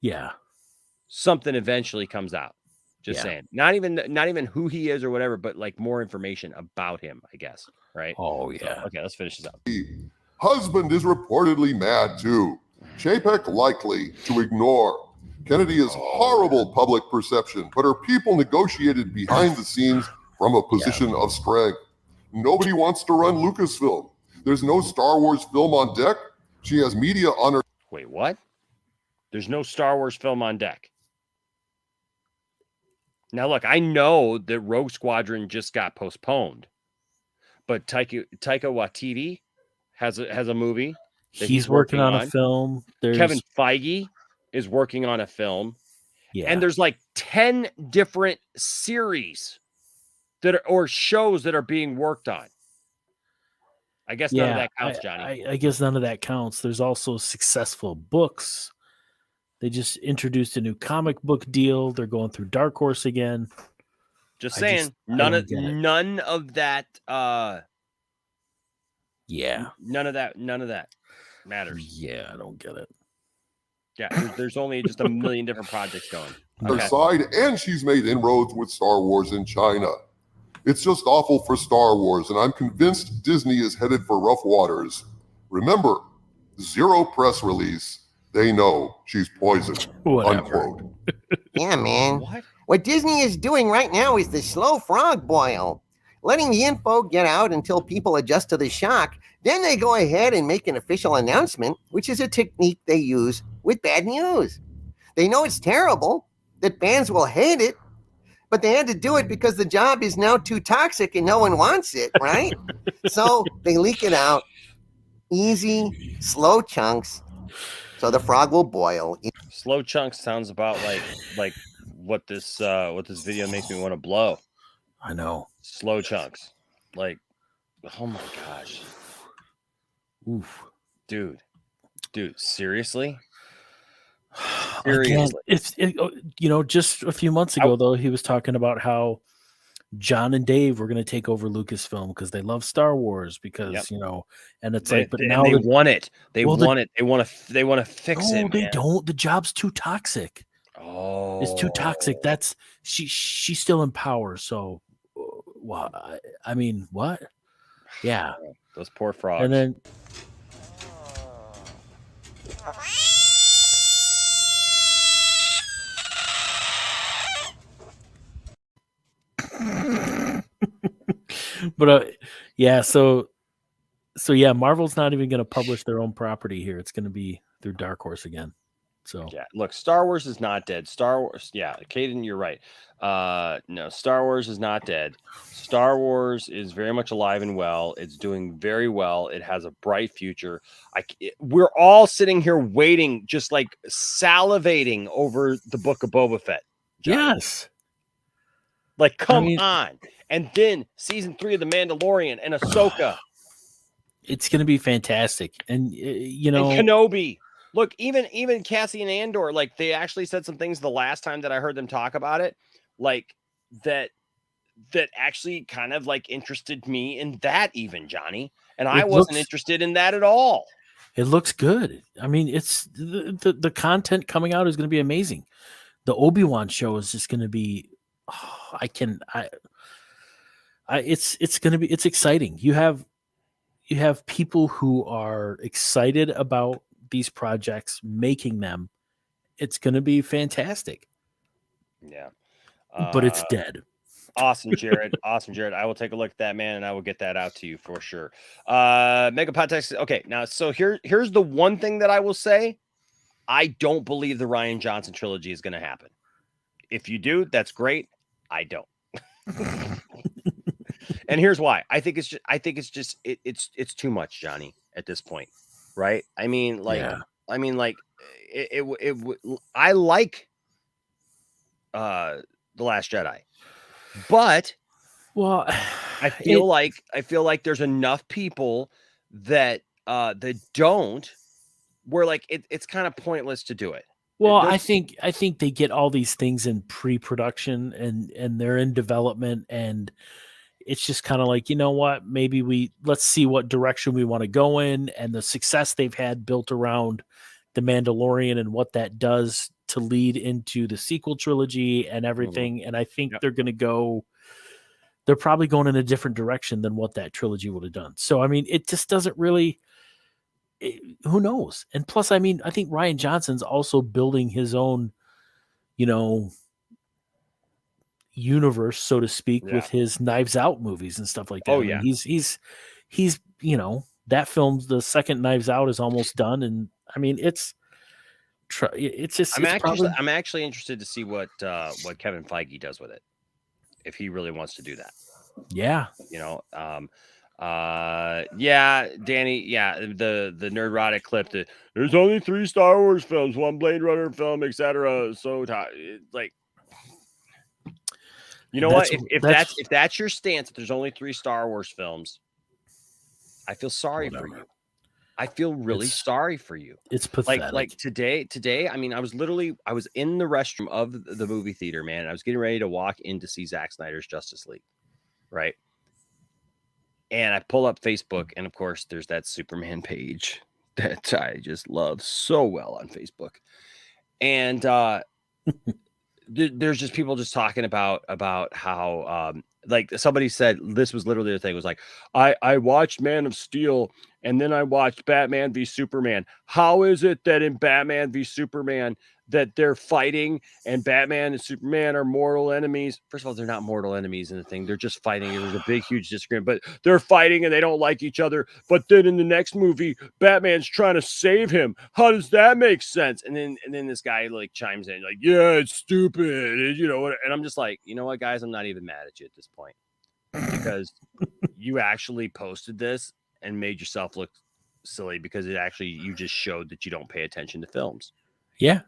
yeah, something eventually comes out. Just saying, not even who he is or whatever, but like more information about him, I guess. Right. Oh, yeah. So, okay, let's finish this up. Husband is reportedly mad too. Chapek likely to ignore. Kennedy is horrible public perception, but her people negotiated behind the scenes from a position of strength. Nobody wants to run Lucasfilm. There's no Star Wars film on deck. She has media on her. Wait, what? There's no Star Wars film on deck. Now, look, I know that Rogue Squadron just got postponed, but Taika Waititi has a movie. He's working on a film. Kevin Feige is working on a film. Yeah. And there's like 10 different series or shows that are being worked on. I guess none of that counts, Johnny. I guess none of that counts. There's also successful books. They just introduced a new comic book deal. They're going through Dark Horse again. Just saying, none of that. Yeah. None of that matters. Yeah, I don't get it. Yeah, there's only just a million different projects going. Her side, and she's made inroads with Star Wars in China. It's just awful for Star Wars, and I'm convinced Disney is headed for rough waters. Remember, zero press release. They know she's poison. Unquote. Yeah, man. What Disney is doing right now is the slow frog boil. Letting the info get out until people adjust to the shock. Then they go ahead and make an official announcement, which is a technique they use with bad news. They know it's terrible, that fans will hate it, but they had to do it because the job is now too toxic and no one wants it, right? So they leak it out. Easy, slow chunks. So the frog will boil. Slow chunks sounds about like what this video makes me want to blow. I know. Slow chunks. Like, oh my gosh. Oof. Dude. Dude, seriously? Again, Seriously. just a few months ago, though, he was talking about how John and Dave were going to take over Lucasfilm because they love Star Wars because, and it's like, but now they want it. They want it. They want to fix it, no, they man. don't. The job's too toxic. Oh, It's too toxic. That's she's still in power. So, what? I mean, what? Yeah, those poor frogs. and then but yeah, so yeah, Marvel's not even going to publish their own property here. It's going to be through Dark Horse again. So yeah, look, Star Wars is not dead. Star Wars, yeah, Caden, you're right. No, Star Wars is not dead. Star Wars is very much alive and well. It's doing very well. It has a bright future. We're all sitting here waiting, just like salivating over the Book of Boba Fett. Johnny. Yes. Like, come on. And then season 3 of The Mandalorian and Ahsoka. It's going to be fantastic. And, and Kenobi. Look, even Cassian Andor, like they actually said some things the last time that I heard them talk about it, like that actually kind of like interested me in that even, Johnny. And I wasn't interested in that at all. It looks good. I mean, it's the content coming out is going to be amazing. The Obi-Wan show is just going to be, it's exciting. You have people who are excited about these projects, making them. It's going to be fantastic. Yeah. But it's dead. Awesome, Jared. Awesome, Jared. I will take a look at that, man, and I will get that out to you for sure. Megapod text. Okay, now, so here's the one thing that I will say. I don't believe the Rian Johnson trilogy is going to happen. If you do, that's great. I don't. And here's why. I think it's too much, Johnny, at this point. Right? I mean, like, I like The Last Jedi, but I feel like there's enough people that don't, where like it's kind of pointless to do it. Well, I think they get all these things in pre-production and they're in development, and it's just kind of like, you know what, maybe let's see what direction we want to go in, and the success they've had built around The Mandalorian and what that does to lead into the sequel trilogy and everything. Mm-hmm. And I think they're probably going in a different direction than what that trilogy would have done. So, I mean, it just doesn't really, who knows? And plus, I mean, I think Rian Johnson's also building his own, universe, so to speak, with his Knives Out movies and stuff like that. Oh, yeah. I mean, he's that film's, the second Knives Out is almost done. And I mean, it's just, I'm actually interested to see what Kevin Feige does with it, if he really wants to do that. Yeah. Danny, the Nerdrotic clip, there's only 3 Star Wars films, 1 Blade Runner film, etc. So like, you know what? If that's your stance, if there's only 3 Star Wars films, I feel sorry for you. I feel really sorry for you. It's pathetic. Like today, I mean, I was in the restroom of the movie theater, man. I was getting ready to walk in to see Zack Snyder's Justice League, right? And I pull up Facebook, and of course, there's that Superman page that I just love so well on Facebook. And there's just people just talking about how like somebody said, this was literally the thing, was like, I watched Man of Steel and then I watched Batman v Superman. How is it that in Batman v Superman that they're fighting and Batman and Superman are mortal enemies? First of all, they're not mortal enemies in the thing. They're just fighting. It was a big, huge disagreement, but they're fighting and they don't like each other. But then in the next movie, Batman's trying to save him. How does that make sense? And then this guy like chimes in like, yeah, it's stupid. And I'm just like, you know what, guys, I'm not even mad at you at this point, because you actually posted this and made yourself look silly, because you just showed that you don't pay attention to films. Yeah.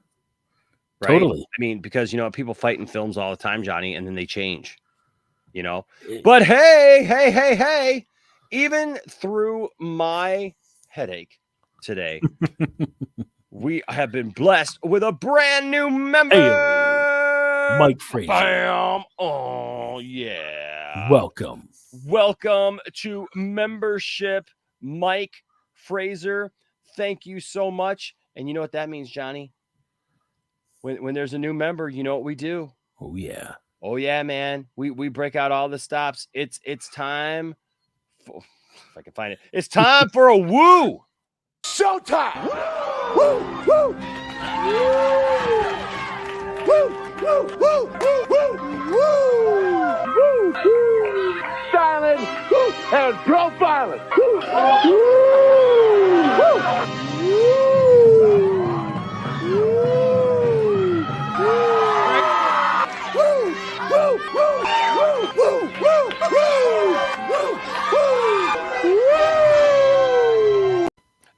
Right? Totally. I mean, because people fight in films all the time, Johnny, and then they change, But hey, even through my headache, today. We have been blessed with a brand new member, Mike Fraser. Bam! Oh yeah! Welcome. Welcome to membership, Mike Fraser. Thank you so much. And you know what that means, Johnny? When there's a new member, you know what we do? Oh yeah. Oh yeah, man. We break out all the stops. It's time for, if I can find it. It's time for a woo. Showtime! Woo! Woo! Woo! Woo! Woo! Woo! Woo! Woo! Silent and profiling.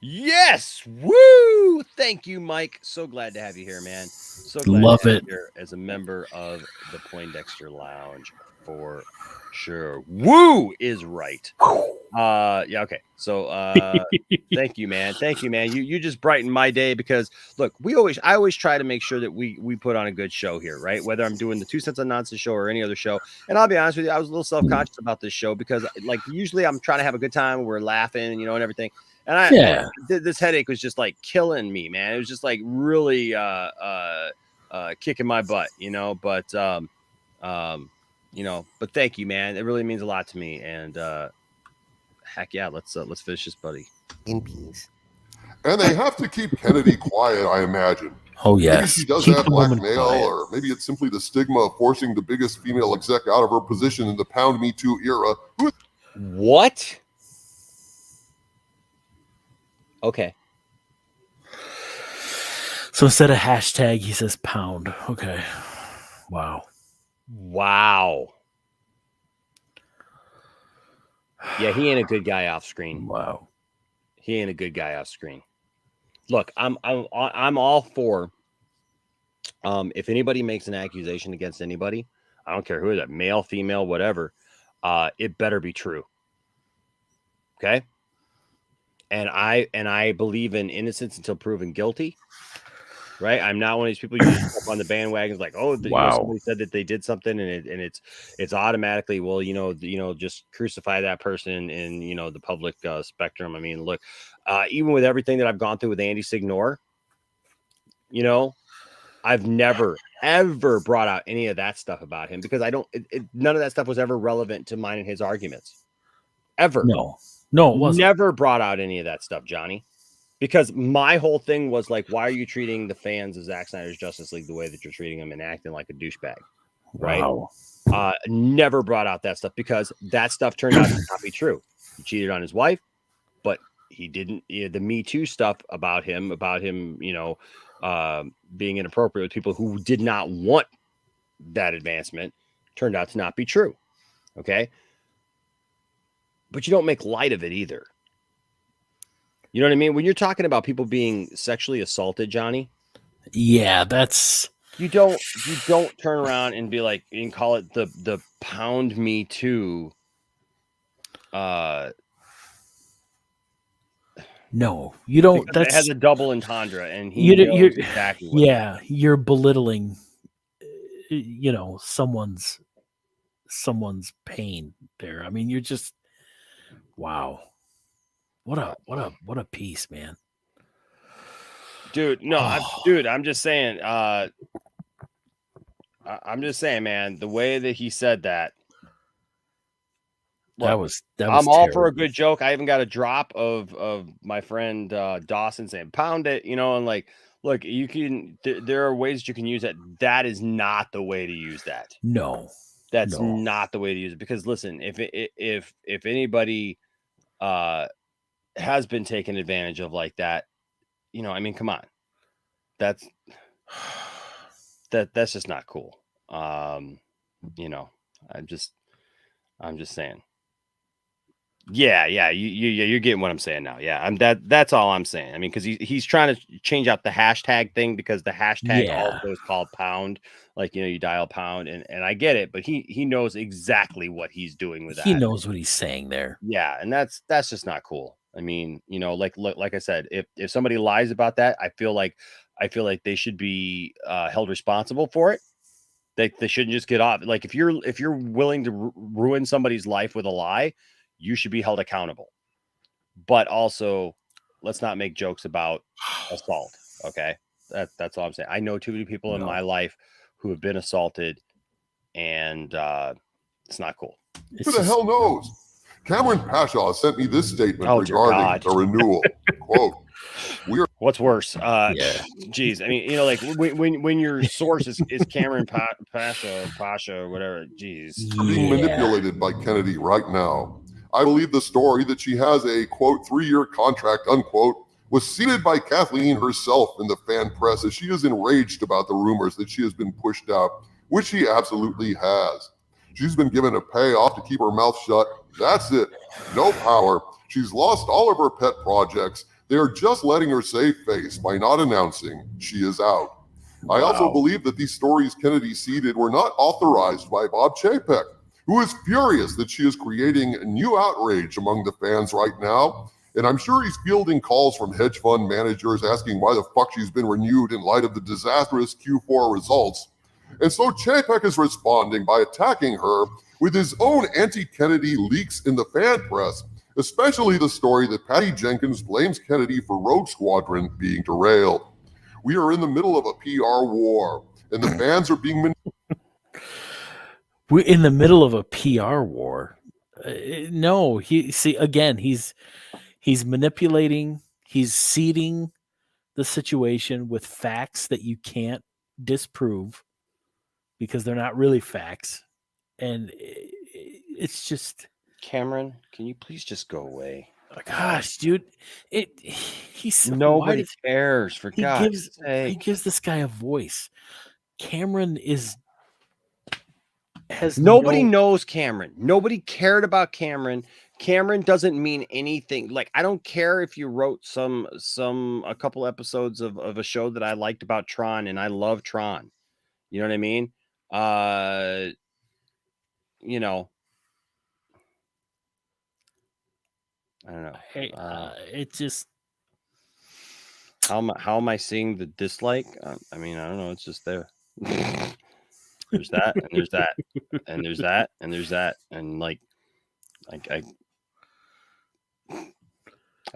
Yes. Woo! Thank you, Mike. So glad to have you here, man. So glad Love to have it. you here as a member of the Poindexter Lounge for sure. Woo is right. Yeah, okay. So thank you, man. Thank you, man. You just brighten my day because look, I always try to make sure that we put on a good show here, right? Whether I'm doing the 2 Cents on Nonsense show or any other show. And I'll be honest with you, I was a little self-conscious about this show because like usually I'm trying to have a good time, we're laughing, and everything. And this headache was just like killing me, man. It was just like really kicking my butt, but but thank you, man. It really means a lot to me. And heck yeah, let's finish this, buddy. In peace. And they have to keep Kennedy quiet, I imagine. Oh, Maybe yes. she does Keep have the woman blackmail, quiet. or maybe it's simply the stigma of forcing the biggest female exec out of her position in the Pound Me Too era. What? Okay. So instead of hashtag, he says pound. Okay. Wow. Yeah, he ain't a good guy off screen. Wow. He ain't a good guy off screen. Look, I'm all for if anybody makes an accusation against anybody, I don't care who is that, male, female, whatever, it better be true. Okay? And I believe in innocence until proven guilty. Right? I'm not one of these people you just jump on the bandwagons like, oh, somebody said that they did something, and it's automatically, well, just crucify that person in the public spectrum. I mean, look, even with everything that I've gone through with Andy Signor, I've never ever brought out any of that stuff about him because none of that stuff was ever relevant to mine and his arguments. Ever. No, it wasn't. Never brought out any of that stuff, Johnny. Because my whole thing was like, why are you treating the fans of Zack Snyder's Justice League the way that you're treating them and acting like a douchebag? Right? Wow. Never brought out that stuff because that stuff turned out to not be true. He cheated on his wife, but he didn't. The Me Too stuff about him, being inappropriate with people who did not want that advancement turned out to not be true. Okay. But you don't make light of it either. You know what I mean? When you're talking about people being sexually assaulted, Johnny. Yeah, that's you don't turn around and be like and call it the Pound Me Too. No, you don't. It has a double entendre, and you're exactly. You're belittling, someone's pain there. I mean, you're just wow. What a piece, man. Dude, no, I'm just saying, man, the way that he said that. Look, that was I'm all terrible. for a good joke. I even got a drop of my friend Dawson saying pound it, and like, look, you can there are ways you can use it. That is not the way to use that. No. That's not the way to use it because listen, if anybody has been taken advantage of like that, I mean, come on, that's just not cool. I'm just saying. Yeah, you're getting what I'm saying now. Yeah, that's all I'm saying. I mean, because he's trying to change out the hashtag thing because the hashtag also is called pound. Like, you dial pound, and I get it, but he knows exactly what he's doing with that. He knows what he's saying there. Yeah, and that's just not cool. I mean, you know, like I said, if somebody lies about that, I feel like they should be held responsible for it. They shouldn't just get off. Like if you're willing to ruin somebody's life with a lie, you should be held accountable. But also, let's not make jokes about assault. Okay, that's all I'm saying. I know too many people in my life who have been assaulted, and it's not cool. Who the hell knows? Cameron Pashaw sent me this statement regarding the renewal. Quote, What's worse? Geez, I mean, you know, like when your source is Cameron Pasha or whatever. Geez, being manipulated by Kennedy right now. I believe the story that she has a quote 3-year contract unquote was seeded by Kathleeen herself in the fan press as she is enraged about the rumors that she has been pushed out, which she absolutely has. She's been given a payoff to keep her mouth shut. That's it. No power. She's lost all of her pet projects. They are just letting her save face by not announcing she is out. I also believe that these stories Kennedy seeded were not authorized by Bob Chapek, who is furious that she is creating new outrage among the fans right now. And I'm sure he's fielding calls from hedge fund managers asking why the fuck she's been renewed in light of the disastrous Q4 results. And so Chapek is responding by attacking her with his own anti-Kennedy leaks in the fan press, especially the story that Patty Jenkins blames Kennedy for Rogue Squadron being derailed. We are in the middle of a PR war, and the fans are being We're in the middle of a PR war. No, he's manipulating, he's seeding the situation with facts that you can't disprove because they're not really facts. And it's just, Cameron, can you please just go away? Gosh, dude, nobody cares. For God's sake, he gives this guy a voice. Cameron nobody knows Cameron. Nobody cared about Cameron. Cameron doesn't mean anything. Like, I don't care if you wrote a couple episodes of a show that I liked about Tron, and I love Tron. You know what I mean? You know, I don't know. It just how am I seeing the dislike? I mean, I don't know. It's just there. There's that, and there's that, and there's that, and there's that, and like I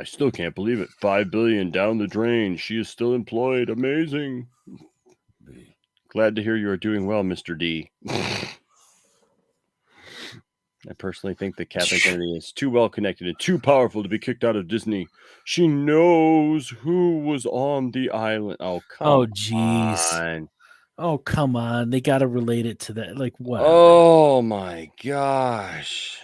still can't believe it. $5 billion down the drain. She is still employed. Amazing. Glad to hear you are doing well, Mr. D. I personally think that Kathleen Kennedy is too well connected and too powerful to be kicked out of Disney. She knows who was on the island. Oh, come on. Oh, come on. They got to relate it to that. Like, what? Oh, my gosh.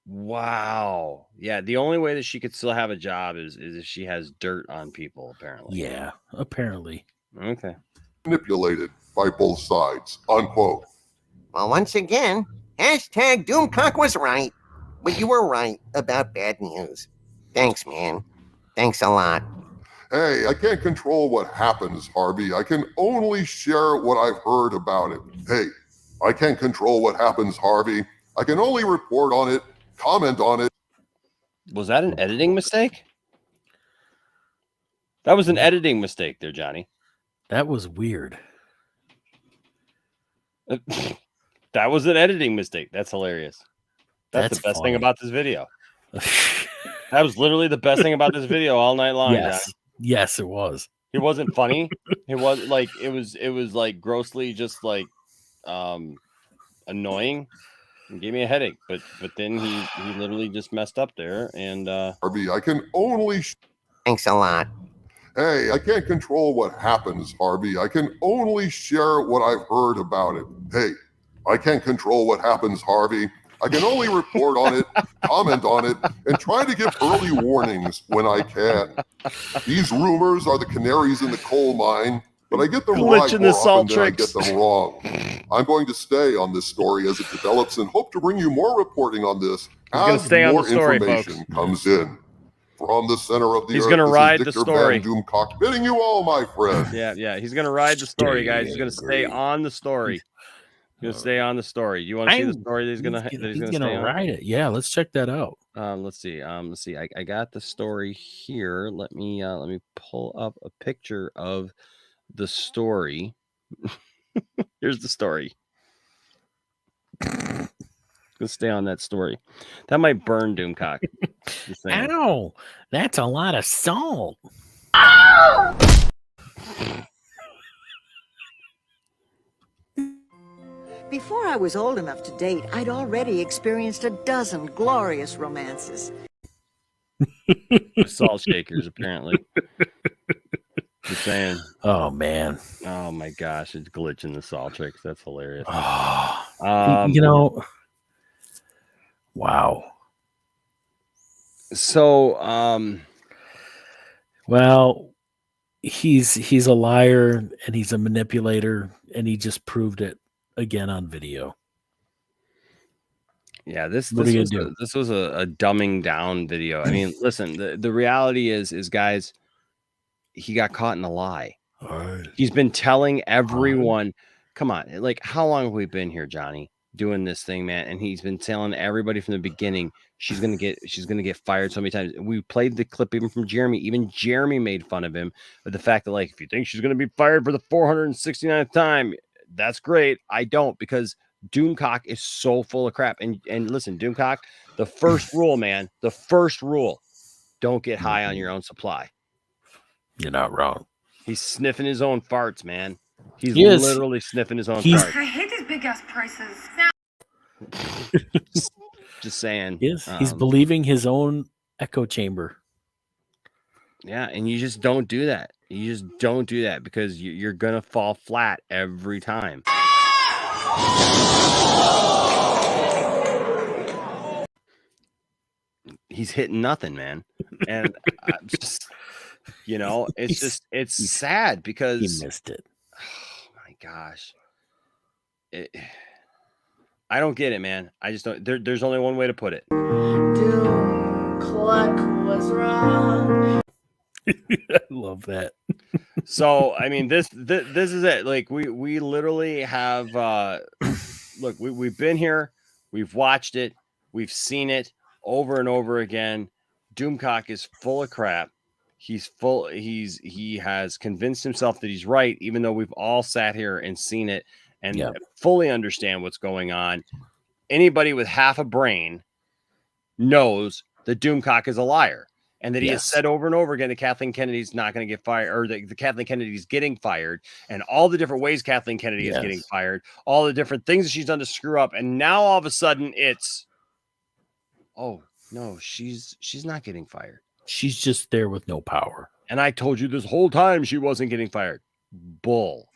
Wow. Yeah, the only way that she could still have a job is if she has dirt on people, apparently. Yeah, apparently. Okay. Manipulated by both sides, unquote. Well, once again, hashtag Doomcock was right, but you were right about bad news. Thanks, man. Thanks a lot. Hey, I can't control what happens, Harvey. I can only share what I've heard about it. Hey, I can't control what happens, Harvey. I can only report on it, comment on it. Was that an editing mistake? That was an editing mistake there, Johnny. That was weird. That was an editing mistake. That's hilarious. That's the best thing about this video. That was literally the best thing about this video all night long. Yes. Johnny. Yes, it was. It wasn't funny. It was like it was like grossly just like annoying. It gave me a headache. But then he literally just messed up there. And Harvey, I can only thanks a lot. Hey, I can't control what happens, Harvey. I can only share what I've heard about it. Hey, I can't control what happens, Harvey. I can only report on it, comment on it, and try to give early warnings when I can. These rumors are the canaries in the coal mine, but I get them right more often than I get them wrong. I'm going to stay on this story as it develops and hope to bring you more reporting on this as more information comes in. From the center of the he's earth, going to ride the Victor story. Van Doomcock bidding you all, my friend. Yeah. He's going to ride the story, guys. He's going to stay on the story. Gonna stay on the story. You want to see the story that he's gonna stay on? Write it. Yeah, let's check that out. Let's see. I got the story here. Let me pull up a picture of the story. Here's the story. Let's stay on that story. That might burn Doomcock. Ow, that's a lot of salt. Before I was old enough to date, I'd already experienced a dozen glorious romances. Salt shakers, apparently. Just saying. Oh man. Oh my gosh, it's glitching the salt tricks. That's hilarious. Wow. So, well, he's a liar and he's a manipulator, and he just proved it again on video. Yeah, this What are you was gonna do? this was a dumbing down video. I mean, listen, the reality is guys, he got caught in a lie. He's been telling everyone, come on, like how long have we been here, Johnny, doing this thing, man? And he's been telling everybody from the beginning she's gonna get fired so many times. We played the clip even from Jeremy. Even Jeremy made fun of him with the fact that, like, if you think she's gonna be fired for the 469th time, that's great. I don't, because Doomcock is so full of crap. And listen, Doomcock, the first rule, man, the first rule, don't get high on your own supply. You're not wrong. He's sniffing his own farts, man. He's He is. literally sniffing his own farts. I hate these big ass prices. Just saying. Yes, he's believing his own echo chamber. Yeah, and you just don't do that. You just don't do that, because you're gonna fall flat every time. He's hitting nothing, man. And just, it's sad because he missed it. Oh my gosh. I don't get it, man. I just don't. There's only one way to put it. Doomcock was wrong. I love that. So, I mean, this is it. Like, we literally have look, we've been here, we've watched it, we've seen it over and over again. Doomcock is full of crap. He has convinced himself that he's right, even though we've all sat here and seen it and fully understand what's going on. Anybody with half a brain knows that Doomcock is a liar, and that he has said over and over again that Kathleen Kennedy's not going to get fired, or that the Kathleen Kennedy's getting fired, and all the different ways Kathleen Kennedy is getting fired, all the different things that she's done to screw up. And now all of a sudden it's, oh no, she's not getting fired. She's just there with no power. And I told you this whole time she wasn't getting fired. Bull.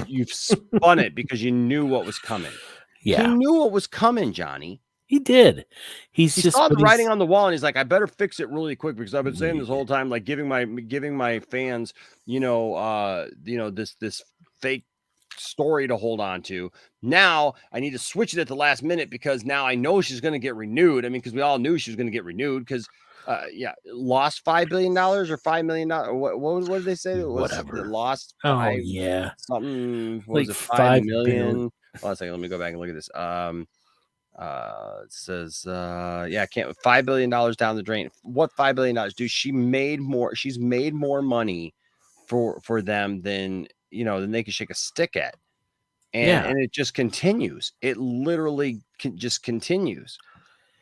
You've spun it because you knew what was coming. Yeah. He knew what was coming, Johnny. He did. He saw the writing on the wall, and he's like, I better fix it really quick, because I've been saying this whole time, like giving my fans, this fake story to hold on to. Now I need to switch it at the last minute, because now I know she's going to get renewed. I mean, because we all knew she was going to get renewed, because lost $5 billion or $5 million. What did they say? Whatever. Lost. Something. What Like was it? 5 million. billion. Hold on a second. Let me go back and look at this. It says, $5 billion down the drain. What $5 billion? Dude, she's made more money for them than they can shake a stick at. And it just continues. It literally just continues.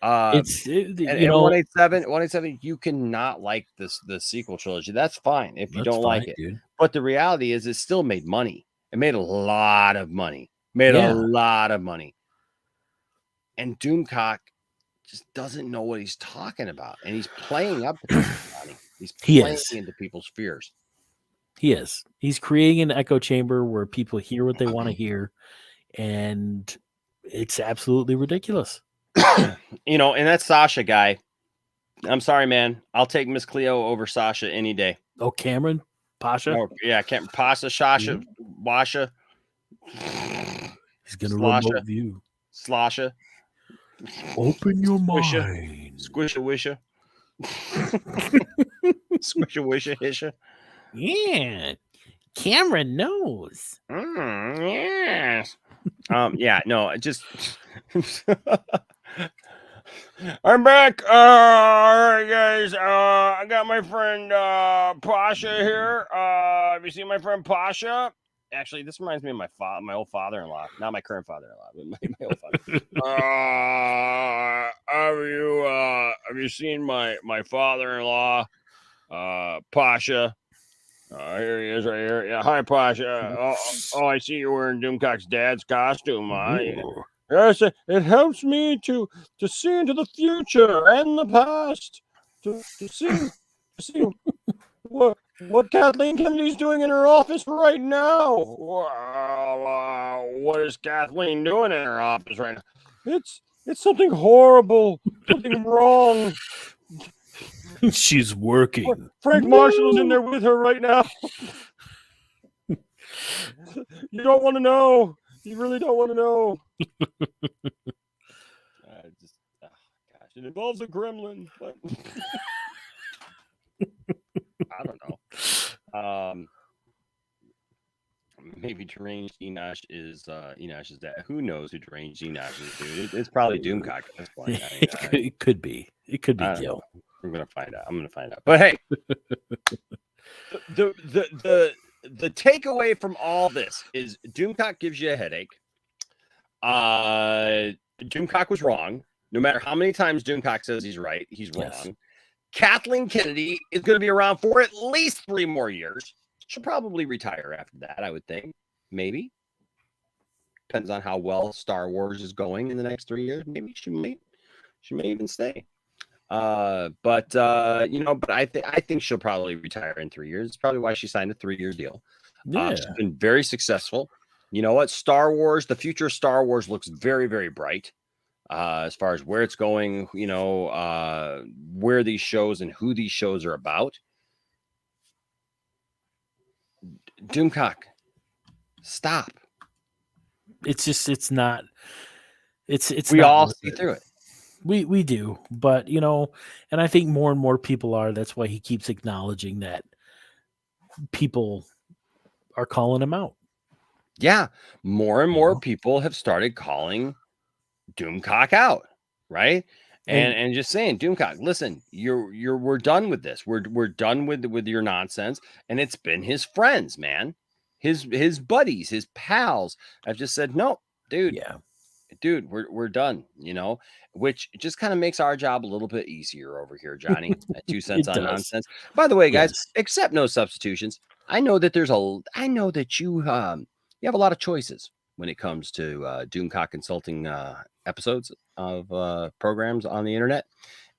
And 187, you cannot like the sequel trilogy. That's fine if you don't like it. Dude. But the reality is, it still made money. It made a lot of money. A lot of money. And Doomcock just doesn't know what he's talking about. And he's playing up to people's money. He's playing into people's fears. He is. He's creating an echo chamber where people hear what they want to hear. And it's absolutely ridiculous. And that Sasha guy, I'm sorry, man. I'll take Miss Cleo over Sasha any day. Oh, Cameron? Pasha? Oh, yeah, Pasha, Sasha, Washa. He's going to remote view. Slosha. Open your Squisha. mind. Squisha wisha. Squisha wisha hisha. Yeah. Cameron knows. Yes. Yeah, no, just I'm back. All right, guys. I got my friend Pasha here. Have you seen my friend Pasha? Actually, this reminds me of my old father-in-law, not my current father-in-law, but my old father. Have you seen my father-in-law, Pasha? Here he is right here. Yeah, hi, Pasha. Oh, I see you're wearing Doomcock's dad's costume. Yes, it helps me to see into the future and the past. To see what Kathleen Kennedy's doing in her office right now. Well, what is Kathleen doing in her office right now? It's something horrible, something wrong. She's working. Frank Marshall's in there with her right now. You don't want to know. You really don't want to know. Gosh, it involves a gremlin. But I don't know. Maybe deranged Enosh is that. Who knows who deranged Enosh is, dude? It's probably Doomcock at this point. It could be. It could be Gil. We're gonna find out. I'm gonna find out. But hey, the takeaway from all this is Doomcock gives you a headache. Doomcock was wrong. No matter how many times Doomcock says he's right, he's wrong. Yes. Kathleen Kennedy is going to be around for at least 3 more years. She'll probably retire after that, I would think. Maybe. Depends on how well Star Wars is going in the next 3 years. Maybe she may even stay. But I think she'll probably retire in 3 years. It's probably why she signed a 3-year deal. Yeah. She's been very successful. You know what? Star Wars, the future of Star Wars looks very, very bright. As far as where it's going, where these shows and who these shows are about. Doomcock, stop. It's not. It's we not all see through it. We do, but and I think more and more people are. That's why he keeps acknowledging that people are calling him out. Yeah, more and more people have started calling Doomcock out, right? And just saying, Doomcock, listen, we're done with this. We're done with your nonsense. And it's been his friends, man, his buddies, his pals. I've just said, no, dude. Yeah, dude, we're done. Which just kind of makes our job a little bit easier over here, Johnny. At 2 cents on nonsense. By the way, guys, accept no substitutions. I know that you have a lot of choices when it comes to Doomcock Consulting episodes of programs on the internet.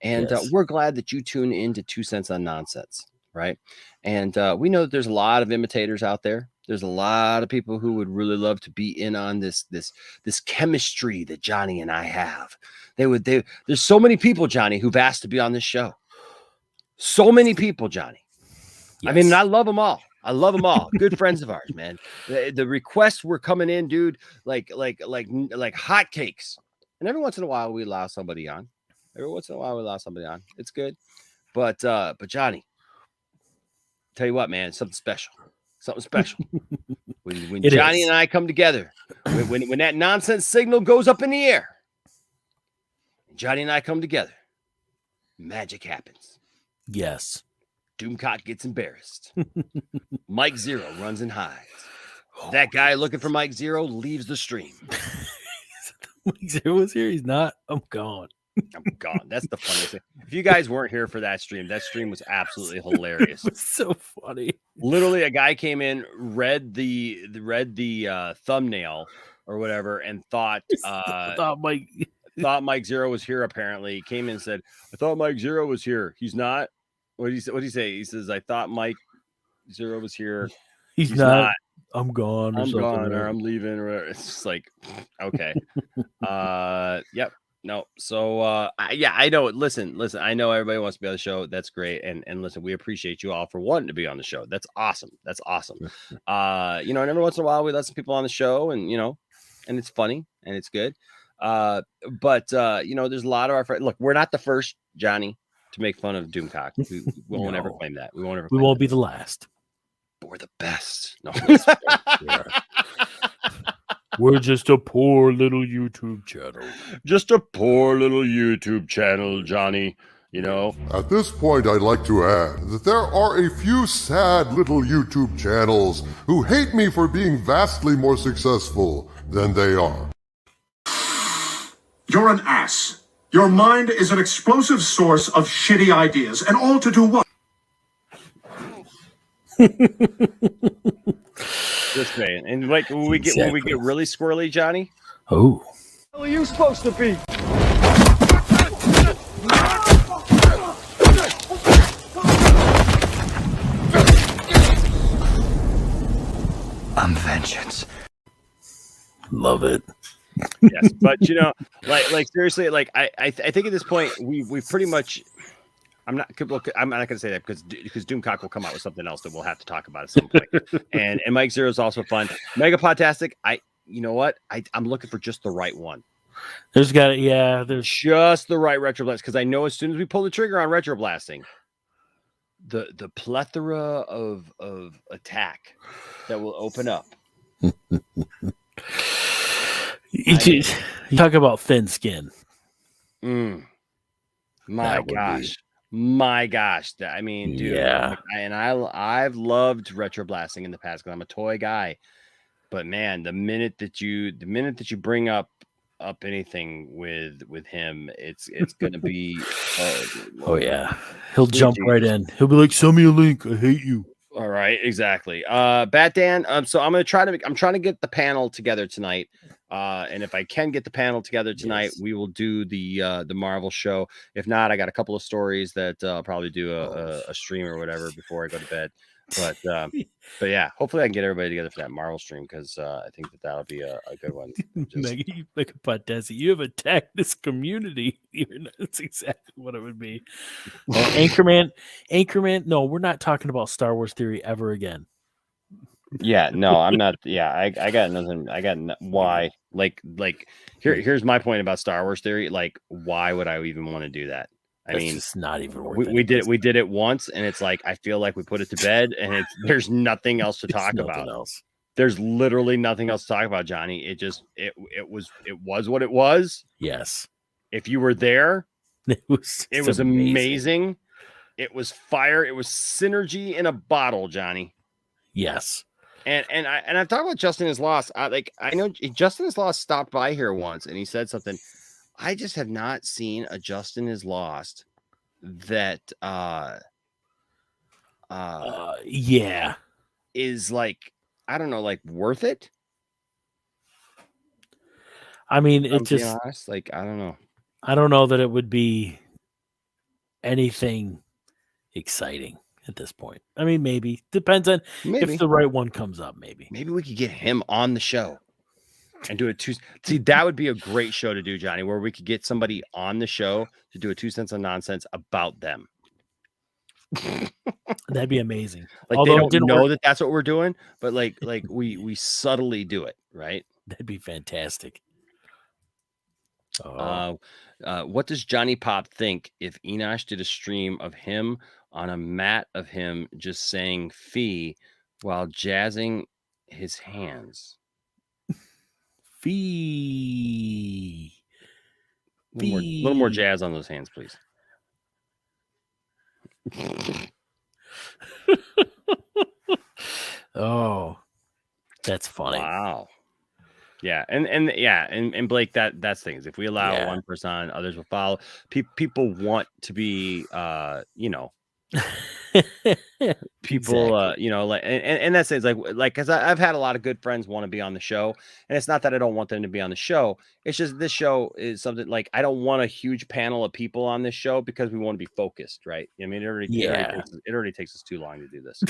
And we're glad that you tune into 2 cents on nonsense, right? And we know that there's a lot of imitators out there. There's a lot of people who would really love to be in on this chemistry that Johnny and I have. There's so many people, Johnny, who've asked to be on this show. So many people, Johnny. Yes. I mean, I love them all. Good friends of ours, man. The requests were coming in, dude, like hotcakes. And every once in a while, we allow somebody on. It's good. But Johnny, tell you what, man, something special. When Johnny and I come together, when that nonsense signal goes up in the air, Johnny and I come together, magic happens. Yes. Doomcock gets embarrassed. Mike Zero runs and hides. That guy looking for Mike Zero leaves the stream. Mike Zero was here. He's not. I'm gone. That's the funniest thing. If you guys weren't here for that stream was absolutely hilarious. It was so funny. Literally, a guy came in, read the thumbnail or whatever, and thought Mike Zero was here. Apparently, came in and said, "I thought Mike Zero was here. He's not." What did he say? He says, "I thought Mike Zero was here. He's not. I'm gone. Or I'm leaving." Or it's just like, okay. Yep. No. So, I know. Listen. I know everybody wants to be on the show. That's great. And listen, we appreciate you all for wanting to be on the show. That's awesome. And every once in a while we let some people on the show, and and it's funny and it's good. But there's a lot of our friends. Look, we're not the first, Johnny, to make fun of Doomcock. We won't ever claim that. We won't be the last. but we're the best. No. We're just a poor little YouTube channel. Just a poor little YouTube channel, Johnny. You know? At this point, I'd like to add that there are a few sad little YouTube channels who hate me for being vastly more successful than they are. You're an ass. Your mind is an explosive source of shitty ideas, and all to do what? Just saying. And like when we get really squirrely, Johnny. Oh. What are you supposed to be? I'm vengeance. Love it. Yes, but you know, like seriously, like I think at this point we've pretty much. I'm not going to say that because Doomcock will come out with something else that we'll have to talk about at some point. and Mike Zero is also fun. Mega Podtastic, you know what? I'm looking for just the right one. There's just the right retro blast, because I know as soon as we pull the trigger on retro blasting, the plethora of attack that will open up. You talk about thin skin. My gosh. My gosh. I mean, dude. Yeah. And I've loved retro blasting in the past because I'm a toy guy. But man, the minute that you bring up anything with him, it's gonna be oh yeah. He'll jump right in. He'll be like, "Send me a link. I hate you." All right, exactly. Bat Dan. So I'm trying to get the panel together tonight. And if I can get the panel together tonight, we will do the Marvel show. If not, I got a couple of stories that I'll probably do a stream or whatever before I go to bed. But yeah, hopefully I can get everybody together for that Marvel stream, because I think that'll be a good one. You have attacked this community. That's exactly what it would be. Anchorman. No, we're not talking about Star Wars Theory ever again. Yeah, no, I'm not. Yeah, I got nothing. Why? Like here's my point about Star Wars Theory. Like, why would I even want to do that? I mean, it's not even worth it. We did it once, and it's like I feel like we put it to bed, and there's nothing else to talk about. There's literally nothing else to talk about, Johnny. It was what it was. Yes. If you were there, it was amazing. It was fire. It was synergy in a bottle, Johnny. Yes. And I've talked about Justin Is Lost. I know Justin Is Lost stopped by here once, and he said something. I just have not seen a Justin Is Lost that is like, I don't know, like worth it. I mean, it I'm just being honest, like, I don't know. I don't know that it would be anything exciting at this point. I mean, maybe depends on if the right one comes up. Maybe we could get him on the show and do a See, that would be a great show to do, Johnny, where we could get somebody on the show to do a 2 cents on nonsense about them. That'd be amazing. Like, although they don't know that that's what we're doing, but like we subtly do it, right? That'd be fantastic. What does Johnny Pop think if Enosh did a stream of him on a mat of him just saying "fee" while jazzing his hands? Fee. A little more jazz on those hands, please. Oh, that's funny. Wow. Yeah, and Blake, that's things. If we allow one person on, others will follow. People want to be, people, exactly. like, and that's things like, because I've had a lot of good friends want to be on the show, and it's not that I don't want them to be on the show. It's just this show is something like I don't want a huge panel of people on this show because we want to be focused, right? I mean, it already takes us too long to do this.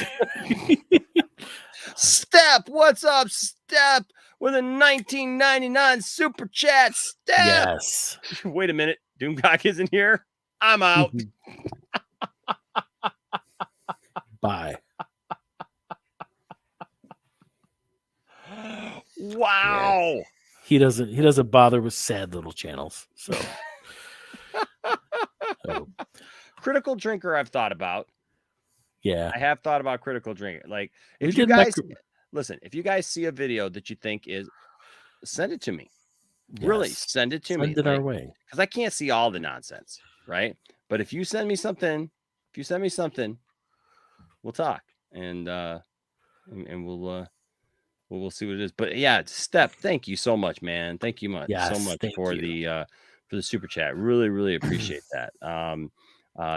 Step, what's up, Step? With a 1999 super chat, Step. Yes. Wait a minute, Doomcock isn't here. I'm out. Bye. Wow. Yeah. He doesn't bother with sad little channels. So Critical Drinker I've thought about. Yeah. I have thought about critical drinking. Like, We if you did that guys listen, if you guys see a video that you think is, send it to me. Really, Yes. send it to me. Send it our way. Because I can't see all the nonsense, right? But if you send me something, we'll talk and we'll see what it is. But yeah, Steph, thank you so much, man. Thank you so Yes, much thank for you. the super chat. Really, really appreciate that.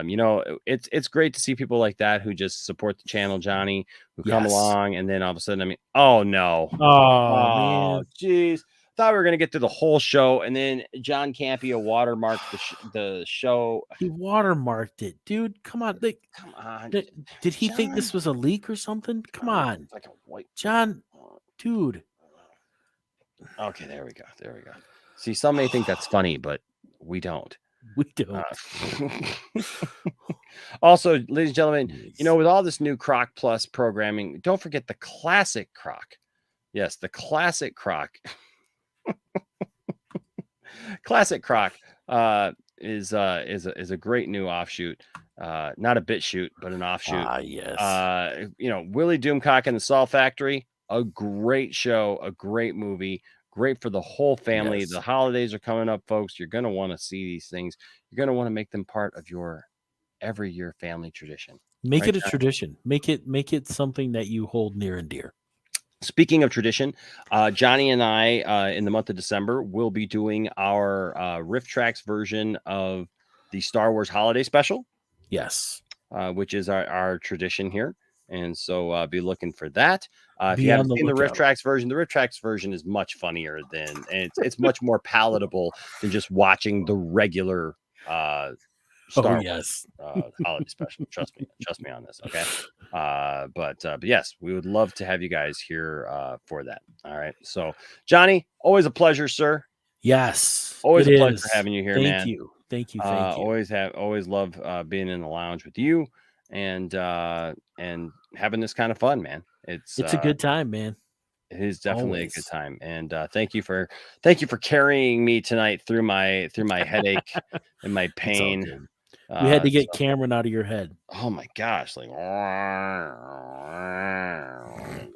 You know, it's great to see people like that who just support the channel, Johnny, who come Yes. along, and then all of a sudden, I mean, oh no, Oh, man. jeez. Thought we were gonna get through the whole show, and then John Campia watermarked the show. He watermarked it, dude. Come on, Come on. Did he think this was a leak or something? Come on, It's like a white John, dude. Okay, there we go. See, some may think that's funny, but we don't. We don't. Also, ladies and gentlemen, you know, with all this new Croc Plus programming, don't forget the classic Croc. Yes, the classic Croc. Classic Croc is a great new offshoot. Not a bit shoot, but an offshoot. Yes. You know, Willie Doomcock and the Salt Factory, a great show, a great movie, great for the whole family. Yes. The holidays are coming up, folks. You're going to want to see these things. You're going to want to make them part of your every year family tradition. Make Right, it a John? tradition. Make it something that you hold near and dear. Speaking of tradition, Johnny and I, in the month of December, will be doing our Riff Tracks version of the Star Wars Holiday Special. Yes. Which is our tradition here. And so be looking for that. If Be you haven't on the seen the Riff lookout. Tracks version, the Riff Tracks version is much funnier and it's much more palatable than just watching the regular Star yes. Wars holiday special. Trust me on this. Okay. But yes, we would love to have you guys here for that. All right. So Johnny, always a pleasure, sir. Yes. Always it a pleasure is. having you here, Thank man. you. Thank you. Always love being in the lounge with you and having this kind of fun, man. It's a good time, man. It is definitely a good time. And thank you for carrying me tonight through my headache and my pain. We had to get Cameron out of your head. Oh my gosh, like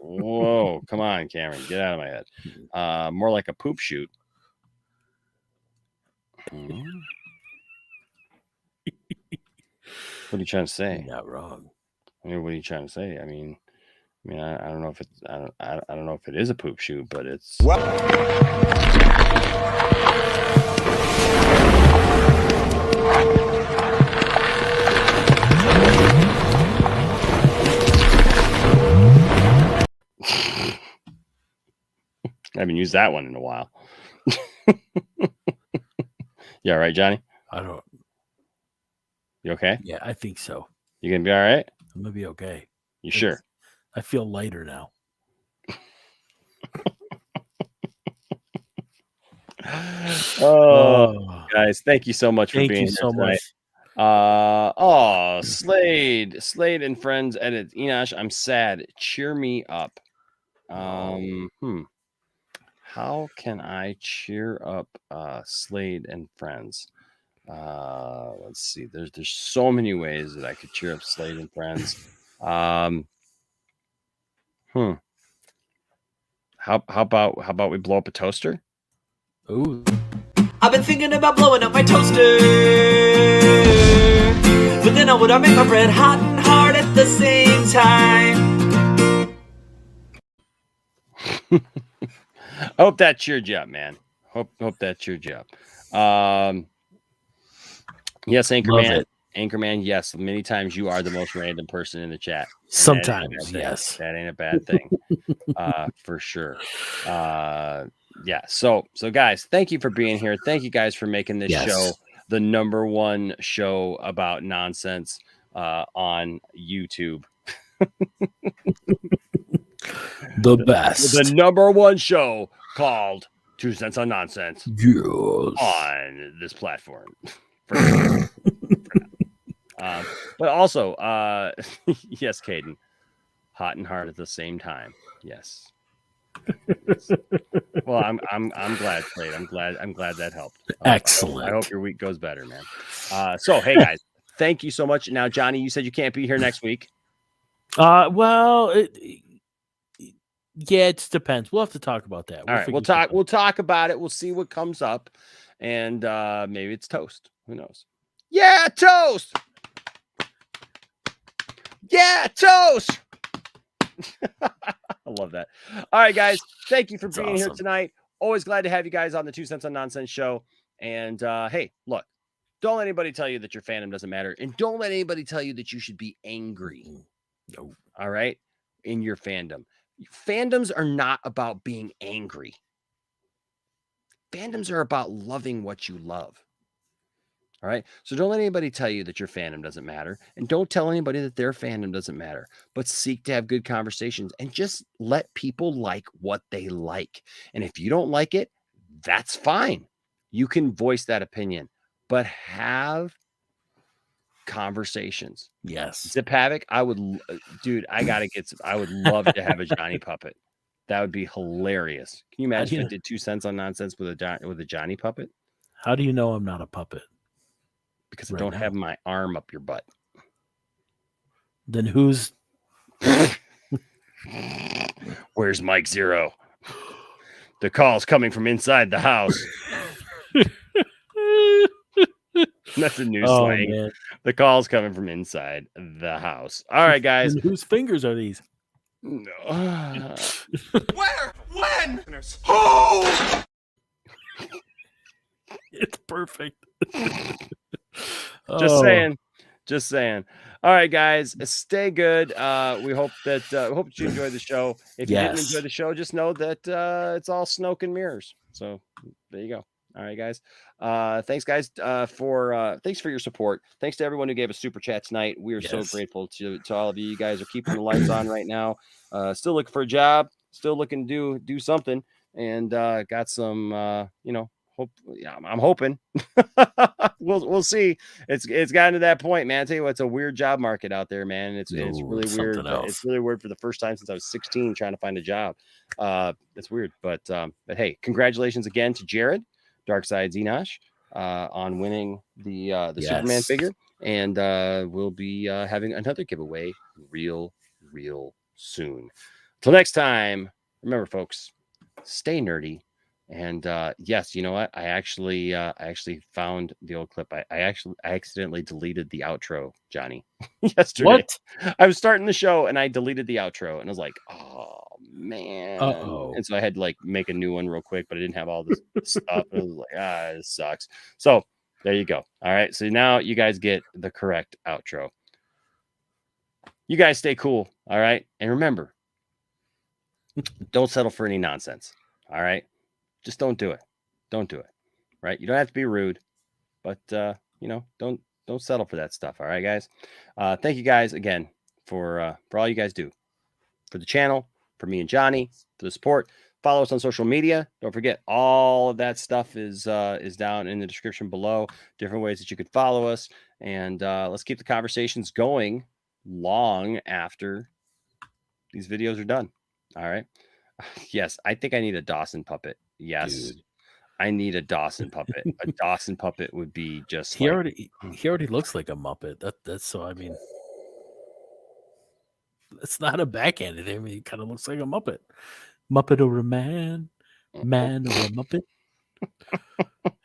whoa, come on, Cameron, get out of my head. More like a poop shoot. What are you trying to say? You're not wrong. I mean, what are you trying to say? I mean, I don't know if it's I don't know if it is a poop shoot, but it's I haven't used that one in a while. Yeah, right, Johnny? I don't. You okay? Yeah, I think so. You gonna be all right? I'm gonna be okay. You sure? I feel lighter now. Oh, guys, thank you so much for Thank being you here so tonight. much. Slade and friends edit. Enosh, I'm sad. Cheer me up. How can I cheer up Slade and friends? Let's see. There's so many ways that I could cheer up Slade and friends. How about we blow up a toaster? Ooh. I've been thinking about blowing up my toaster, but then I would make my bread hot and hard at the same time. I hope that cheered you up, man. Hope that cheered you up. Yes, Anchorman. Anchorman, yes. Many times you are the most random person in the chat. Sometimes, yes. That ain't a bad thing. For sure. Yeah. So guys, thank you for being here. Thank you guys for making this show the #1 show about nonsense on YouTube. The best. The #1 show called 2 Cents on Nonsense. Yes. On this platform. But also, yes, Caden, hot and hard at the same time. Yes. Well, I'm glad, Slade. I'm glad that helped. Excellent. I hope your week goes better, man. So hey guys, thank you so much. Now, Johnny, you said you can't be here next week. Well, yeah, it just depends. We'll have to talk about that. All right, we'll talk. We'll talk about it. We'll see what comes up, and maybe it's toast. Who knows? Yeah, toast. Yeah, toast. I love that. All right, guys. Thank you for being here tonight. Always glad to have you guys on the 2 Cents on Nonsense show. And hey, look, don't let anybody tell you that your fandom doesn't matter, and don't let anybody tell you that you should be angry. No. All right, in your fandom. Fandoms are not about being angry. Fandoms are about loving what you love. All right. So don't let anybody tell you that your fandom doesn't matter. And don't tell anybody that their fandom doesn't matter. But seek to have good conversations and just let people like what they like. And if you don't like it, that's fine. You can voice that opinion, but have conversations. Yes. Zip Havoc, I would, dude, I would love to have a Johnny puppet. That would be hilarious. Can you imagine if I did 2 Cents on Nonsense with a Johnny puppet? How do you know I'm not a puppet? Because I don't have my arm up your butt. Then who's? Where's Mike Zero? The call's coming from inside the house. That's a new slang. Man. The call's coming from inside the house. All right, guys. Then whose fingers are these? No. Where? When? Who? It's perfect. Just saying. All right, guys, stay good. We hope that you enjoyed the show. If you didn't enjoy the show, just know that it's all smoke and mirrors. So there you go. All right, guys. Thanks, guys, thanks for your support. Thanks to everyone who gave a super chat tonight. We are so grateful to all of you. You guys are keeping the lights on right now. Still looking for a job. Still looking to do something, and got some hope. Yeah, I'm hoping. We'll see. It's gotten to that point, man. I tell you what, it's a weird job market out there, man. It's really weird. It's really weird for the first time since I was 16 trying to find a job. It's weird, but hey, congratulations again to Jared Darkside Zenosh on winning the Superman figure, and we'll be having another giveaway real soon. Till next time, remember, folks, stay nerdy. And yes, you know what? I actually found the old clip. I accidentally deleted the outro, Johnny, yesterday. What? I was starting the show and I deleted the outro, and I was like, oh man. Uh-oh. And so I had to like make a new one real quick, but I didn't have all this stuff. And I was like, this sucks. So there you go. All right. So now you guys get the correct outro. You guys stay cool. All right. And remember, don't settle for any nonsense. All right. Just don't do it. Don't do it. Right? You don't have to be rude, but don't settle for that stuff. All right, guys. Thank you guys again for all you guys do for the channel, for me and Johnny, for the support. Follow us on social media. Don't forget, all of that stuff is down in the description below. Different ways that you could follow us, and let's keep the conversations going long after these videos are done. All right. Yes, I think I need a Dawson puppet. Yes, dude. I need a Dawson puppet. A Dawson puppet would be just he already looks like a Muppet. That's so. I mean, it's not a backhanded. I mean, he kind of looks like a Muppet. Muppet or a man? Man or a Muppet?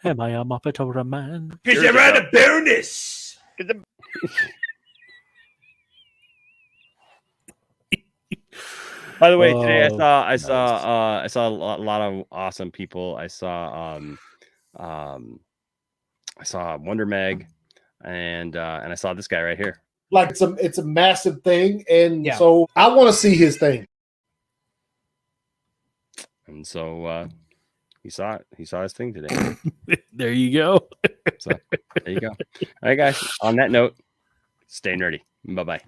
Am I a Muppet or a man? Because you're on a bonus. By the way, today I saw a lot of awesome people. I saw Wonder Meg, and I saw this guy right here. Like it's a massive thing, and so I want to see his thing. And so he saw it. He saw his thing today. There you go. So there you go. All right, guys. On that note, stay nerdy. Bye bye.